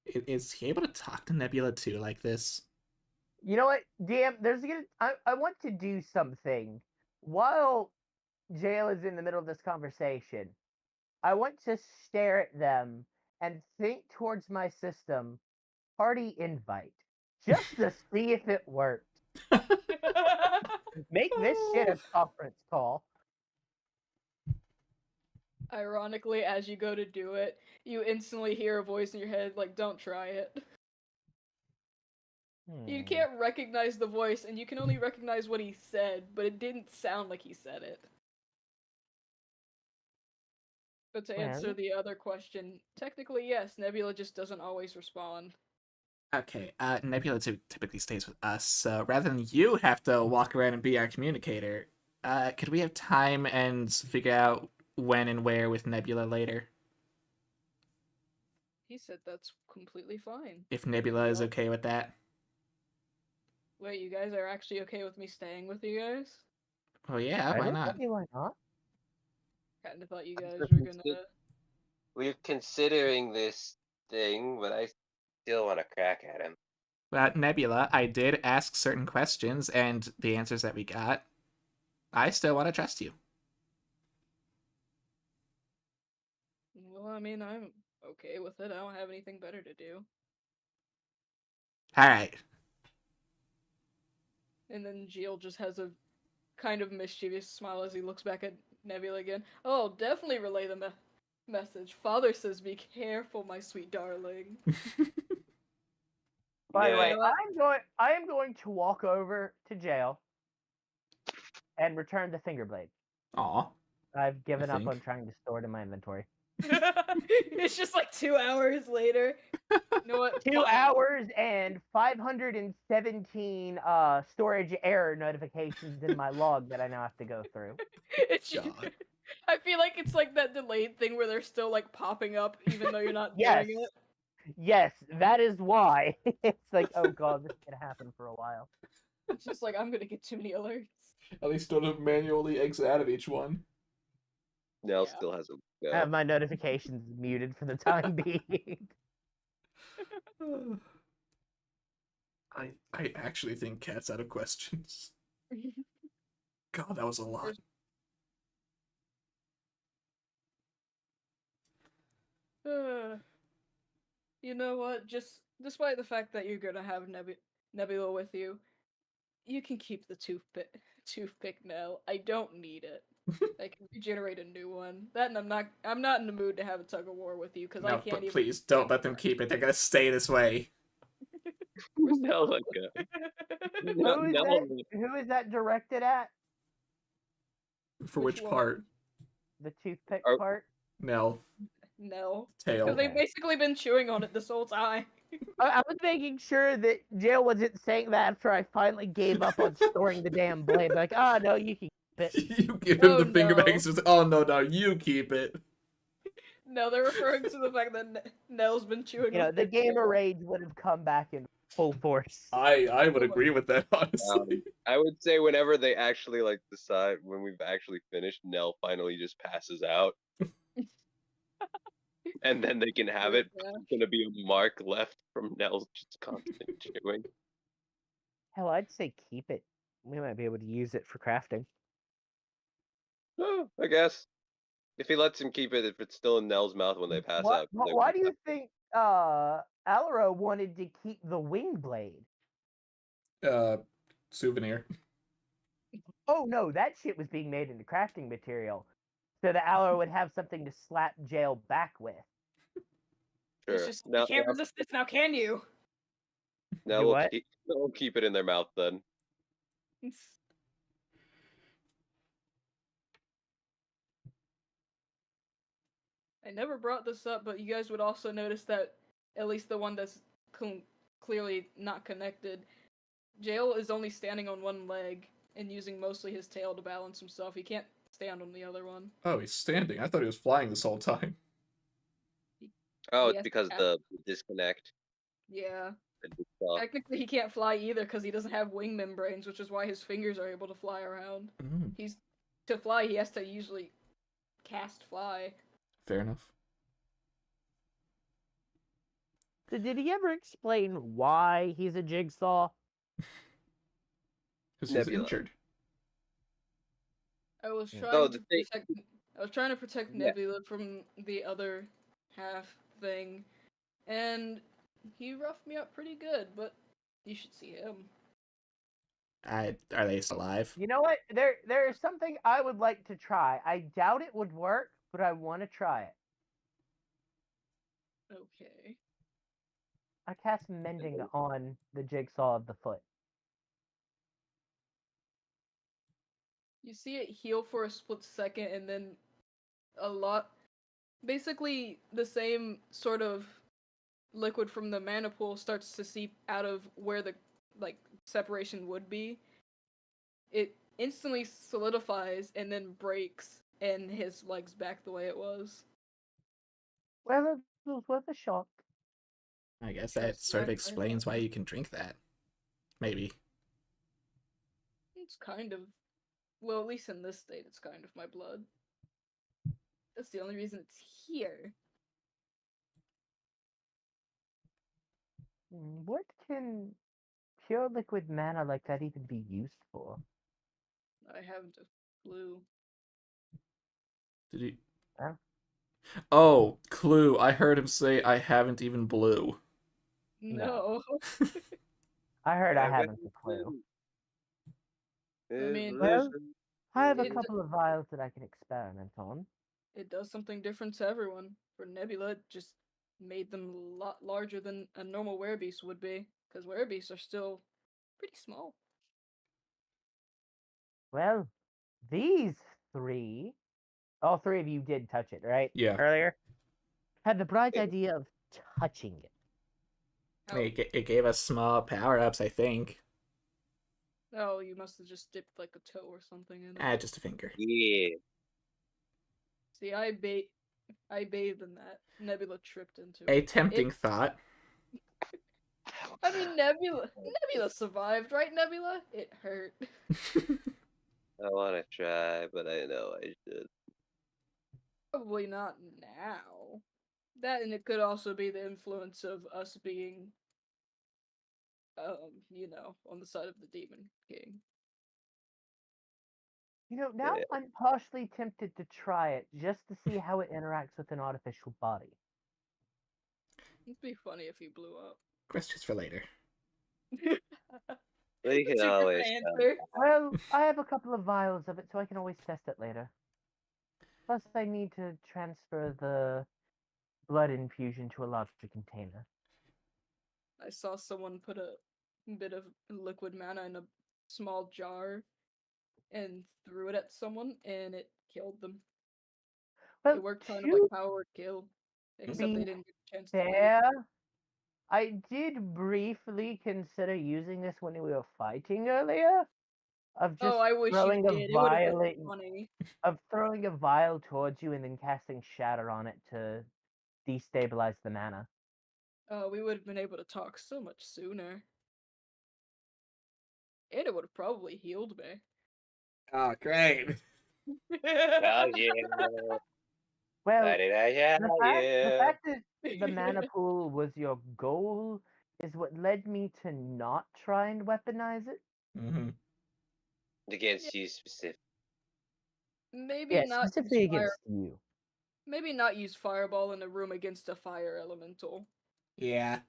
Is he able to talk to Nebula too like this? You know what? Damn, I want to do something. While Jail is in the middle of this conversation, I want to stare at them and think towards my system, party invite, just to see if it worked. Make this shit a conference call. Ironically, as you go to do it, you instantly hear a voice in your head like, don't try it. You can't recognize the voice, and you can only recognize what he said, but it didn't sound like he said it. But to answer the other question, technically yes, Nebula just doesn't always respond. Okay, Nebula typically stays with us, so rather than you have to walk around and be our communicator, could we have time and figure out when and where with Nebula later? He said that's completely fine. If Nebula is okay with that? Wait, you guys are actually okay with me staying with you guys? Oh yeah, why not? Why not? Kinda thought you guys were gonna... We're considering this thing, but I still want to crack at him. Well, Nebula, I did ask certain questions, and the answers that we got, I still want to trust you. Well, I mean, I'm okay with it. I don't have anything better to do. Alright. And then Gilles just has a kind of mischievous smile as he looks back at Nebula again. Oh, definitely relay the message. Father says be careful, my sweet darling. By the way, I am going to walk over to Jail and return the finger blade. Aw. I've given up on trying to store it in my inventory. It's just like 2 hours later. You know what? 2 hours and 517 storage error notifications in my log that I now have to go through. It's just, I feel like it's like that delayed thing where they're still like popping up even though you're not doing it. Yes, that is why. It's like, oh god, this is gonna happen for a while. It's just like, I'm gonna get too many alerts. At least don't manually exit out of each one. Nell still hasn't. I have my notifications muted for the time being. I actually think Cat's out of questions. God, that was a lot. You know what? Just despite the fact that you're gonna have Nebula with you, you can keep the toothpick now. I don't need it. I can regenerate a new one. That, and I'm not in the mood to have a tug of war with you because I can't even. Please don't let them keep it. They're gonna stay this way. No, let go. Who is that directed at? For which part? The toothpick part? Nell. No. Tail. Because they've basically been chewing on it this whole time. I was making sure that Jail wasn't saying that after I finally gave up on storing the damn blade. Like, oh no, you can keep it. You give him the finger back and says, oh no, you keep it. No, they're referring to the fact that Nell's been chewing on it. The gamer rage would have come back in full force. I would agree with that, honestly. I would say whenever they actually decide, when we've actually finished, Nell finally just passes out. And then they can have it. It's gonna be a mark left from Nell's just constant chewing. Hell, I'd say keep it. We might be able to use it for crafting. Oh, I guess. If he lets him keep it, if it's still in Nell's mouth when they pass out. Why do you think Alaro wanted to keep the wing blade? Souvenir. Oh no, that shit was being made into crafting material, so the Aloe would have something to slap jail back with. It's Sure. just No, you can't resist this now, can you? no, Do we'll what? keep it in their mouth then. I never brought this up, but you guys would also notice that at least the one that's clearly not connected, Jail is only standing on one leg and using mostly his tail to balance himself. He can't stand on the other one. Oh, he's standing. I thought he was flying this whole time. Oh, He it's has to because have- the disconnect. Yeah. and stuff. Technically, he can't fly either because he doesn't have wing membranes, which is why his fingers are able to fly around. Mm, To fly, he has to usually cast fly. fair enough. So did he ever explain why he's a jigsaw? Because he's Nebula. injured. I was Yeah. trying Oh, to the thing- protect. I was trying to protect Yeah. Nebula from the other half thing, and he roughed me up pretty good. But you should see him. Are they still alive? You know what? There is something I would like to try. I doubt it would work, but I want to try it. Okay. I cast mending on the jigsaw of the foot. You see it heal for a split second, and then a lot. Basically, the same sort of liquid from the mana pool starts to seep out of where the separation would be. It instantly solidifies and then breaks, and his leg's back the way it was. Well, it was worth a shot. I guess Trust that sort of that, explains why you can drink that. Maybe. It's kind of, well, at least in this state, it's kind of my blood. That's the only reason it's here. What can pure liquid mana like that even be used for? I haven't a clue. Did he? Huh? Oh, Clue. I heard him say, I haven't even blue. No. I heard I haven't a clue. I mean, Well, I have a It- couple of vials that I can experiment on. it does something different to everyone. For Nebula, it just made them a lot larger than a normal werebeast would be, because werebeasts are still pretty small. Well, these three, all three of you did touch it, right? Yeah. Earlier? Had the bright idea of touching it. It gave us small power-ups, I think. Oh, you must have just dipped like a toe or something in it. Just a finger. Yeah. See, I bathed in that. Nebula tripped into A it. tempting thought. I mean, Nebula survived, right, Nebula? It hurt. I want to try, but I know I should. Probably not now. That, and it could also be the influence of us being, on the side of the Demon King. You know, now Yeah. I'm partially tempted to try it just to see how it interacts with an artificial body. It'd be funny if he blew up. Questions for later. We can That's a always different try. answer. Well, I have a couple of vials of it, so I can always test it later. Plus, I need to transfer the blood infusion to a larger container. I saw someone put a bit of liquid mana in a small jar and threw it at someone, and it killed them. Well, It worked kind of to like power kill, except they be didn't get a chance to fair, I did briefly consider using this when we were fighting earlier. Of just Oh, I wish you throwing did. a It would have vial, been funny. of throwing a vial towards you and then casting shatter on it to destabilize the mana. Oh, we would have been able to talk so much sooner. And it would have probably healed me. Oh, great. Oh, yeah. Well, Why did I have the fact that the mana pool was your goal is what led me to not try and weaponize it. Mm-hmm. Against you specific. Maybe Yeah, not specifically use fire. against you. Maybe not use fireball in a room against a fire elemental. Yeah.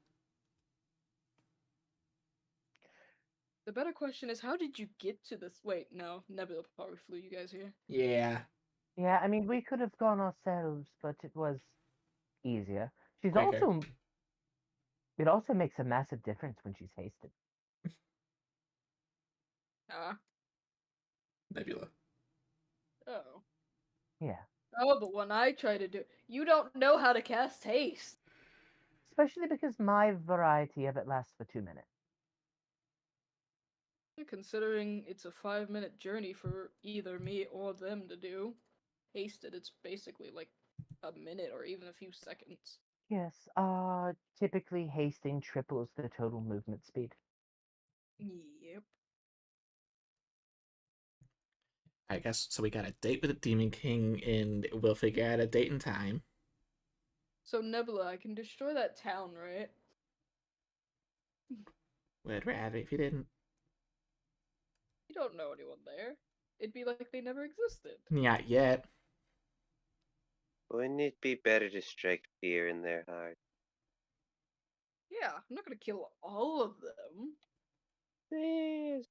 The better question is, how did you get to this? Wait, no, Nebula probably flew you guys here. Yeah. Yeah, I mean, we could have gone ourselves, but it was easier. She's Quicker. also. It also makes a massive difference when she's hasted. Nebula. Oh. Yeah. Oh, but when I try to do, you don't know how to cast haste. Especially because my variety of it lasts for 2 minutes. Considering it's a 5-minute journey for either me or them to do, hasted, it's basically like a minute or even a few seconds. Yes, typically hasting triples the total movement speed. Yep. I guess so. We got a date with the Demon King, and we'll figure out a date and time. So Nebula, I can destroy that town, right? Would rather if you didn't. You don't know anyone there. It'd be like they never existed. Not yet. Wouldn't it be better to strike fear in their heart? Yeah, I'm not gonna kill all of them. Please.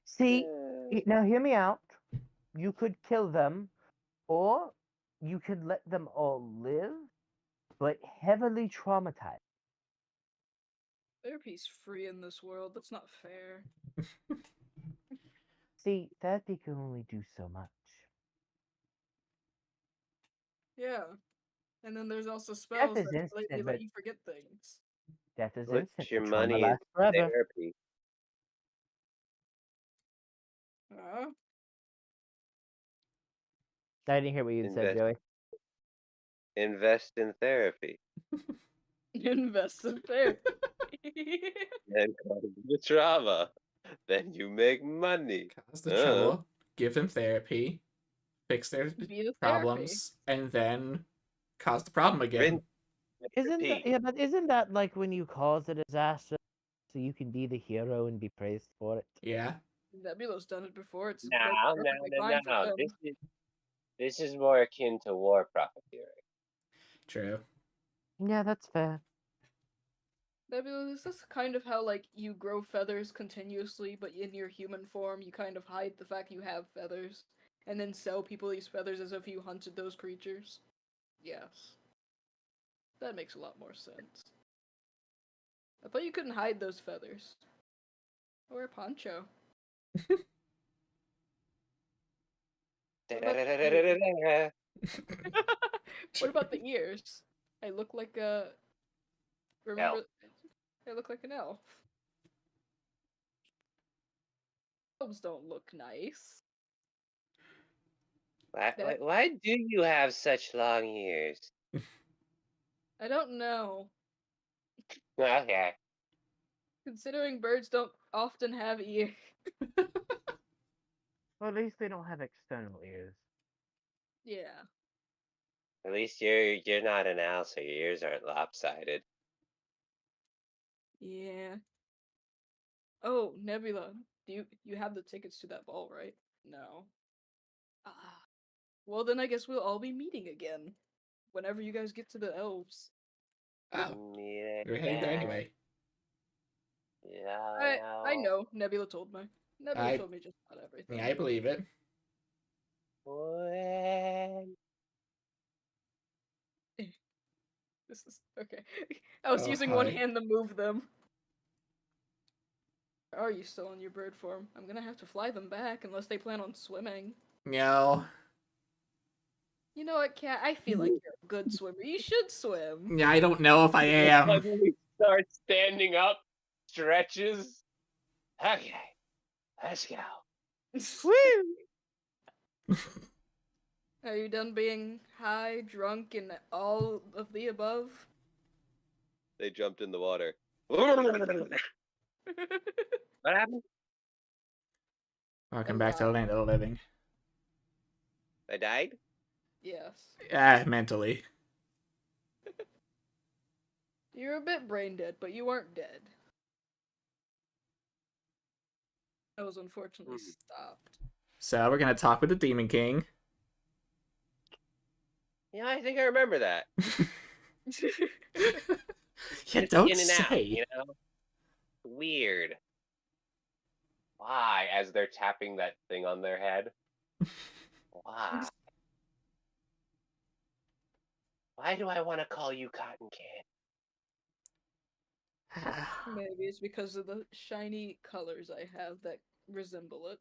See, now hear me out. You could kill them, or you could let them all live, but heavily traumatized. Therapy's free in this world. That's not fair. See, therapy can only do so much. Yeah. And then there's also spells is that instant, completely but- let you forget things. Death is Put instant. your but trauma money in lasts forever. therapy. I didn't hear what you said, Joey. Invest in therapy. Invest in therapy. Then cause the trauma. Then you make money. Cause the trouble. Give them therapy. Fix their Be a problems, and then cause the problem again. Isn't that like when you cause a disaster so you can be the hero and be praised for it? Yeah. Nebula's done it before. It's No, perfectly fine for them. This is more akin to war profiteering. True. Yeah, that's fair. Nebula, is this kind of how like you grow feathers continuously, but in your human form you kind of hide the fact you have feathers, and then sell people these feathers as if you hunted those creatures? Yes. That makes a lot more sense. I thought you couldn't hide those feathers. Or a poncho. What about the ears? I look like a... Remember? Elf. I look like an elf. Elves don't look nice. Why do you have such long ears? I don't know. Okay. Considering birds don't often have ears. Well, at least they don't have external ears. Yeah. At least you're not an owl, so your ears aren't lopsided. Yeah. Oh, Nebula, you have the tickets to that ball, right? No. Ah. Well, then I guess we'll all be meeting again. Whenever you guys get to the elves. Oh. Yeah. We're heading there anyway. Yeah. I know. Nebula told me. Nebula told me just about everything. Yeah, I believe it. When? This is okay. I was using one hand to move them. Are you still in your bird form? I'm gonna have to fly them back unless they plan on swimming. No. You know what, Cat? I feel like you're a good swimmer. You should swim. Yeah, I don't know if I am. Suddenly start standing up, stretches. Okay, let's go. Woo! Are you done being high, drunk, and all of the above? They jumped in the water. What happened? Welcome back to the land of the living. I died? Yes. Mentally. You're a bit brain dead, but you aren't dead. I was unfortunately stopped. So we're gonna talk with the Demon King. Yeah, I think I remember that. You It's don't in and say. out, you know? Weird. Why? As they're tapping that thing on their head. Why? Why do I want to call you Cotton Candy? Maybe it's because of the shiny colors I have that resemble it.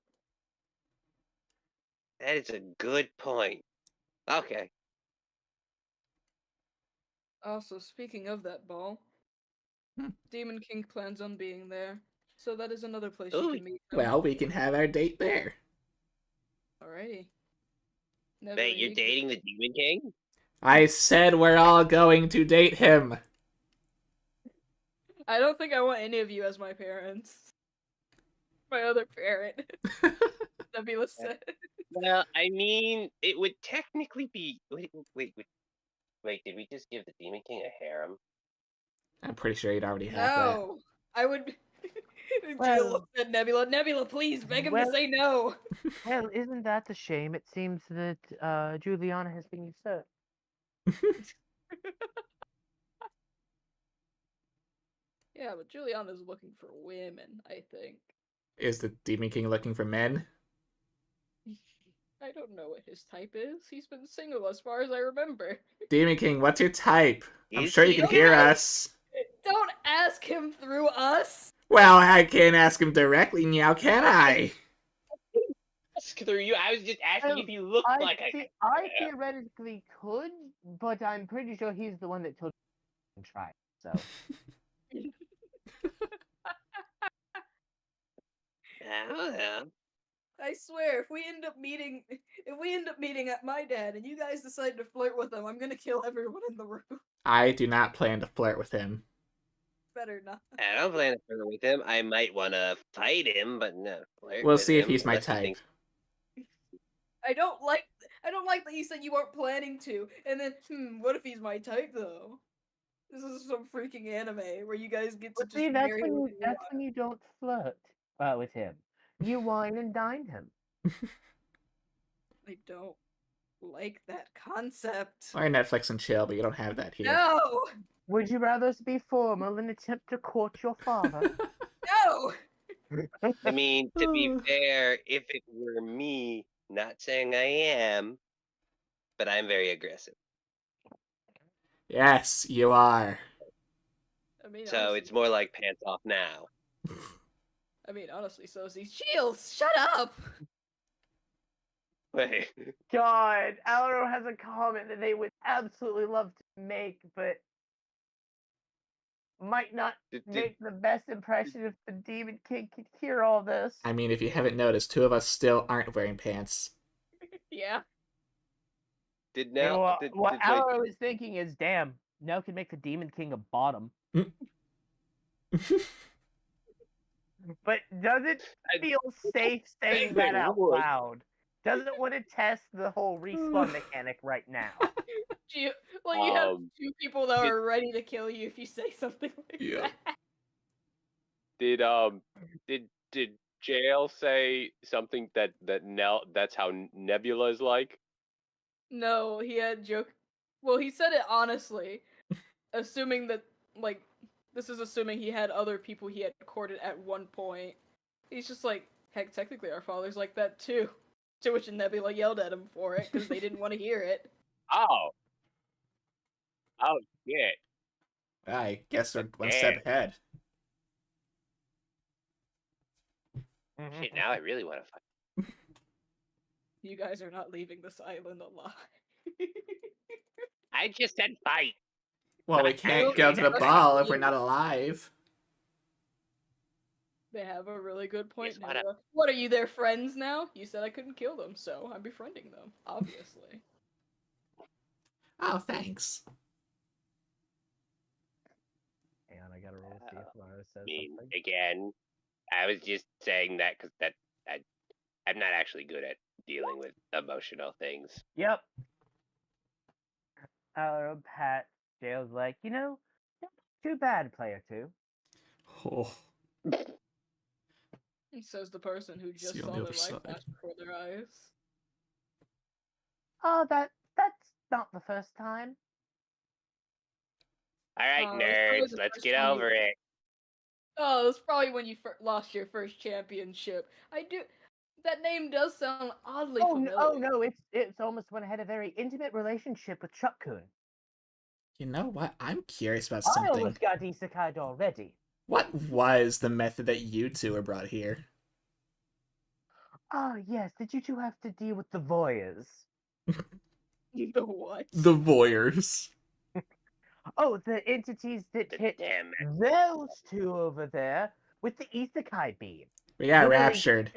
That is a good point. Okay. Also, speaking of that ball, Hmm. Demon King plans on being there, so that is another place Ooh. you can meet him. Well, we can have our date there. Alrighty. Wait, you're dating the Demon King? I said we're all going to date him. I don't think I want any of you as my parents. My other parent. Nebula said. Well, I mean, it would technically be. Wait, did we just give the Demon King a harem? I'm pretty sure you'd already have No! I would. Well- Jill looked at Nebula. Nebula, please beg him to Well- say no! Well, isn't that a shame? It seems that Juliana has been usurped. Yeah, but Juliana's looking for women, I think. that. Is the Demon King looking for men? I don't know what his type is. He's been single as far as I remember. Demon King, what's your type? I'm Is sure you he can okay? hear us. Don't ask him through us! Well, I can't ask him directly now, can I? Ask through you. I was just asking if you looked like a. I theoretically could, but I'm pretty sure he's the one that told me to try. So Yeah. I swear, if we end up meeting at my dad and you guys decide to flirt with him, I'm gonna kill everyone in the room. I do not plan to flirt with him. Better not. I don't plan to flirt with him. I might want to fight him, but no. Flirt We'll with see if him he's my unless he type. thinks- I don't like that you said you weren't planning to, and then what if he's my type though? This is some freaking anime where you guys get to but just see, that's marry when who you don't flirt with him. You wine and dine him. I don't like that concept. Or Netflix and chill, but you don't have that here. No! Would you rather us be formal and attempt to court your father? No! I mean, to be fair, if it were me, not saying I am, but I'm very aggressive. Yes, you are. I mean, So honestly, it's more like pants off now. honestly, so is he. Shields, shut up! Wait. God, Alaro has a comment that they would absolutely love to make, but might not make the best impression if the Demon King could hear all this. I mean, if you haven't noticed, two of us still aren't wearing pants. Yeah. Did You know, now? what Alaro is thinking is, damn, Nell could make the Demon King a bottom. But does it feel safe saying that out loud? Doesn't want to test the whole respawn mechanic right now. You have two people that are ready to kill you if you say something like that. Did Jail say something that that's how Nebula is like? No, he had joke. Well, he said it honestly, assuming that this is assuming he had other people he had courted at one point. He's just like, heck, technically our father's like that too. To which Nebula yelled at him for it because they didn't want to hear it. Oh shit! I guess we're one step ahead. Shit! Now I really want to fight. You guys are not leaving this island alive. I just said fight. Well, we can't go to the ball if we're not alive. They have a really good point, Yes, Nebula. What are you, their friends now? You said I couldn't kill them, so I'm befriending them, obviously. Oh, thanks. Hang on, I gotta roll see if Lara says I mean, something. again, I was just saying that because I'm not actually good at dealing with emotional things. Yep. Alaro pat Jail's like, too bad, player two. Oh. Says the person who just See saw on their the other life side. flash before their eyes. Oh, that's not the first time. All right, Oh, nerds, the let's first get time you- over it. Oh, it was probably when you lost your first championship. I do. That name does sound oddly familiar. Oh no, it's almost when I had a very intimate relationship with Chuck-kun. You know what? I'm curious about I something. almost got isekai'd already. What was the method that you two were brought here? Ah, yes. Did you two have to deal with the voyeurs? The what? The voyeurs. Oh, the entities that The hit damn those two over there with the isekai beam. We got Literally, raptured.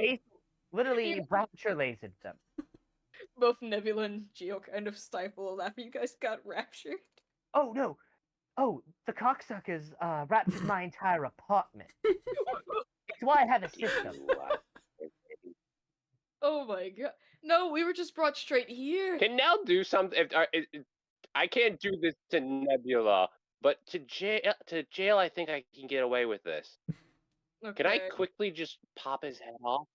Literally, Yeah. rapture lasered them. Both Nebula and Geo kind of stifle a laugh. You guys got raptured. Oh no! Oh, the cocksuckers raptured my entire apartment. It's why I have a system. Oh my god! No, we were just brought straight here. Can Nell do something? I can't do this to Nebula, but to jail, I think I can get away with this. Okay. Can I quickly just pop his head off?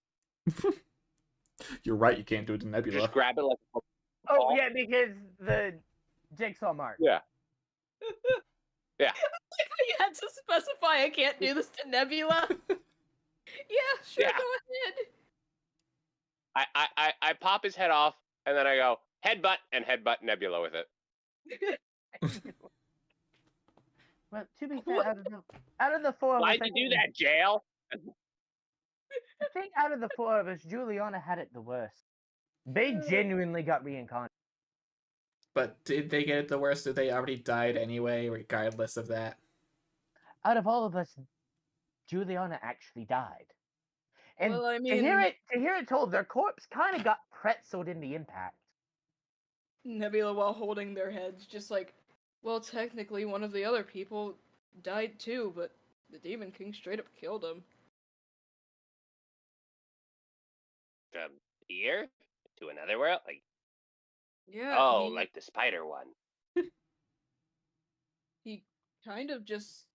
You're right, you can't do it to Nebula. Just grab it like. Oh yeah, because the jigsaw mark. Yeah. Yeah. You had to specify I can't do this to Nebula. Yeah, sure, Yeah. go ahead. I pop his head off, and then I go headbutt and headbutt Nebula with it. Well, to be fair, out of the four of us, Why'd you do that, Jail? I think out of the four of us, Juliana had it the worst. They genuinely got reincarnated. But did they get it the worst? Did they already died anyway, regardless of that? Out of all of us, Juliana actually died. And Well, I to hear mean- it told, their corpse kind of got pretzeled in the impact. Nebula, while holding their heads, just like, well, technically one of the other people died too, but the Demon King straight up killed him. Here to another world, like Yeah. like the spider one. He kind of just,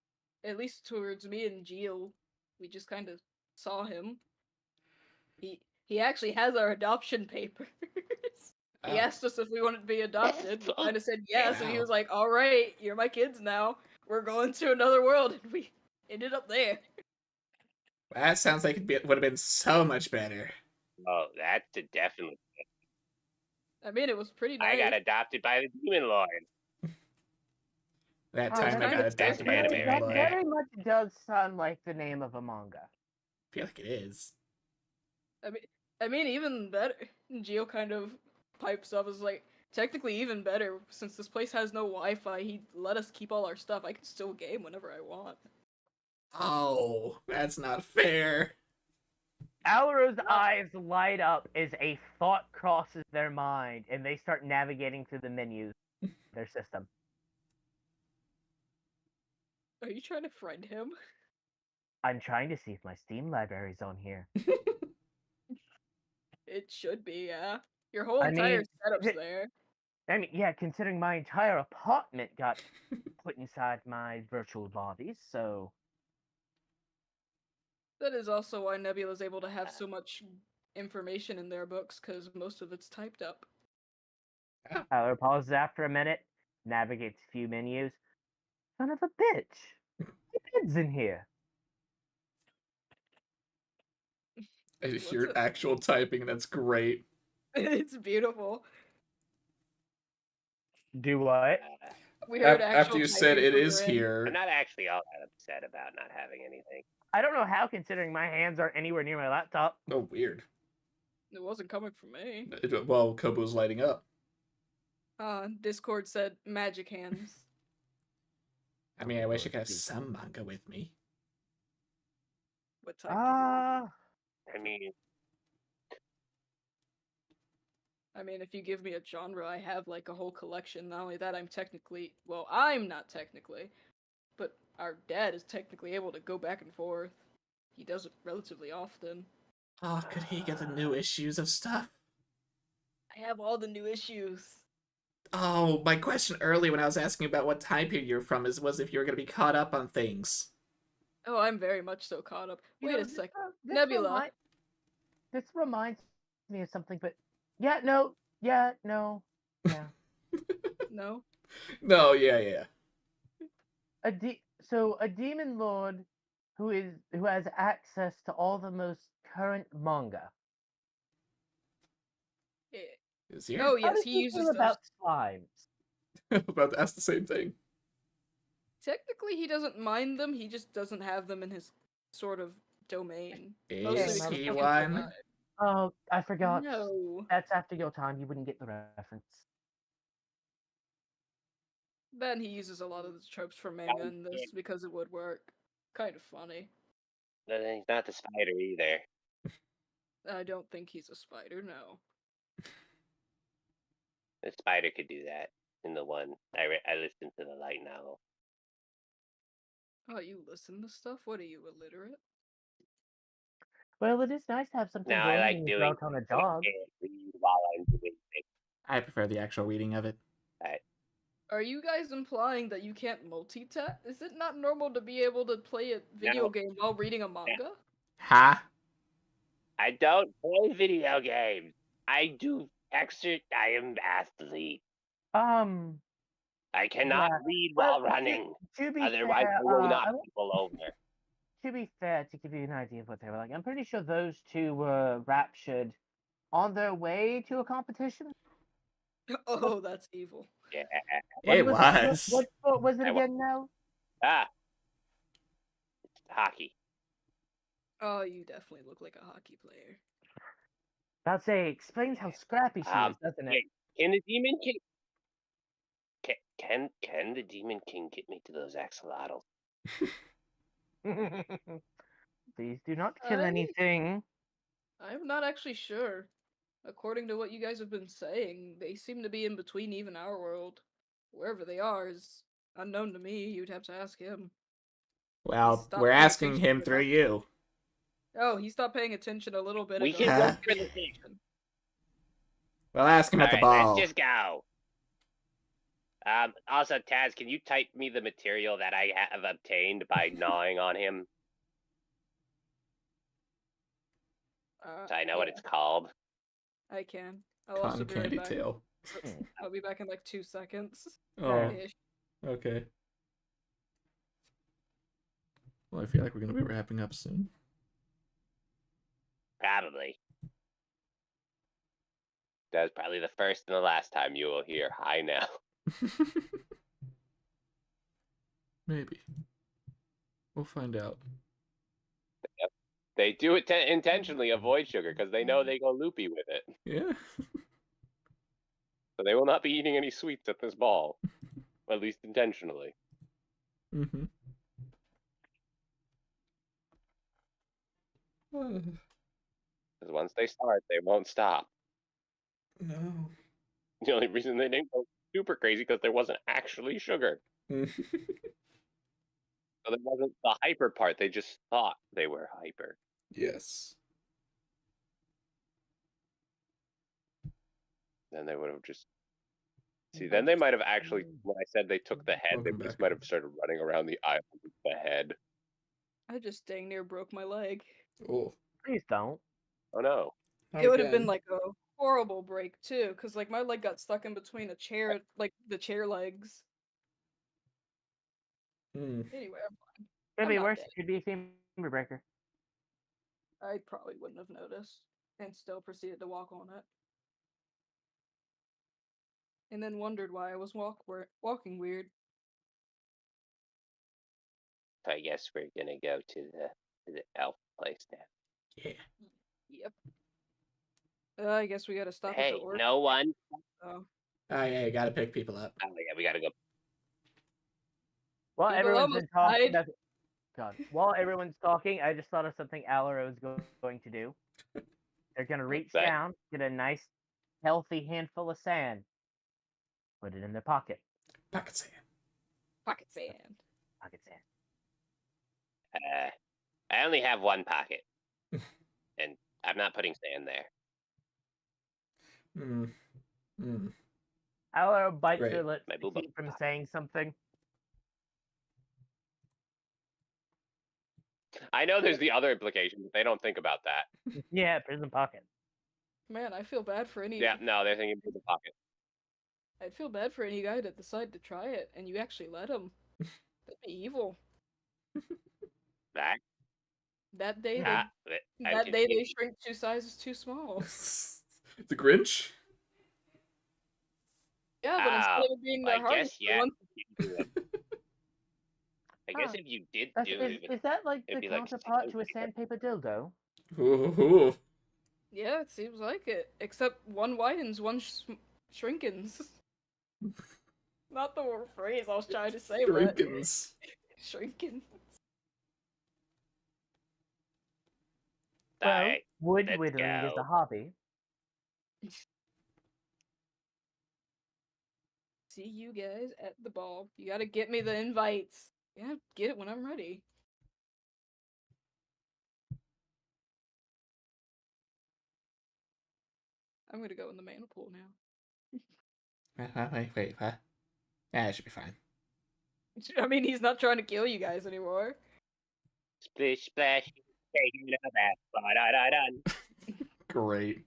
at least towards me and Geo, we just kind of saw him. He actually has our adoption papers. He Oh. asked us if we wanted to be adopted. We kind of said yes, and he Wow. was like, "All right, you're my kids now. We're going to another world," and we ended up there. That sounds like it would have been so much better. Oh, that's a definitely. I mean, it was pretty nice. I got adopted by the Demon Lord. That Oh, time I that's got nice. adopted by a That's demon That lord. very much does sound like the name of a manga. I feel like it is. I mean, even better. Geo kind of pipes up, is like, technically even better, since this place has no Wi-Fi. He let us keep all our stuff. I can still game whenever I want. Oh, that's not fair. Alro's eyes light up as a thought crosses their mind, and they start navigating through the menus of their system. Are you trying to friend him? I'm trying to see if my Steam library's on here. It should be, yeah. Your whole I entire mean, setup's th- there. I mean, yeah, considering my entire apartment got put inside my virtual lobbies, so That is also why Nebula's able to have so much information in their books, because most of it's typed up. Alro pauses after a minute, navigates a few menus. Son of a bitch! My bed's in here. I What's hear it? actual typing, that's great. It's beautiful. Do what? We heard After actual you said typing it from is your end. here, I'm not actually all that upset about not having anything. I don't know how, considering my hands aren't anywhere near my laptop. oh weird. It wasn't coming from me. Well, Kobo's lighting up. Discord said magic hands. I mean, I wish I could have some manga with me. What type? do you want? I mean, if you give me a genre, I have like a whole collection. Not only that, I'm not technically, but our dad is technically able to go back and forth. He does it relatively often. Oh, could he get the new issues of stuff? I have all the new issues. Oh, my question earlier when I was asking about what time period you're from was if you were going to be caught up on things. Oh, I'm very much so caught up. You Wait know, a second. this Nebula. This reminds me of something, but yeah, no, yeah. No? No, yeah. So a demon lord who has access to all the most current manga. Is he? Oh How yes, does he he uses feel those. about slimes? I'm about to ask the same thing. Technically, he doesn't mind them. He just doesn't have them in his sort of domain. Is Mostly Shame, I because was he he can't hoping- one? survive. Oh, I forgot. No. That's after your time. You wouldn't get the reference. Then he uses a lot of the tropes from manga in this because it would work. Kind of funny. He's not the spider either. I don't think he's a spider, no. The spider could do that in the one. I listened to the light novel. Oh, you listen to stuff? What are you, illiterate? Well, it is nice to have something No, going I like when doing you're out on a jog. read while I'm doing things. I prefer the actual reading of it. Are you guys implying that you can't multitask? Is it not normal to be able to play a video No. game while reading a manga? Ha! I don't play video games. I do exercise. I am athlete. I cannot Yeah. read Well, while running. To be Otherwise, fair, I will knock I want- people over. to be fair, to give you an idea of what they were like, I'm pretty sure those two were raptured on their way to a competition. Oh, that's evil. Yeah. It What was. sport was it I wa- again now? Ah. It's hockey. Oh, you definitely look like a hockey player. I'd say explains how scrappy she is, doesn't Yeah, it? can the Demon King? Can the Demon King get me to those axolotls? Please do not kill I- anything. I'm not actually sure. According to what you guys have been saying, they seem to be in between even our world. Wherever they are is unknown to me. You'd have to ask him. Well, Stop we're paying asking attention him to through that. you. Oh, he stopped paying attention a little bit We ago. can Huh? look for the station. Well, ask him at the Alright, ball. let's just go. Also, Taz, can you type me the material that I have obtained by gnawing on him, so I know what Yeah, it's called? I can. I'll also Cotton be right candy back. tail. I'll be back in like 2 seconds. Oh, Ish. okay. Well, I feel like we're gonna be wrapping up soon. Probably. That's probably the first and the last time you will hear "Hi now." Maybe. We'll find out. They do it intentionally avoid sugar because they know they go loopy with it. Yeah. So they will not be eating any sweets at this ball, at least intentionally. Mm-hmm. Because once they start, they won't stop. No. The only reason they didn't go super crazy because there wasn't actually sugar. So there wasn't the hyper part. They just thought they were hyper. Yes. Then they would have just. See, then they might have actually, when I said they took the head, they Welcome just back. might have started running around the island with the head. I just dang near broke my leg. Oh. Please don't. Oh no. It would have been like a horrible break too, because like my leg got stuck in between a chair, like the chair legs. Hmm. Anyway, Could I'm be not worse. dead. Could be a femur breaker. I probably wouldn't have noticed, and still proceeded to walk on it. And then wondered why I was walking weird. So I guess we're gonna go to the elf place now. Yeah. Yep. I guess we gotta stop at Hey, the orc. no one. Oh. Oh yeah, you gotta pick people up. Oh yeah, we gotta go. While People everyone's been almost talking, died. that's- God. While everyone's talking, I just thought of something Alaro is going to do. They're gonna reach that? down, get a nice, healthy handful of sand, put it in their pocket. Pocket sand. Pocket sand. Pocket sand. I only have one pocket, and I'm not putting sand there. Hmm. Hmm. Alaro bites Right. her lips My to booba. keep from saying something. I know there's the other implication, but they don't think about that. Yeah, prison pocket. Man, I feel bad for any. Yeah, no, they're thinking for the pocket. I'd feel bad for any guy that decided to try it, and you actually let him. That'd be evil. That That day, Ah, I'm that day they confused. shrink 2 sizes too small. The Grinch? Yeah, but instead Oh, of it being I their heart, guess, yeah. I guess Huh. if you did That's, do is, it, is that like it'd the be like counterpart to a sandpaper. sandpaper dildo? Ooh. yeah, it seems like it. Except one widens, one shrinkens. Not the word phrase I was trying to say, but Shrinkins. shrinkens. Well, Alright, wood let's whittling is go. a hobby. See you guys at the ball. You gotta get me the invites. Yeah, get it when I'm ready. I'm gonna go in the mana pool now. Wait, what? Yeah, it should be fine. I mean, he's not trying to kill you guys anymore. Splish splash, taking a bath, ba-da-da-dun. Great.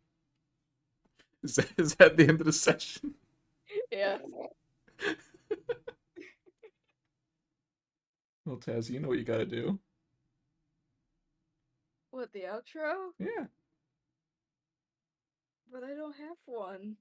Is that the end of the session? Yeah. Well, Taz, you know what you gotta do. What, the outro? Yeah. But I don't have one.